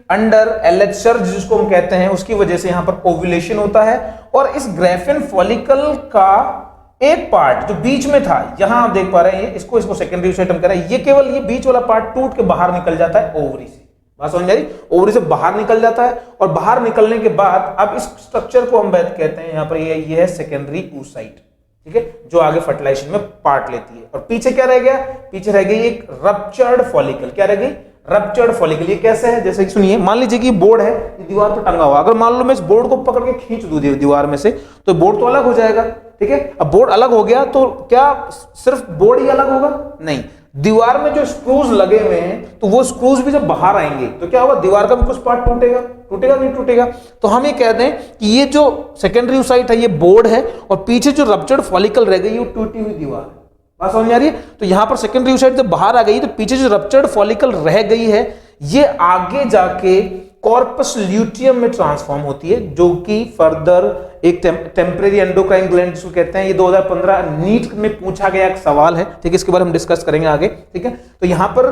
अंडर, LH सर्ज जिसको हम कहते हैं, उसकी वजह से यहां पर ओव्यूलेशन होता है और इस ग्राफिन फॉलिकल का एक पार्ट जो बीच में था, यहां आप देख पा रहे हैं इसको सेकेंडरी oocyte हम कह रहे हैं, ये केवल ये बीच वाला पार्ट टूट के बाहर निकल जाता है ओवरी से। बात समझ आ रही, ओवरी से बाहर निकल जाता है और बाहर निकलने के बाद अब इस स्ट्रक्चर को हम कहते हैं यहाँ पर ये है सेकेंडरी oocyte, ठीक है, जो आगे फर्टिलाइजेशन में पार्ट लेती है। और पीछे क्या रह गया, पीछे रह गई एक रप्चर्ड फॉलिकल। क्या रह गई, रप्चर्ड फॉलिकल। ये कैसे है, जैसे कि सुनिए, मान लीजिए कि बोर्ड है, ये दीवार पर टंगा हुआ, अगर मान लो मैं इस बोर्ड को पकड़ के खींच दूं दीवार में से तो बोर्ड तो अलग हो जाएगा, ठीक है। अब बोर्ड अलग हो गया तो क्या सिर्फ बोर्ड ही अलग होगा, नहीं, दीवार में जो स्क्रूज लगे हुए हैं तो वो स्क्रूज भी जब बाहर आएंगे तो क्या होगा, दीवार का भी कुछ पार्ट टूटेगा नहीं टूटेगा। तो हम ये कहते हैं कि ये जो सेकेंडरी oocyte है ये बोर्ड है और पीछे जो रप्चर्ड फॉलिकल रह गई वो टूटी हुई दीवार है। बात समझ में आ रही है। तो यहां पर सेकेंडरी oocyte जब बाहर आ गई तो पीछे जो रप्चर्ड फॉलिकल रह गई है ये आगे जाके कॉर्पस ल्यूटियम में ट्रांसफॉर्म होती है, जो कि फर्दर एक टेम्परेरी एंडोक्राइन ग्लैंड जिसको कहते हैं। ये 2015 नीट में पूछा गया एक सवाल है, ठीक है, इसके बारे में डिस्कस करेंगे आगे, ठीक है। तो यहां पर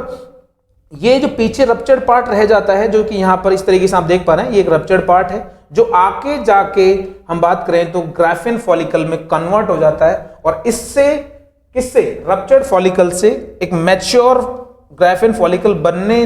ये जो पीछे रप्चर्ड पार्ट रह जाता है, जो कि यहां पर इस तरीके से आप देख पा रहे हैं, ये एक रप्चर्ड पार्ट है जो आके जाके हम बात करें तो ग्राफिन फॉलिकल में कन्वर्ट हो जाता है और इससे किससे, रप्चर्ड फॉलिकल से एक मैच्योर ग्राफिन फॉलिकल बनने,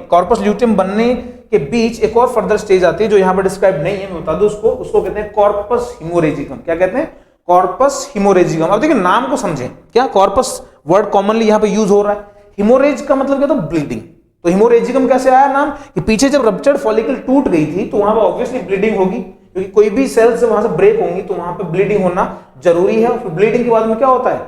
कॉर्पस ल्यूटियम बनने के बीच एक और फर्दर स्टेज आती है जो यहां पर डिस्क्राइब नहीं है, मैं बता दूं उसको कहते हैं कॉर्पस हिमोरेजिकम। क्या कहते हैं, कॉर्पस हिमोरेजिकम। अब देखिए नाम को समझें, क्या कॉर्पस वर्ड कॉमनली यहां पे यूज हो रहा है। हिमोरेज का मतलब क्या, तो ब्लीडिंग। तो हिमोरेजिकम कैसे आया नाम, कि पीछे जब रप्चर्ड फॉलिकल टूट गई थी तो वहां पर ऑब्वियसली ब्लीडिंग होगी, क्योंकि कोई भी सेल्स वहां से ब्रेक होंगी तो वहां पर ब्लीडिंग होना जरूरी है। और ब्लीडिंग के बाद में क्या होता है,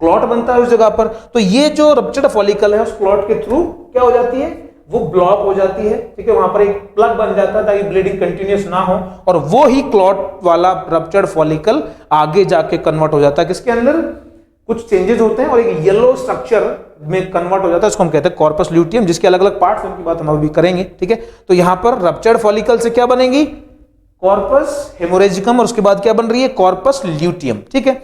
क्लॉट बनता है उस जगह पर। तो ये जो रप्चर्ड फॉलिकल है उस क्लॉट के थ्रू क्या हो जाती है, वो ब्लॉक हो जाती है, ठीक है, वहां पर एक प्लग बन जाता है ताकि ब्लीडिंग कंटिन्यूअस ना हो और वो ही क्लॉट वाला रप्चर्ड फॉलिकल आगे जाके कन्वर्ट हो जाता है किसके अंदर, कुछ चेंजेस होते हैं और एक येलो स्ट्रक्चर में कन्वर्ट हो जाता है, इसको हम कहते हैं कॉर्पस ल्यूटियम, जिसके अलग अलग पार्ट्स हैं, उनकी बात हम अभी करेंगे, ठीक है। तो यहां पर रप्चर्ड फॉलिकल से क्या बनेगी, कॉर्पस हेमोरेजिकम, और उसके बाद क्या बन रही है, कॉर्पस ल्यूटियम, ठीक है।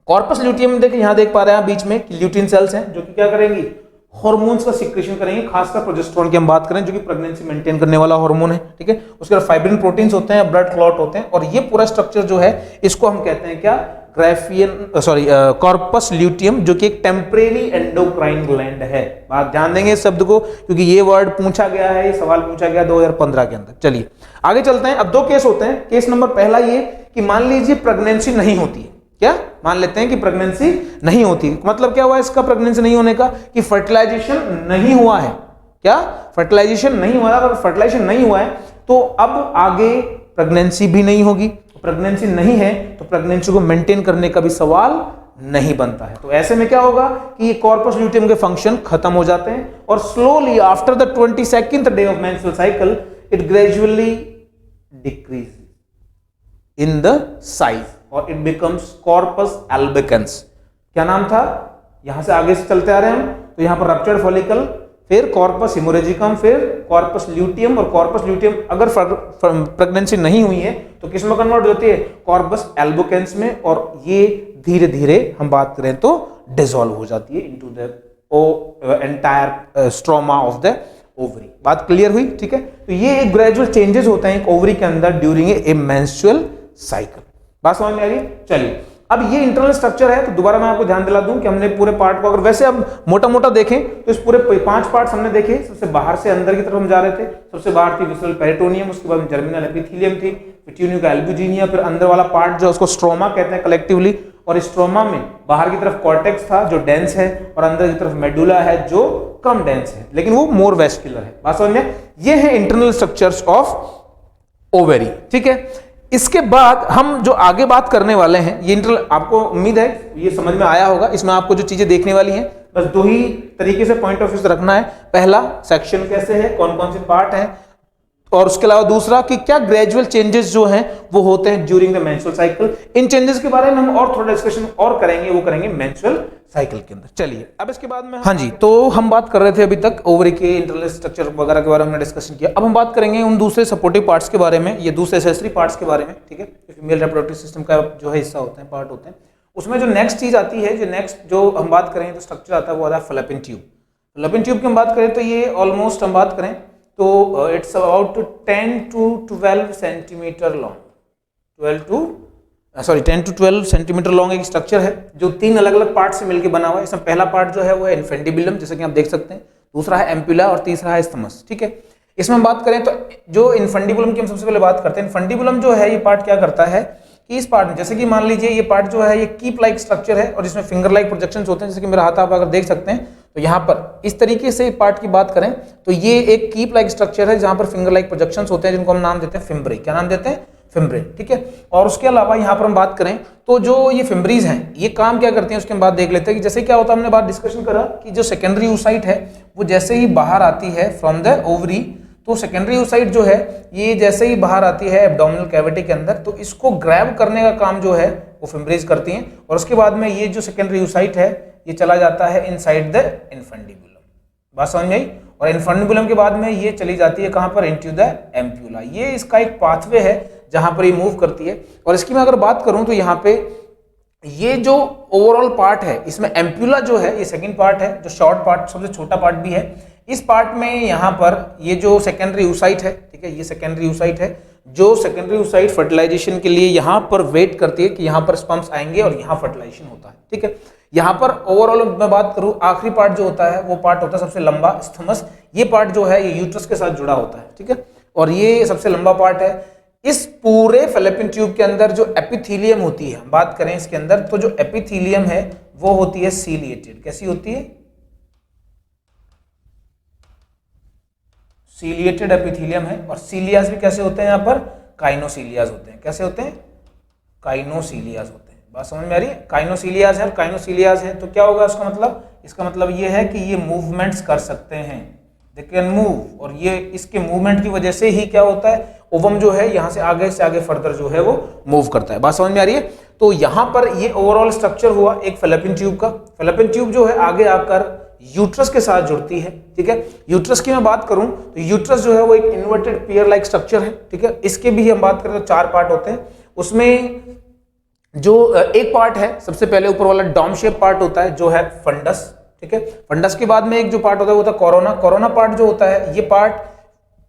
कॉर्पस ल्यूटियम देखिए यहां देख पा रहे हैं आप बीच में ल्यूटिन सेल्स हैं जो कि क्या करेंगी, हार्मोन्स का सिक्रेशन करेंगे, खासकर प्रोजेस्टेरोन की हम बात करें जो कि प्रेगनेंसी मेंटेन करने वाला हार्मोन है, ठीक है। उसके बाद फाइब्रिन प्रोटीन्स होते हैं, ब्लड क्लॉट होते हैं, और ये पूरा स्ट्रक्चर जो है इसको हम कहते हैं क्या, कॉर्पस ल्यूटियम, जो कि एक टेम्परेरी एंडोक्राइन ग्लैंड है। बात ध्यान देंगे इस शब्द को, क्योंकि ये वर्ड पूछा गया है, ये सवाल पूछा गया 2015 के अंदर। चलिए आगे चलते हैं। अब दो केस होते हैं। केस नंबर पहला ये कि मान लीजिए प्रेगनेंसी नहीं होती है, क्या मान लेते हैं कि प्रेगनेंसी नहीं होती, मतलब क्या हुआ इसका प्रेगनेंसी नहीं होने का, कि फर्टिलाइजेशन नहीं हुआ है, क्या फर्टिलाइजेशन नहीं हुआ। अगर फर्टिलाइजेशन नहीं हुआ है तो अब आगे प्रेगनेंसी भी नहीं होगी, प्रेगनेंसी नहीं है तो प्रेगनेंसी को मेंटेन करने का भी सवाल नहीं बनता है। तो ऐसे में क्या होगा कि ये कॉर्पस ल्यूटियम के फंक्शन खत्म हो जाते हैं और slowly after the 22nd day of menstrual cycle it gradually decrease in the size और इट बिकम्स कॉर्पस एल्बिकेंस। क्या नाम था, यहां से आगे से चलते आ रहे हैं हम, तो यहां पर रप्चर्ड फॉलिकल, फिर कॉर्पस हेमोरेजिकम, फिर कॉर्पस ल्यूटियम, और कॉर्पस ल्यूटियम अगर प्रेगनेंसी नहीं हुई है तो किस में कन्वर्ट होती है, कॉर्पस एल्बिकेंस में, और ये धीरे धीरे हम बात करें तो डिसॉल्व हो जाती है into the entire stroma of the ovary. बात क्लियर हुई, ठीक है। तो ये एक ग्रेजुअल चेंजेस होते हैं एक ओवरी के अंदर ड्यूरिंग ए मेंस्ट्रुअल साइकिल। बात समझ में आ रही है। चलिए अब ये इंटरनल स्ट्रक्चर है, तो दोबारा मैं आपको ध्यान दिला दूं कि हमने पूरे पार्ट को, अगर वैसे अब मोटा मोटा देखें तो इस पूरे 5 पार्ट्स हमने देखे। सबसे बाहर से अंदर की तरफ हम जा रहे थे, सबसे बाहर थी विसरल पेरिटोनियम, उसके बाद जर्मिनल एपिथेलियम थी, पिट्यूनिका एल्ब्यूजिनिया, फिर अंदर वाला पार्ट जो उसको स्ट्रोमा कहते हैं कलेक्टिवली, और स्ट्रोमा में बाहर की तरफ कॉर्टेक्स था जो डेंस है, और अंदर की तरफ मेडुला है जो कम डेंस है, लेकिन वो मोर वेस्कुलर है। बात समझ में, ये है इंटरनल स्ट्रक्चर्स ऑफ ओवेरी, ठीक है। इसके बाद हम जो आगे बात करने वाले हैं, ये इंटरनल, आपको उम्मीद है ये समझ में आया होगा। इसमें आपको जो चीजें देखने वाली हैं बस दो ही तरीके से पॉइंट ऑफ व्यू से रखना है। पहला सेक्शन कैसे है, कौन कौन से पार्ट हैं, और उसके अलावा दूसरा कि क्या ग्रेजुअल चेंजेस जो हैं वो होते हैं during the menstrual cycle. In changes के बारे में हम और थोड़ा डिस्कशन और करेंगे, वो करेंगे मेंस्ट्रुअल साइकिल के अंदर। चलिए अब इसके बाद में, हाँ जी, तो हम बात कर रहे थे अभी तक ओवरी के इंटरनल स्ट्रक्चर वगैरह के बारे में हमने डिस्कशन किया। अब हम बात करेंगे उन दूसरे सपोर्टिव पार्ट्स के बारे में, ये दूसरे एसेसरी पार्ट्स के बारे में, ठीक है, फीमेल रिप्रोडक्टिव सिस्टम का जो है हिस्सा होते हैं, पार्ट होते हैं। उसमें जो नेक्स्ट चीज आती है, जो नेक्स्ट जो हम बात करें तो स्ट्रक्चर आता है वो आता है फैलोपियन ट्यूब। फैलोपियन ट्यूब की हम बात करें तो ये ऑलमोस्ट हम बात करें तो it's about 10 to 12 centimetre long, 10 to 12 centimetre long एक स्ट्रक्चर है जो 3 अलग अलग पार्ट से मिलकर बना हुआ है। इसमें पहला पार्ट जो है वो है इन्फेंडिबुलम, जैसे कि आप देख सकते हैं, दूसरा है एम्पुला और तीसरा है स्थमस, ठीक है। इसमें हम बात करें तो जो इन्फेंडिबुलम की हम सबसे पहले बात करते हैं। इन्फेंडिबुलम जो है ये पार्ट क्या करता है कि इस पार्ट में, जैसे कि मान लीजिए ये पार्ट जो है ये कीप लाइक स्ट्रक्चर है और इसमें फिंगर लाइक प्रोजेक्शंस होते हैं, जैसे कि मेरा हाथ आप अगर देख सकते हैं तो यहाँ पर इस तरीके से पार्ट की बात करें तो ये एक कीप लाइक स्ट्रक्चर है जहां पर फिंगर लाइक प्रोजेक्शंस होते हैं, जिनको हम नाम देते हैं फिम्ब्रे। क्या नाम देते हैं, फिम्ब्रे, ठीक है। और उसके अलावा यहाँ पर हम बात करें तो जो ये फिम्ब्रीज हैं ये काम क्या करते हैं उसके हम बात देख लेते हैं कि जैसे क्या होता है, हमने बात डिस्कशन करा कि जो सेकेंडरी oocyte है वो जैसे ही बाहर आती है फ्रॉम द ओवरी, तो सेकेंडरी oocyte जो है ये जैसे ही बाहर आती है एब्डोमिनल कैविटी के अंदर, तो इसको ग्रैब करने का काम जो है वो फिम्ब्रीज करती हैं, और उसके बाद में ये जो सेकेंडरी oocyte है ये चला जाता है इनसाइड द इन्फेंडिबुलम। बात समझ में आई। और इन्फेंडिबुलम के बाद में ये चली जाती है कहां पर, इनटू द एम्प्यूला। ये इसका एक पाथवे है जहां पर ये मूव करती है। और इसकी मैं अगर बात करूं तो यहाँ पे ये जो ओवरऑल पार्ट है इसमें एम्प्यूला जो है ये सेकंड पार्ट है, जो शॉर्ट पार्ट, सबसे छोटा पार्ट भी है। इस पार्ट में यहाँ पर ये जो सेकेंडरी oocyte है, ठीक है, ये सेकेंडरी oocyte है, जो सेकेंडरी oocyte फर्टिलाइजेशन के लिए यहाँ पर वेट करती है कि यहाँ पर स्पर्म्स आएंगे और यहाँ फर्टिलाइजेशन होता है, ठीक है। यहाँ पर ओवरऑल मैं बात करूँ, आखिरी पार्ट जो होता है वो पार्ट होता है सबसे लंबा, स्थमस। ये पार्ट जो है ये यूट्रस के साथ जुड़ा होता है, ठीक है, और ये सबसे लंबा पार्ट है। इस पूरे फैलोपियन ट्यूब के अंदर जो एपिथेलियम होती है, बात करें इसके अंदर, तो जो एपिथेलियम है वो होती है सीलिएटेड। कैसी होती है, सीलिएटेड एपिथेलियम है। और सीलियास भी कैसे होते हैं, यहाँ पर काइनोसीलियास होते हैं। कैसे होते हैं, काइनोसीलियास होते हैं। बात समझ में आ रही है, काइनोसीलियास है और काइनोसीलियास है, तो क्या होगा उसका मतलब, इसका मतलब ये है कि ये मूवमेंट्स कर सकते हैं, दे कैन मूव, और ये इसके मूवमेंट की वजह से ही क्या होता है, ओवम जो है यहाँ से आगे फर्दर जो है वो मूव करता है। बात समझ में आ रही है। तो यहाँ पर ये ओवरऑल स्ट्रक्चर हुआ एक फैलोपियन ट्यूब का। फैलोपियन ट्यूब जो है आगे आकर यूट्रस के साथ जुड़ती है, ठीक है। यूट्रस की मैं बात करूं तो यूट्रस जो है वो एक इन्वर्टेड पियर लाइक स्ट्रक्चर है, ठीक है। इसके भी हम बात करें तो 4 पार्ट होते हैं। उसमें जो एक पार्ट है सबसे पहले ऊपर वाला डॉम शेप पार्ट होता है जो है फंडस, ठीक है। फंडस के बाद में एक जो पार्ट होता है वो होता है कोरोना। कोरोना पार्ट जो होता है ये पार्ट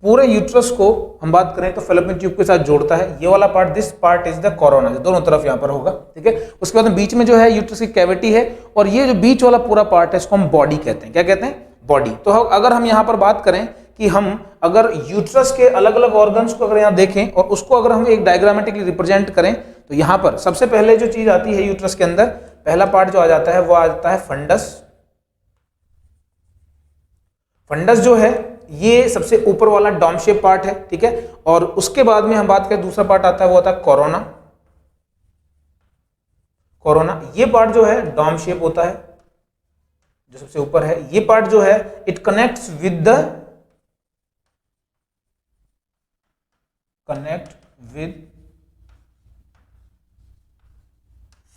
पूरे यूट्रस को हम बात करें तो फैलोपियन ट्यूब के साथ जोड़ता है। ये वाला part, this part is the corona, दोनों तरफ यहाँ पर होगा, ठीक है। उसके बाद में बीच में जो है यूट्रस की कैविटी है और ये जो बीच वाला पूरा पार्ट है इसको हम बॉडी कहते हैं। क्या कहते हैं? बॉडी। तो अगर हम यहाँ पर बात करें कि हम अगर यूट्रस के अलग अलग ऑर्गन्स को अगर यहाँ देखें और उसको अगर हम एक डायग्रामेटिकली रिप्रेजेंट करें तो यहाँ पर सबसे पहले जो चीज आती है यूट्रस के अंदर, पहला पार्ट जो आ जाता है वो आ जाता है फंडस। फंडस जो है ये सबसे ऊपर वाला डॉम शेप पार्ट है, ठीक है। और उसके बाद में हम बात करें दूसरा पार्ट आता है वो आता है कोरोना। कोरोना ये पार्ट जो है डॉम शेप होता है जो सबसे ऊपर है। ये पार्ट जो है it connect with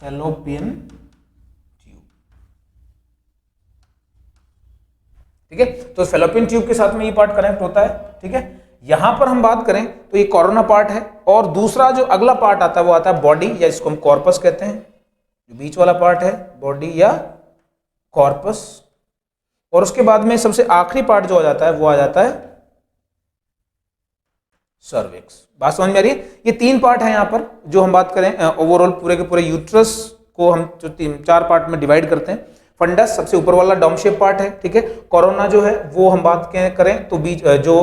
fallopian tube, ठीक है। तो फैलोपियन ट्यूब के साथ में ये पार्ट कनेक्ट होता है, ठीक है। यहां पर हम बात करें तो ये कोरोना पार्ट है और दूसरा जो अगला पार्ट आता है वो आता है बॉडी, या इसको हम कॉर्पस कहते हैं। जो बीच वाला पार्ट है बॉडी या कॉर्पस। और उसके बाद में सबसे आखिरी पार्ट जो आ जाता है वो आ जाता है सर्विक्स। बात समझ में आ रही है? ये 3 पार्ट है यहाँ पर जो हम बात करें ओवरऑल पूरे के पूरे यूट्रस को हम जो 4 पार्ट में डिवाइड करते हैं। फंडस सबसे ऊपर वाला डॉम शेप पार्ट है, ठीक है। कोरोना जो है वो हम बात करें तो बीच जो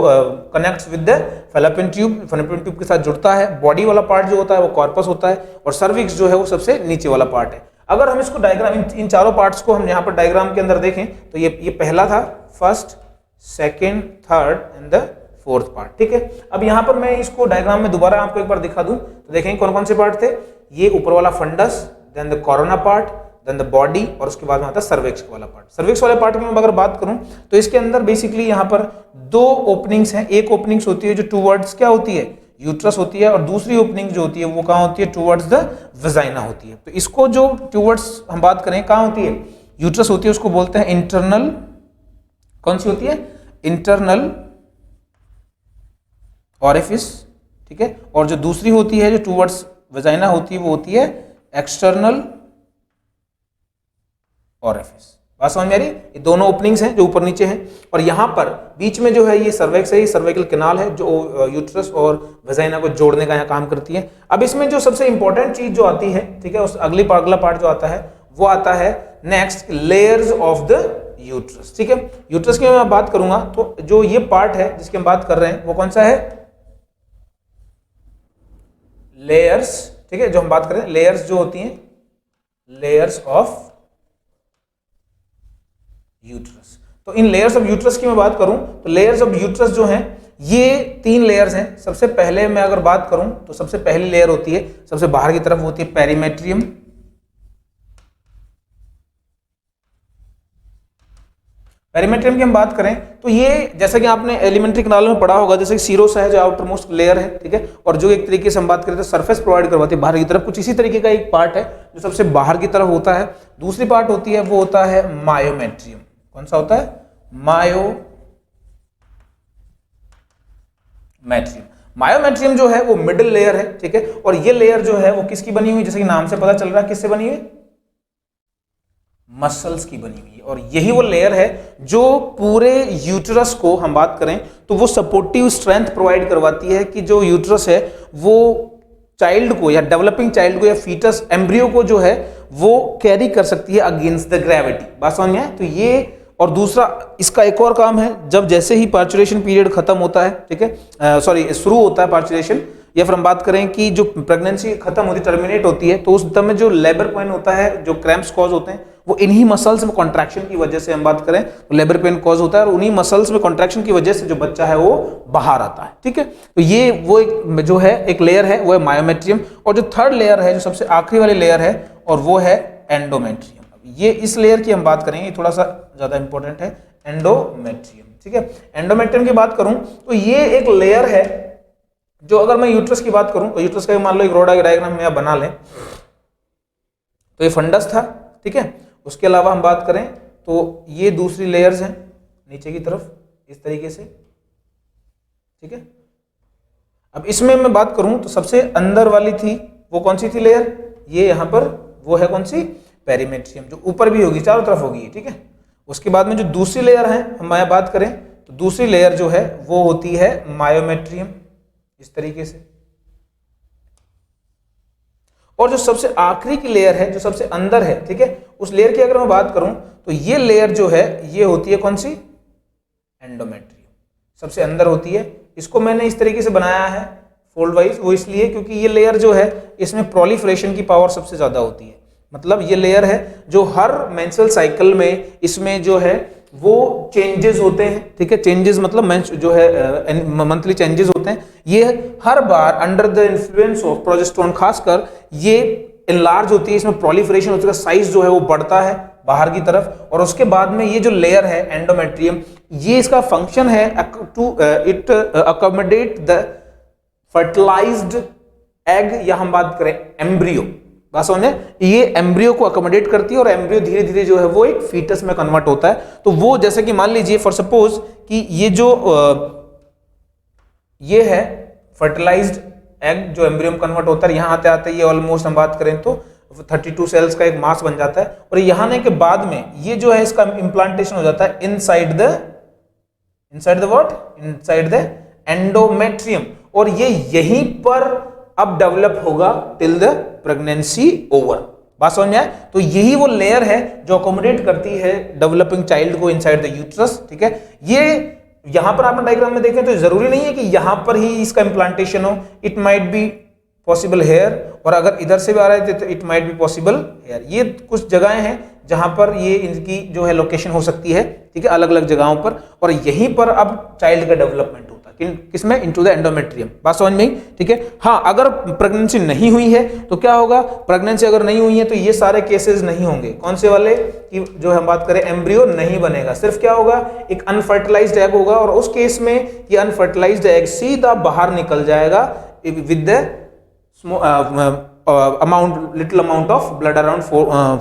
connects with the fallopian tube के साथ जुड़ता है। बॉडी वाला पार्ट जो होता है वो कॉर्पस होता है और सर्विक्स जो है वो सबसे नीचे वाला पार्ट है। अगर हम इसको डायग्राम इन चारों पार्ट्स को हम यहाँ पर डायग्राम के अंदर देखें तो ये पहला था, first, second, third and the fourth part, ठीक है। अब यहाँ पर मैं इसको डायग्राम में दोबारा आपको एक बार दिखा दूं तो देखें कौन कौन से पार्ट थे। ये ऊपर वाला fundus, then the corona part, then the body और उसके बाद में आता है सर्विक्स वाला पार्ट। सर्विक्स वाले पार्ट की मैं अगर बात करूं तो इसके अंदर बेसिकली यहाँ पर 2 ओपनिंग्स हैं। एक ओपनिंग्स होती है जो टूवर्ड्स क्या होती है, यूट्रस होती है, और दूसरी ओपनिंग जो होती है वो कहाँ होती है, टूवर्ड्स द वेजाइना होती है। तो इसको जो टूवर्ड्स हम बात करें कहाँ होती है, यूट्रस होती है, उसको बोलते हैं इंटरनल, कौन सी होती है, इंटरनल ऑरिफिस, ठीक है। और जो दूसरी होती है जो टूवर्ड्स वेजाइना होती है वो होती है एक्सटर्नल ऑरिफिस। बात समझ में आ रही है? ये दोनों ओपनिंग्स हैं जो ऊपर नीचे हैं और यहाँ पर बीच में जो है ये सर्वेक्स है, ये सर्वाइकल कैनाल है जो यूट्रस और वेजाइना को जोड़ने का यहाँ काम करती है। अब इसमें जो सबसे इंपॉर्टेंट चीज जो आती है, ठीक है, उस अगला पार्ट जो आता है वो आता है next, layers of the uterus, ठीक है। यूट्रस की मैं बात करूंगा तो जो ये पार्ट है जिसकी हम बात कर रहे हैं वो कौन सा है, लेयर्स, ठीक है। जो हम बात करें लेयर्स जो होती हैं, लेयर्स ऑफ यूट्रस। तो इन लेयर्स ऑफ यूट्रस की मैं बात करूं तो लेयर्स ऑफ यूट्रस जो हैं ये 3 लेयर्स हैं। सबसे पहले मैं अगर बात करूं तो सबसे पहली लेयर होती है सबसे बाहर की तरफ होती है पेरीमेट्रियम। पेरीमेट्रियम की हम बात करें तो ये जैसा कि आपने एलिमेंट्री कैनाल में पढ़ा होगा, जैसे सीरोसा है जो आउटर मोस्ट लेयर है, ठीक है, और जो एक तरीके से हम बात करें तो सरफेस प्रोवाइड करवाती है बाहर की तरफ, कुछ इसी तरीके का एक पार्ट है जो सबसे बाहर की तरफ होता है। दूसरी पार्ट होती है वो होता है मायोमेट्रियम। कौन सा होता है, मायोमेट्रियम। मायोमेट्रियम जो है वो मिडिल लेयर है, ठीक है, और ये लेयर जो है वो किसकी बनी हुई, जैसे कि नाम से पता चल रहा है किससे बनी हुई, मसल्स की बनी हुई है। और यही वो लेयर है जो पूरे यूट्रस को हम बात करें तो वो सपोर्टिव स्ट्रेंथ प्रोवाइड करवाती है कि जो यूट्रस है वो चाइल्ड को या डेवलपिंग चाइल्ड को या फीटस एम्ब्रियो को जो है वो कैरी कर सकती है अगेंस्ट द ग्रेविटी। बात समझ में आए? तो ये, और दूसरा इसका एक और काम है, जब जैसे ही पार्चुरेशन पीरियड खत्म होता है, ठीक है, शुरू होता है पार्चुरेशन, या फिर हम बात करें कि जो प्रेगनेंसी खत्म होती है, टर्मिनेट होती है, तो उस समय जो लेबर पेन होता है, जो क्रैम्प्स कॉज होते हैं, वो इन्हीं मसल्स में कॉन्ट्रैक्शन की वजह से हम बात करें तो लेबर पेन कॉज होता है और उन्हीं मसल्स में कॉन्ट्रैक्शन की वजह से जो बच्चा है वो बाहर आता है, ठीक है। तो ये वो एक जो है एक लेयर है वो है मायोमेट्रियम। और जो थर्ड लेयर है जो सबसे आखिरी वाली लेयर है और वो है एंडोमेट्रियम। ये इस लेयर की हम बात करेंगे, थोड़ा सा ज्यादा इंपॉर्टेंट है, एंडोमेट्रियम, ठीक है। एंडोमेट्रियम की बात करूं तो ये एक लेयर है जो, अगर मैं यूट्रस की बात करूं तो यूट्रस का मान लो एक रोड डायग्राम में आप बना लें, तो ये फंडस था, ठीक है। उसके अलावा हम बात करें तो ये दूसरी लेयर्स हैं नीचे की तरफ इस तरीके से, ठीक है। अब इसमें मैं बात करूं तो सबसे अंदर वाली थी वो कौन सी थी लेयर, ये यहां पर वो है कौन सी, पेरीमेट्रियम, जो ऊपर भी होगी चारों तरफ होगी, ठीक है। उसके बाद में जो दूसरी लेयर है हम बात करें तो दूसरी लेयर जो है वो होती है मायोमेट्रियम, इस तरीके से। और जो सबसे आखिरी की लेयर है जो सबसे अंदर है, ठीक है, उस लेयर की अगर मैं बात करूं तो ये लेयर जो है ये होती है कौन सी, एंडोमेट्रियम, सबसे अंदर होती है। इसको मैंने इस तरीके से बनाया है फोल्ड वाइज, वो इसलिए क्योंकि ये लेयर जो है इसमें प्रोलिफरेशन की पावर सबसे ज्यादा होती है। मतलब ये लेयर है जो हर मेंस्ट्रुअल साइकिल में इसमें जो है वो चेंजेस होते हैं, ठीक है। चेंजेस मतलब जो है मंथली चेंजेस होते हैं, ये हर बार under the influence of progesterone खासकर ये इनलार्ज होती है, इसमें प्रोलिफरेशन होती है, साइज जो है वो बढ़ता है बाहर की तरफ। और उसके बाद में ये जो लेयर है एंडोमेट्रियम, ये इसका फंक्शन है to it accommodate the fertilized egg, या हम बात करें एम्ब्रियो, बात समझे, ये एम्ब्रियो को अकोमोडेट करती है और एम्ब्रियो धीरे धीरे जो है वो एक फीटस में कन्वर्ट होता है। तो वो जैसे कि मान लीजिए फॉर सपोज कि ये जो ये है फर्टिलाइज्ड एग जो एम्ब्रियो में कन्वर्ट होता है, यहाँ आते आते ये ऑलमोस्ट हम बात करें तो 32 सेल्स का एक मास बन जाता है। और यहाँ आने के बाद में ये जो है इसका इम्प्लांटेशन हो जाता है inside the what, inside the endometrium, और ये यहीं पर अब डेवलप होगा टिल द प्रेगनेंसी ओवर। बात समझ में आए? तो यही वो लेयर है जो अकोमोडेट करती है डेवलपिंग चाइल्ड को इनसाइड द यूट्रस, ठीक है। ये यहां पर आपने डायग्राम में देखें तो जरूरी नहीं है कि यहां पर ही इसका इम्प्लांटेशन हो, it might be possible here, और अगर इधर से भी आ रहा है तो it might be possible here. ये कुछ जगहें हैं जहां पर ये इनकी जो है लोकेशन हो सकती है, ठीक है, अलग अलग जगहों पर, और यहीं पर अब चाइल्ड का डेवलपमेंट होता है किसमें, इनटू द एंडोमेट्रियम। बात समझ में, ठीक है। हाँ, अगर प्रेगनेंसी नहीं हुई है तो क्या होगा, प्रेगनेंसी अगर नहीं हुई है तो ये सारे केसेस नहीं होंगे। कौन से वाले कि जो हम बात करें एम्ब्रियो नहीं बनेगा, सिर्फ क्या होगा, एक अनफर्टिलाइज्ड एग होगा, और उस केस में ये अनफर्टिलाइज्ड एग सीधा बाहर निकल जाएगा with the little amount of blood, around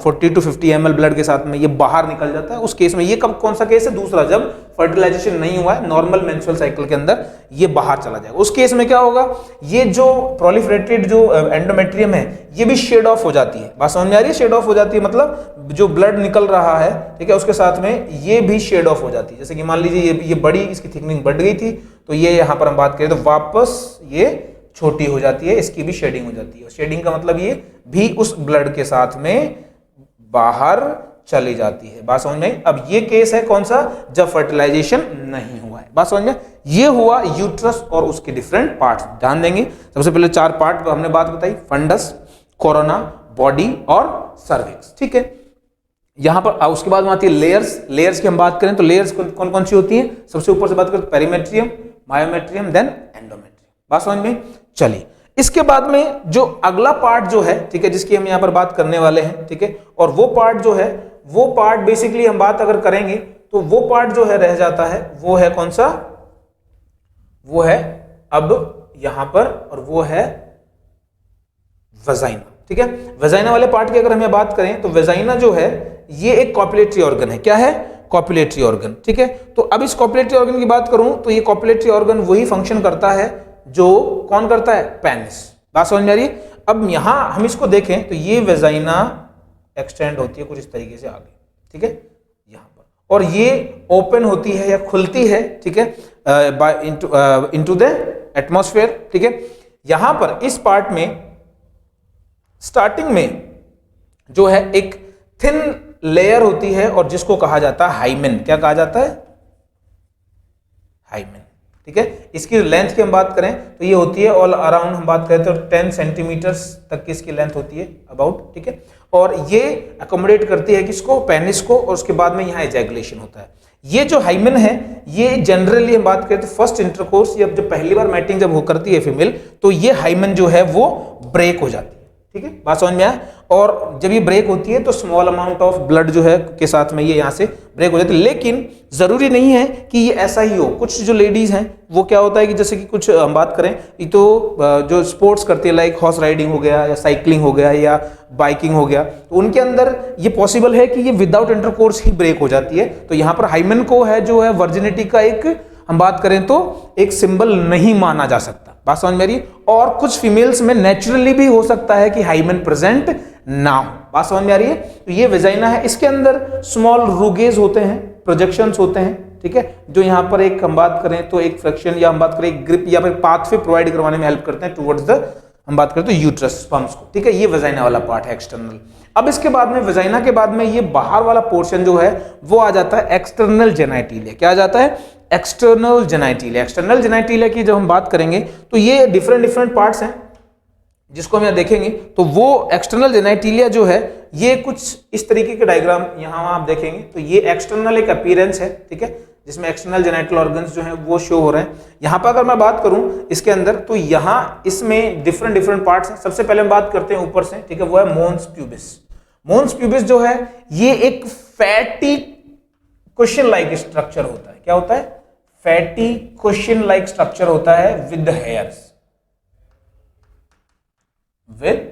40 to 50 ml blood के साथ में ये बाहर निकल जाता है। उस केस में ये कब, कौन सा केस है, दूसरा, जब फर्टिलाइजेशन नहीं हुआ है, नॉर्मल मेंस्ट्रुअल साइकिल के अंदर ये बाहर चला जाएगा। उस केस में क्या होगा, ये जो प्रोलिफरेटेड जो एंडोमेट्रियम है ये भी शेड ऑफ हो जाती है। बात समझ में आ रही है, शेड ऑफ हो जाती है मतलब जो ब्लड निकल रहा है, ठीक है, उसके साथ में ये भी शेड ऑफ हो जाती है। जैसे कि मान लीजिए ये बड़ी, इसकी थिकनिंग बढ़ गई थी, तो ये यहाँ पर हम बात करें तो वापस ये छोटी हो जाती है, इसकी भी शेडिंग हो जाती है। शेडिंग का मतलब ये भी उस ब्लड के साथ में बाहर चली जाती है। बात समझ में? अब ये केस है कौन सा, जब फर्टिलाइजेशन नहीं हुआ है। बात समझ में? ये हुआ यूट्रस और उसके डिफरेंट पार्ट्स। ध्यान देंगे, सबसे पहले 4 पार्ट हमने बात बताई, फंडस, कोरोना, बॉडी और सर्विक्स, ठीक है। यहां पर उसके बाद आती है लेयर्स। लेयर्स की हम बात करें तो लेयर्स कौन कौन सी होती हैं, सबसे ऊपर से बात करें पेरीमेट्रियम, मायोमेट्रियम, देन एंडोमेट्रियम। बात समझ में? चलिए, इसके बाद में जो अगला पार्ट जो है, ठीक है, जिसकी हम यहां पर बात करने वाले हैं, ठीक है, और वो पार्ट जो है, वो पार्ट बेसिकली हम बात अगर करेंगे तो वो पार्ट जो है रह जाता है, वो है कौन सा, वो है अब यहां पर, और वो है वेजाइना, ठीक है। वेजाइना वाले पार्ट की अगर हम बात करें तो वेजाइना जो है ये एक कॉपुलेटरी ऑर्गन है। क्या है? कॉपुलेटरी ऑर्गन, ठीक है। तो अब इस कॉपुलेटरी ऑर्गन की बात करूं तो ये कॉपुलेटरी ऑर्गन वही फंक्शन करता है जो कौन करता है, पेनिस। बात समझ में आ रही है? अब यहां हम इसको देखें तो ये वेजाइना एक्सटेंड होती है कुछ इस तरीके से आगे, ठीक है, यहां पर, और ये ओपन होती है या खुलती है, ठीक है, इनटू द एटमॉस्फेयर, ठीक है। यहां पर इस पार्ट में स्टार्टिंग में जो है एक थिन लेयर होती है और जिसको कहा जाता है हाइमेन। क्या कहा जाता है? हाइमेन, ठीक है। इसकी लेंथ की हम बात करें तो ये होती है ऑल अराउंड, हम बात करें तो 10 सेंटीमीटर्स तक की इसकी लेंथ होती है अबाउट, ठीक है। और ये अकोमोडेट करती है किसको, पेनिस को, और उसके बाद में यहाँ एजैकुलेशन होता है। ये जो हाइमेन है ये जनरली हम बात करें तो फर्स्ट इंटरकोर्स या जब पहली बार मैटिंग जब वो करती है फीमेल, तो ये हाइमेन जो है वो ब्रेक हो जाती है, ठीक है, बात समझ में आया। और जब ये ब्रेक होती है तो स्मॉल अमाउंट ऑफ ब्लड जो है के साथ में ये यहाँ से ब्रेक हो जाती है, लेकिन जरूरी नहीं है कि ये ऐसा ही हो। कुछ जो लेडीज हैं वो क्या होता है कि जैसे कि कुछ हम बात करें तो जो स्पोर्ट्स करती है लाइक हॉर्स राइडिंग हो गया या साइकिलिंग हो गया या बाइकिंग हो गया, तो उनके अंदर ये पॉसिबल है कि ये विदाउट इंटरकोर्स ही ब्रेक हो जाती है। तो यहाँ पर हाइमेन को है जो है वर्जिनिटी का एक हम बात करें तो एक सिंबल नहीं माना जा सकता। बात समझ में आ रही है। और कुछ फीमेल्स में नेचुरली भी हो सकता है कि हाइमेन प्रेजेंट ना हो। बात समझ में आ रही है। तो ये वेजाइना है, इसके अंदर स्मॉल रूगेज होते हैं, प्रोजेक्शंस होते हैं, ठीक है, जो यहाँ पर एक हम बात करें तो एक फ्रैक्शन या हम बात करें एक ग्रिप या फिर पाथवे प्रोवाइड करवाने में हेल्प करते हैं टुवर्ड्स द हम बात करें तो यूट्रस स्पर्म्स को, ठीक है। ये वेजाइना वाला पार्ट है एक्सटर्नल। अब इसके बाद में वेजाइना के बाद में ये बाहर वाला पोर्शन जो है वो आ जाता है एक्सटर्नल जेनाइटिलिया। क्या आ जाता है? एक्सटर्नल जेनाइटिलिया। एक्सटर्नल जेनाइटिलिया की जब हम बात करेंगे तो ये डिफरेंट पार्ट्स हैं जिसको हम यहाँ देखेंगे। तो वो एक्सटर्नल जेनाइटिलिया जो है ये कुछ इस तरीके के डायग्राम यहाँ आप देखेंगे। तो ये एक्सटर्नल एक अपीयरेंस है, ठीक है, जिसमें एक्सटर्नल जेनाइटल ऑर्गन्स जो हैं वो शो हो रहे हैं। यहाँ पर अगर मैं बात करूं इसके अंदर तो यहाँ इसमें डिफरेंट पार्ट्स हैं। सबसे पहले हम बात करते हैं ऊपर से, ठीक है, वो है मोन्स प्यूबिस। मोन्स प्यूबिस जो है ये एक फैटी क्वेश्चन लाइक स्ट्रक्चर होता है। क्या होता है? फैटी क्वेश्चन लाइक स्ट्रक्चर होता है विद हेयर्स, विद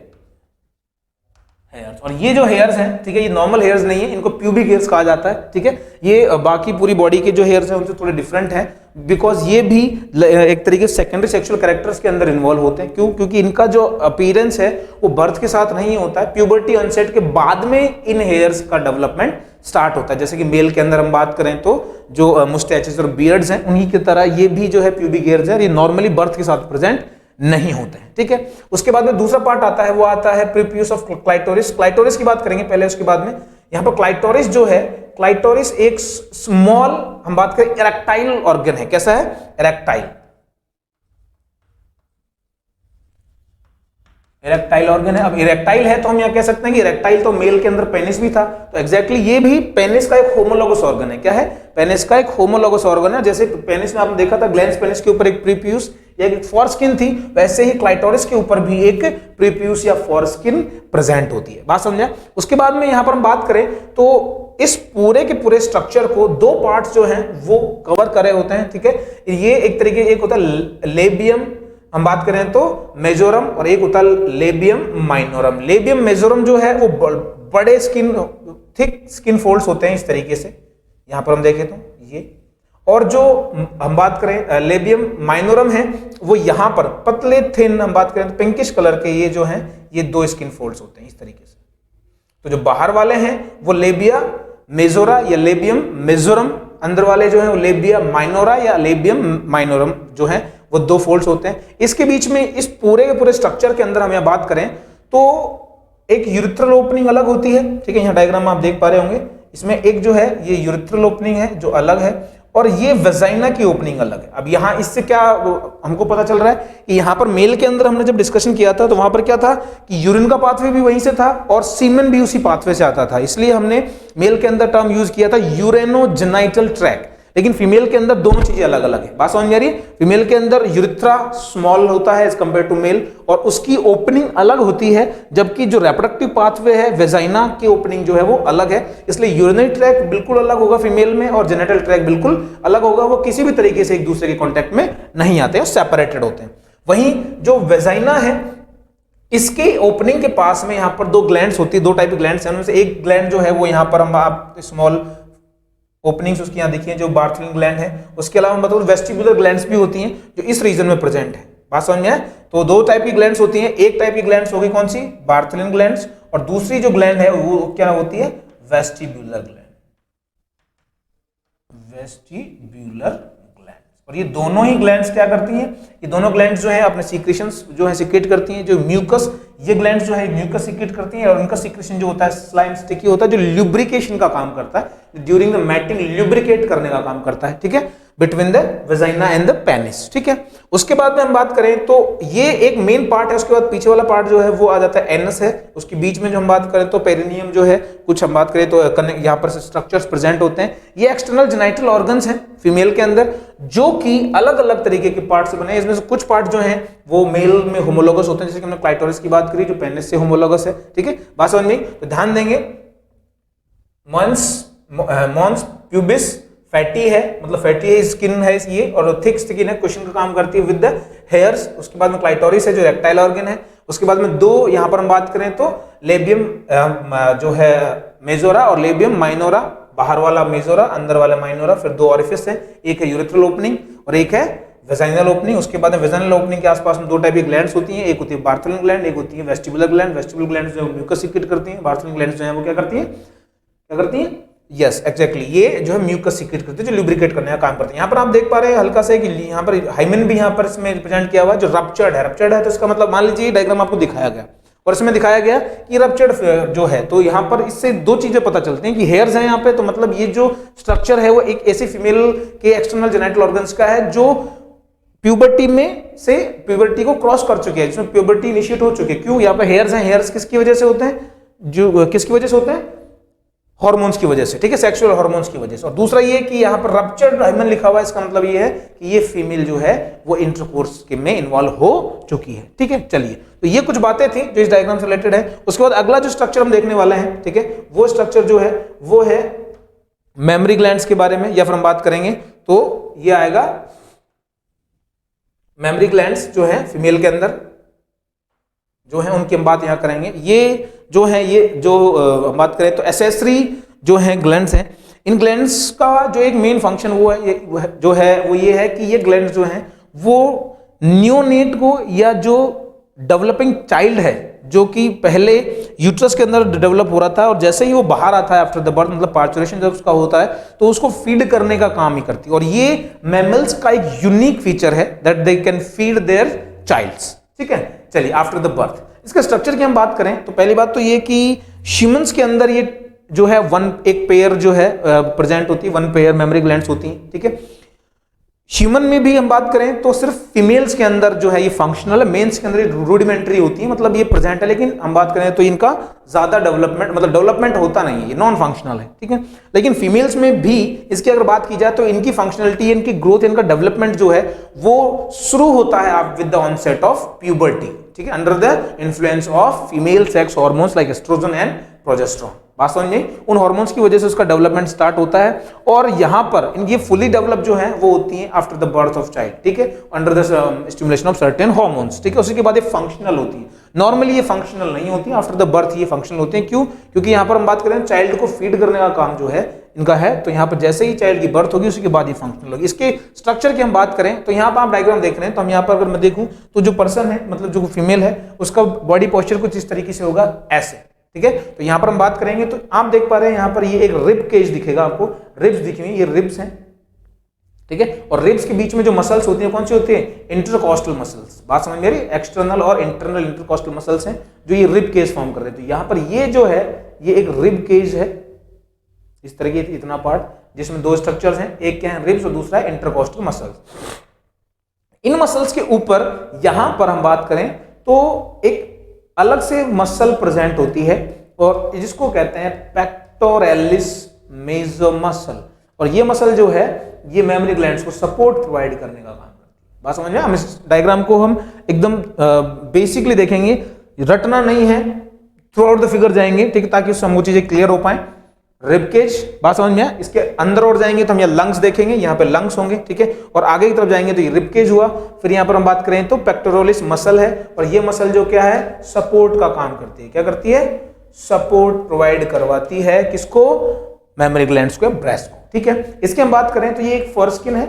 हेयर्स। और ये जो हेयर्स हैं, ठीक है, ये नॉर्मल हेयर्स नहीं है, इनको प्यूबिक हेयर्स कहा जाता है, ठीक है। ये बाकी पूरी बॉडी के जो हेयर्स हैं उनसे थोड़े डिफरेंट हैं बिकॉज ये भी एक तरीके से सेकेंडरी सेक्सुअल कैरेक्टर्स के अंदर इन्वॉल्व होते हैं। क्यों? क्योंकि इनका जो अपीयरेंस है वो बर्थ के साथ नहीं होता है, प्यूबर्टी ऑनसेट के बाद में इन हेयर्स का डेवलपमेंट स्टार्ट होता है। जैसे कि मेल के अंदर हम बात करें तो जो मुस्टैचेस और बियर्ड्स हैं उन्हीं की तरह ये भी जो है प्यूबिक हेयर्स है, ये नॉर्मली बर्थ के साथ प्रेजेंट नहीं होते हैं, ठीक है। उसके बाद में दूसरा पार्ट आता है, वो आता है प्रीप्यूस ऑफ क्लाइटोरिस। क्लाइटोरिस की बात करेंगे पहले, उसके बाद में यहां पर क्लाइटोरिस जो है, क्लाइटोरिस एक स्मॉल हम बात करें इरेक्टाइल ऑर्गन है। कैसा है? इरेक्टाइल, इरेक्टाइल ऑर्गन है। अब इरेक्टाइल है तो हम यहां कह सकते हैं कि इरेक्टाइल तो मेल के अंदर पेनिस भी था, तो एग्जैक्टली ये भी पेनिस का एक होमोलोगस ऑर्गन है। क्या है? पेनिस का एक होमोलोगस ऑर्गन है। जैसे पेनिस में आपने देखा था ग्लैंस पेनिस के ऊपर एक प्रीप्यूस या एक फॉरस्किन थी, वैसे ही क्लाइटोरिस के ऊपर भी एक प्रीप्यूस या फॉरस्किन प्रेजेंट होती है। बात समझा? उसके बाद में यहां पर हम बात करें तो इस पूरे के पूरे स्ट्रक्चर को दो पार्ट्स जो हैं वो कवर करे होते हैं, ठीक है। ये एक तरीके, एक होता है लेबियम हम बात करें तो मेजोरम, और एक होता है लेबियम माइनोरम। लेबियम मेजोरम जो है वो बड़े थिक स्किन फोल्ड्स होते हैं इस तरीके से, यहां पर हम देखें तो ये। और जो हम बात करें लेबियम माइनोरम है वो यहां पर पतले थिन हम बात करें तो पिंकिश कलर के ये जो हैं ये दो स्किन फोल्ड्स होते हैं इस तरीके से। तो जो बाहर वाले हैं वो लेबिया मेजोरा या लेबियम मेजोरम, अंदर वाले जो हैं वो लेबिया माइनोरा या लेबियम माइनोरम जो हैं वो दो फोल्ड्स होते हैं। इसके बीच में इस पूरे के पूरे स्ट्रक्चर के अंदर हम यहां बात करें तो एक यूरिथ्रल ओपनिंग अलग होती है, ठीक है। यहां डायग्राम आप देख पा रहे होंगे, इसमें एक जो है ये यूरिथ्रल ओपनिंग है जो अलग है, और ये वेजाइना की ओपनिंग अलग है। अब यहां इससे क्या हमको पता चल रहा है कि यहां पर मेल के अंदर हमने जब डिस्कशन किया था तो वहां पर क्या था कि यूरिन का पाथवे भी वहीं से था और सीमेन भी उसी पाथवे से आता था, इसलिए हमने मेल के अंदर टर्म यूज किया था यूरेनोजेनाइटल ट्रैक्ट। लेकिन फीमेल के अंदर दोनों चीजें अलग अलग है। बात समझ में आ रही है? फीमेल के अंदर यूरिथ्रा स्मॉल होता है एज कंपेयर टू मेल, और उसकी ओपनिंग अलग होती है, जबकि जो रिप्रोडक्टिव पाथवे है वेजाइना की ओपनिंग जो है वो अलग है। इसलिए यूरिनरी ट्रैक्ट बिल्कुल अलग होगा फीमेल में और जेनिटल ट्रैक्ट बिल्कुल अलग होगा। वो किसी भी तरीके से एक दूसरे के कॉन्टेक्ट में नहीं आते हैं, सेपरेटेड होते हैं। वहीं जो वेजाइना है इसके ओपनिंग के पास में यहां पर दो ग्लैंड्स होती है, दो टाइप की ग्लैंड्स हैं, उनमें से एक ग्लैंड जो है वो यहां पर हम आप स्मॉल ओपनिंग्स उसकी यहां देखिए जो बार्थलिन ग्लैंड है। उसके अलावा हम बताऊं वेस्टिबुलर ग्लैंड्स भी होती हैं जो इस रीजन में प्रेजेंट है। बात समझ में आए? तो दो टाइप की ग्लैंड्स होती हैं, एक टाइप की ग्लैंड्स होगी कौन सी? बार्थलिन ग्लैंड्स, और दूसरी जो ग्लैंड है वो क्या होती है? Vestibular gland, vestibular gland. और ये दोनों ही ग्लैंड्स क्या करती हैं? ये दोनों ग्लैंड्स जो है अपने सीक्रेशंस जो है सीक्रेट करती हैं। जो म्यूकस, ये ग्लैंड्स जो है म्यूकस सीक्रेट करती हैं, और उनका सीक्रेशन जो होता है स्लाइम स्टिकी होता है, जो ल्यूब्रिकेशन का काम करता है, ड्यूरिंग द मैटिंग ल्यूब्रिकेट करने का काम करता है, ठीक है, between the vagina and the penis, ठीक है। उसके बाद में हम बात करें तो ये एक मेन पार्ट है। उसके बाद पीछे वाला पार्ट जो है वो आ जाता है एनस है। उसके बीच में जो हम बात करें तो पेरिनियम जो है, कुछ हम बात करें तो यहाँ पर स्ट्रक्चर्स प्रेजेंट होते हैं। ये एक्सटर्नल जेनाइटल ऑर्गन्स हैं फीमेल के अंदर जो कि अलग अलग तरीके के पार्ट से बने हैं। इसमें से कुछ पार्ट जो हैं वो मेल में होमोलोगस होते हैं, जैसे कि हमने क्लाइटोरिस की बात बात करी जो पेनिस से होमोलॉगस है, ठीक है, बात समझ में? तो ध्यान देंगे मॉन्स प्यूबिस फैटी है, मतलब फैटी स्किन है ये, और थिक स्किन है, क्वेश्चन का काम करती है विद द हेयर्स। उसके बाद में क्लाइटोरिस है जो रेक्टाइल ऑर्गन है। उसके बाद में दो यहाँ पर हम बात करें तो लेबियम जो है मेजोरा और लेबियम माइनोरा, बाहर वाला मेजोरा अंदर वाला माइनोरा। फिर दो ऑरिफिस है, एक है यूरेथ्रल ओपनिंग और एक है वेजाइनल ओपनिंग। उसके बाद में वेजाइनल ओपनिंग के आसपास में दो टाइप की ग्लैंड्स होती हैं, एक होती है बार्थेलिन ग्लैंड, एक होती है वेस्टिबुलर ग्लैंड। वेस्टिबुलर ग्लैंड जो म्यूकस सीक्रेट करती हैं, बार्थेलिन ग्लैंड जो है वो क्या करती हैं, क्या करती हैं, यस एग्जैक्टली, ये जो है म्यूकस सीक्रेट करती है, जो लुब्रिकेट करने का काम करती है। यहाँ पर आप देख पा रहे हैं हल्का सा कि यहाँ पर हाइमेन भी यहाँ पर इसमें रिप्रेजेंट किया हुआ है जो रप्चर्ड है। रप्चर्ड है तो इसका मतलब मान लीजिए डायग्राम आपको दिखाया गया और इसमें दिखाया गया कि रप्चर्ड जो है, तो यहाँ पर इससे दो चीजें पता चलती हैं कि हेयर्स हैं यहाँ पे, तो मतलब ये जो स्ट्रक्चर है वो एक ऐसी फीमेल के एक्सटर्नल जेनिटल ऑर्गन्स का है जो प्यूबर्टी में से प्यूबर्टी को क्रॉस कर चुके हैं, जिसमें प्यूबर्टी इनिशिएट हो चुके हैं। क्यों यहाँ पे हेयर्स हैं? हेयर्स किसकी वजह से होते हैं, जो किसकी वजह से होते हैं, हार्मोन्स की वजह से, ठीक है, सेक्सुअल हार्मोन्स की वजह से। और दूसरा ये कि यहाँ पर रप्चर्ड हाइमेन लिखा हुआ है, इसका मतलब ये है कि ये फीमेल जो है वो इंटरकोर्स के में इन्वॉल्व हो चुकी है, ठीक है। चलिए, तो ये कुछ बातें थी जो इस डायग्राम से रिलेटेड है। उसके बाद अगला जो स्ट्रक्चर हम देखने वाले हैं, ठीक है, वो स्ट्रक्चर जो है वो है मेमोरी ग्लैंड्स के बारे में, या फिर हम बात करेंगे तो ये आएगा मेमोरी ग्लैंड्स जो है फीमेल के अंदर जो है, उनकी हम बात यहाँ करेंगे। ये जो है, ये जो हम बात करें तो एसेसरी जो है ग्लैंड्स हैं, इन ग्लैंड्स का जो एक मेन फंक्शन वो है, ये जो है वो ये है कि ये ग्लैंड्स जो हैं वो न्यूनेट को, या जो डेवलपिंग चाइल्ड है जो कि पहले यूट्रस के अंदर डेवलप हो रहा था और जैसे ही वो बाहर आता है आफ्टर द बर्थ, मतलब पार्चुरेशन जब उसका होता है, तो उसको फीड करने का काम ही करती है। और ये मैमल्स का एक यूनिक फीचर है that they can feed their childs, ठीक है। चलिए, आफ्टर द बर्थ इसका स्ट्रक्चर की हम बात करें तो पहली बात तो ये कि ह्यूमंस के अंदर ये जो है एक पेयर जो है प्रेजेंट होती है, वन पेयर मेमोरी ग्लैंड्स होती हैं, ठीक है। ह्यूमन में भी हम बात करें तो सिर्फ फीमेल्स के अंदर जो है ये फंक्शनल है, मेंस के अंदर रूडिमेंट्री होती है, मतलब ये प्रेजेंट है, लेकिन हम बात करें तो इनका ज्यादा डेवलपमेंट, मतलब डेवलपमेंट होता नहीं है, ये नॉन फंक्शनल है, ठीक है। लेकिन फीमेल्स में भी इसकी अगर बात की जाए तो इनकी फंक्शनलिटी, इनकी ग्रोथ, इनका डेवलपमेंट जो है वो शुरू होता है with the onset of puberty, ठीक है, under the influence of female sex hormones like estrogen and progesterone. बात समझ में? उन हार्मोन्स की वजह से उसका डेवलपमेंट स्टार्ट होता है और यहाँ पर ये फुली डेवलप जो है वो होती है after the birth of child, ठीक है, under the stimulation of certain hormones, ठीक है। उसी के बाद ये फंक्शनल होती है। नॉर्मली ये फंक्शनल नहीं होती, आफ्टर द बर्थ ये फंक्शनल होते हैं। क्यों? क्योंकि यहाँ पर हम बात करें चाइल्ड को फीड करने का काम जो है इनका है, तो यहाँ पर जैसे ही चाइल्ड की बर्थ होगी उसी के बाद ये फंक्शनल होगी। इसके स्ट्रक्चर की हम बात करें तो यहाँ पर आप डायग्राम देख रहे हैं, तो हम यहाँ पर अगर मैं देखूं तो जो पर्सन है, मतलब जो फीमेल है, उसका बॉडी पोस्चर कुछ इस तरीके से होगा, ऐसे, ठीक है। तो यहाँ पर हम बात करेंगे तो आप देख पा रहे हैं यहाँ पर ये एक रिब केज दिखेगा आपको, रिब्स दिखी हुई, ये रिब्स हैं, ठीक है। और रिब्स के बीच में जो मसल्स होती हैं कौन सी होती है? Intercostal muscles. बात समझ मेरी? एक्सटर्नल और इंटरनल इंटरकॉस्टल मसल्स हैं जो ये रिब केज फॉर्म कर रहे थे। यहाँ पर ये जो है ये एक रिब केज है, इस तरह की इतना पार्ट जिसमें दो स्ट्रक्चर्स हैं, एक क्या है रिब्स और दूसरा है इंटरकॉस्टल मसल्स। इन मसल्स के ऊपर यहां पर हम बात करें तो एक अलग से मसल प्रेजेंट होती है और जिसको कहते हैं पेक्टोरलिस मेजर मसल। और ये मसल जो है ये मेमोरी ग्लैंड्स को सपोर्ट प्रोवाइड करने का काम करती है। बात समझ में? हम इस डायग्राम को हम एकदम बेसिकली देखेंगे, रटना नहीं है, थ्रू आउट द फिगर जाएंगे, ठीक है, ताकि उससे हमको चीजें क्लियर हो पाए। रिबकेज, बात समझ में? इसके अंदर और जाएंगे तो हम यहाँ लंग्स देखेंगे, यहाँ पे लंग्स होंगे, ठीक है, और आगे की तरफ जाएंगे तो ये रिबकेज हुआ। फिर यहाँ पर हम बात करें तो पेक्टोरलिस मसल है और ये मसल जो क्या है सपोर्ट का काम करती है। क्या करती है? सपोर्ट प्रोवाइड करवाती है किसको? मेमोरी ग्लैंड्स को, ब्रेस्ट को, ठीक है। इसकी हम बात करें तो ये एक फर स्किन है,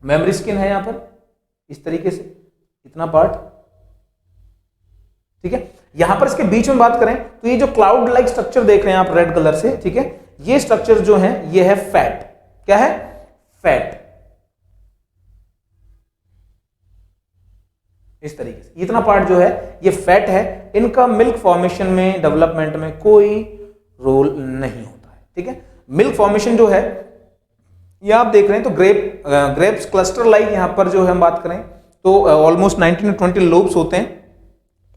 मेमोरी स्किन है यहाँ पर इस तरीके से इतना पार्ट, ठीक है। यहां पर इसके बीच में बात करें तो ये जो क्लाउड लाइक स्ट्रक्चर देख रहे हैं आप रेड कलर से, ठीक है, ये स्ट्रक्चर जो है ये है फैट। क्या है? फैट। इस तरीके से इतना पार्ट जो है ये फैट है। इनका मिल्क फॉर्मेशन में, डेवलपमेंट में कोई रोल नहीं होता है, ठीक है। मिल्क फॉर्मेशन जो है ये आप देख रहे हैं तो ग्रेप्स क्लस्टर लाइक यहां पर जो है हम बात करें तो ऑलमोस्ट 19 to 20 लोब्स होते हैं।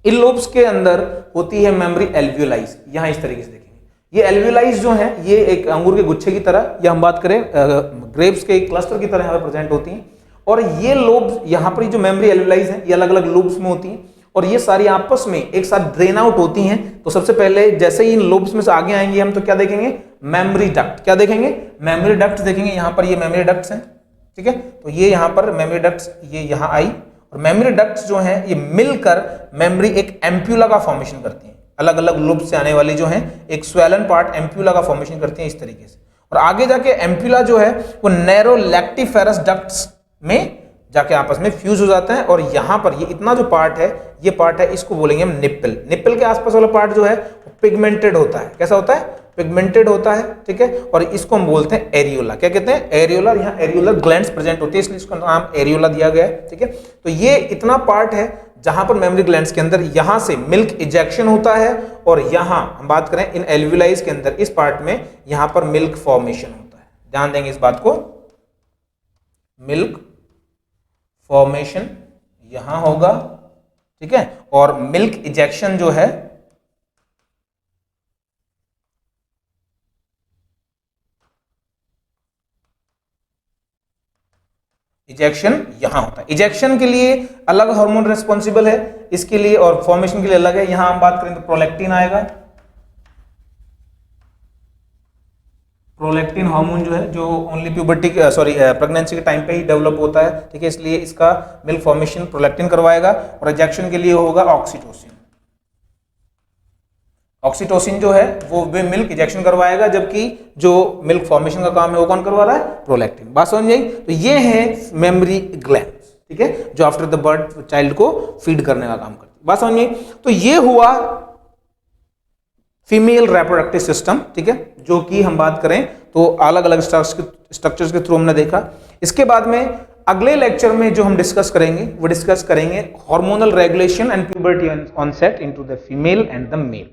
इन लोब्स के अंदर होती है मेमोरी एल्वियोलाइज। यहां इस तरीके से देखेंगे, ये एल्वियोलाइज जो है ये एक अंगूर के गुच्छे की तरह, या हम बात करें ग्रेप्स के क्लस्टर की तरह यहाँ पर प्रेजेंट होती हैं। और ये लोब्स यहाँ पर जो मेमोरी एल्वियोलाइज है ये अलग अलग लोब्स में होती हैं और ये सारी आपस में एक साथ ड्रेन आउट होती हैं। तो सबसे पहले जैसे ही इन लोब्स में से आगे आएंगे हम तो क्या देखेंगे, मेमोरी डक्ट। क्या देखेंगे, मेमोरी डक्ट देखेंगे। यहां पर ये मेमोरी डक्ट्स हैं, ठीक है। तो ये यहां पर मेमोरी डक्ट्स ये यहां आई, और मेमोरी डक्ट्स जो हैं ये मिलकर मेमोरी एक एम्प्यूला का फॉर्मेशन करती हैं। अलग अलग लोब से आने वाली जो हैं एक स्वेलन पार्ट एम्प्यूला का फॉर्मेशन करती हैं इस तरीके से। और आगे जाके एम्प्यूला जो है वो नैरो लैक्टिफेरस डक्ट्स में जाके आपस में फ्यूज हो जाता है। और यहां पर ये इतना जो पार्ट है, ये पार्ट है, इसको बोलेंगे हम निप्पल। निप्पल के आसपास वाला पार्ट जो है पिगमेंटेड होता है। कैसा होता है, पिगमेंटेड होता है, ठीक है। और इसको हम बोलते हैं एरियोला। क्या कहते हैं, एरियोला। यहाँ एरियोलर ग्लैंड्स प्रेजेंट होती है इसलिए इसका नाम एरियोला दिया गया है, ठीक है। तो ये इतना पार्ट है जहां पर मेमोरी ग्लैंड्स के अंदर यहां से मिल्क इजेक्शन होता है, और यहां हम बात करें इन एल्वियोलाइज के अंदर इस पार्ट में यहां पर मिल्क फॉर्मेशन होता है। ध्यान देंगे इस बात को, मिल्क फॉर्मेशन यहां होगा, ठीक है। और मिल्क इजेक्शन जो है इजेक्शन यहां होता है। इजेक्शन के लिए अलग हार्मोन रिस्पॉन्सिबल है इसके लिए, और फॉर्मेशन के लिए अलग है। यहां हम बात करें तो प्रोलैक्टिन आएगा। प्रोलैक्टिन हार्मोन जो है जो ओनली प्यूबर्टी प्रेगनेंसी के टाइम पे ही डेवलप होता है, ठीक है। इसलिए इसका मिल्क फॉर्मेशन प्रोलैक्टिन करवाएगा। और इजेक्शन के लिए होगा ऑक्सीटोसिन। ऑक्सीटोसिन जो है वो मिल्क इजेक्शन करवाएगा, जबकि जो मिल्क फॉर्मेशन का काम है वो कौन करवा रहा है, प्रोलैक्टिन। बात समझ गई। तो ये है मेमोरी ग्लैंड्स, ठीक है, जो आफ्टर द बर्थ चाइल्ड को फीड करने का काम करती है। बात समझ गई। तो ये हुआ फीमेल रिप्रोडक्टिव सिस्टम, ठीक है, जो कि हम बात करें तो अलग अलग स्ट्रक्चर्स के थ्रू हमने देखा। इसके बाद में अगले लेक्चर में जो हम डिस्कस करेंगे वो डिस्कस करेंगे hormonal regulation and puberty onset into the female and the mail.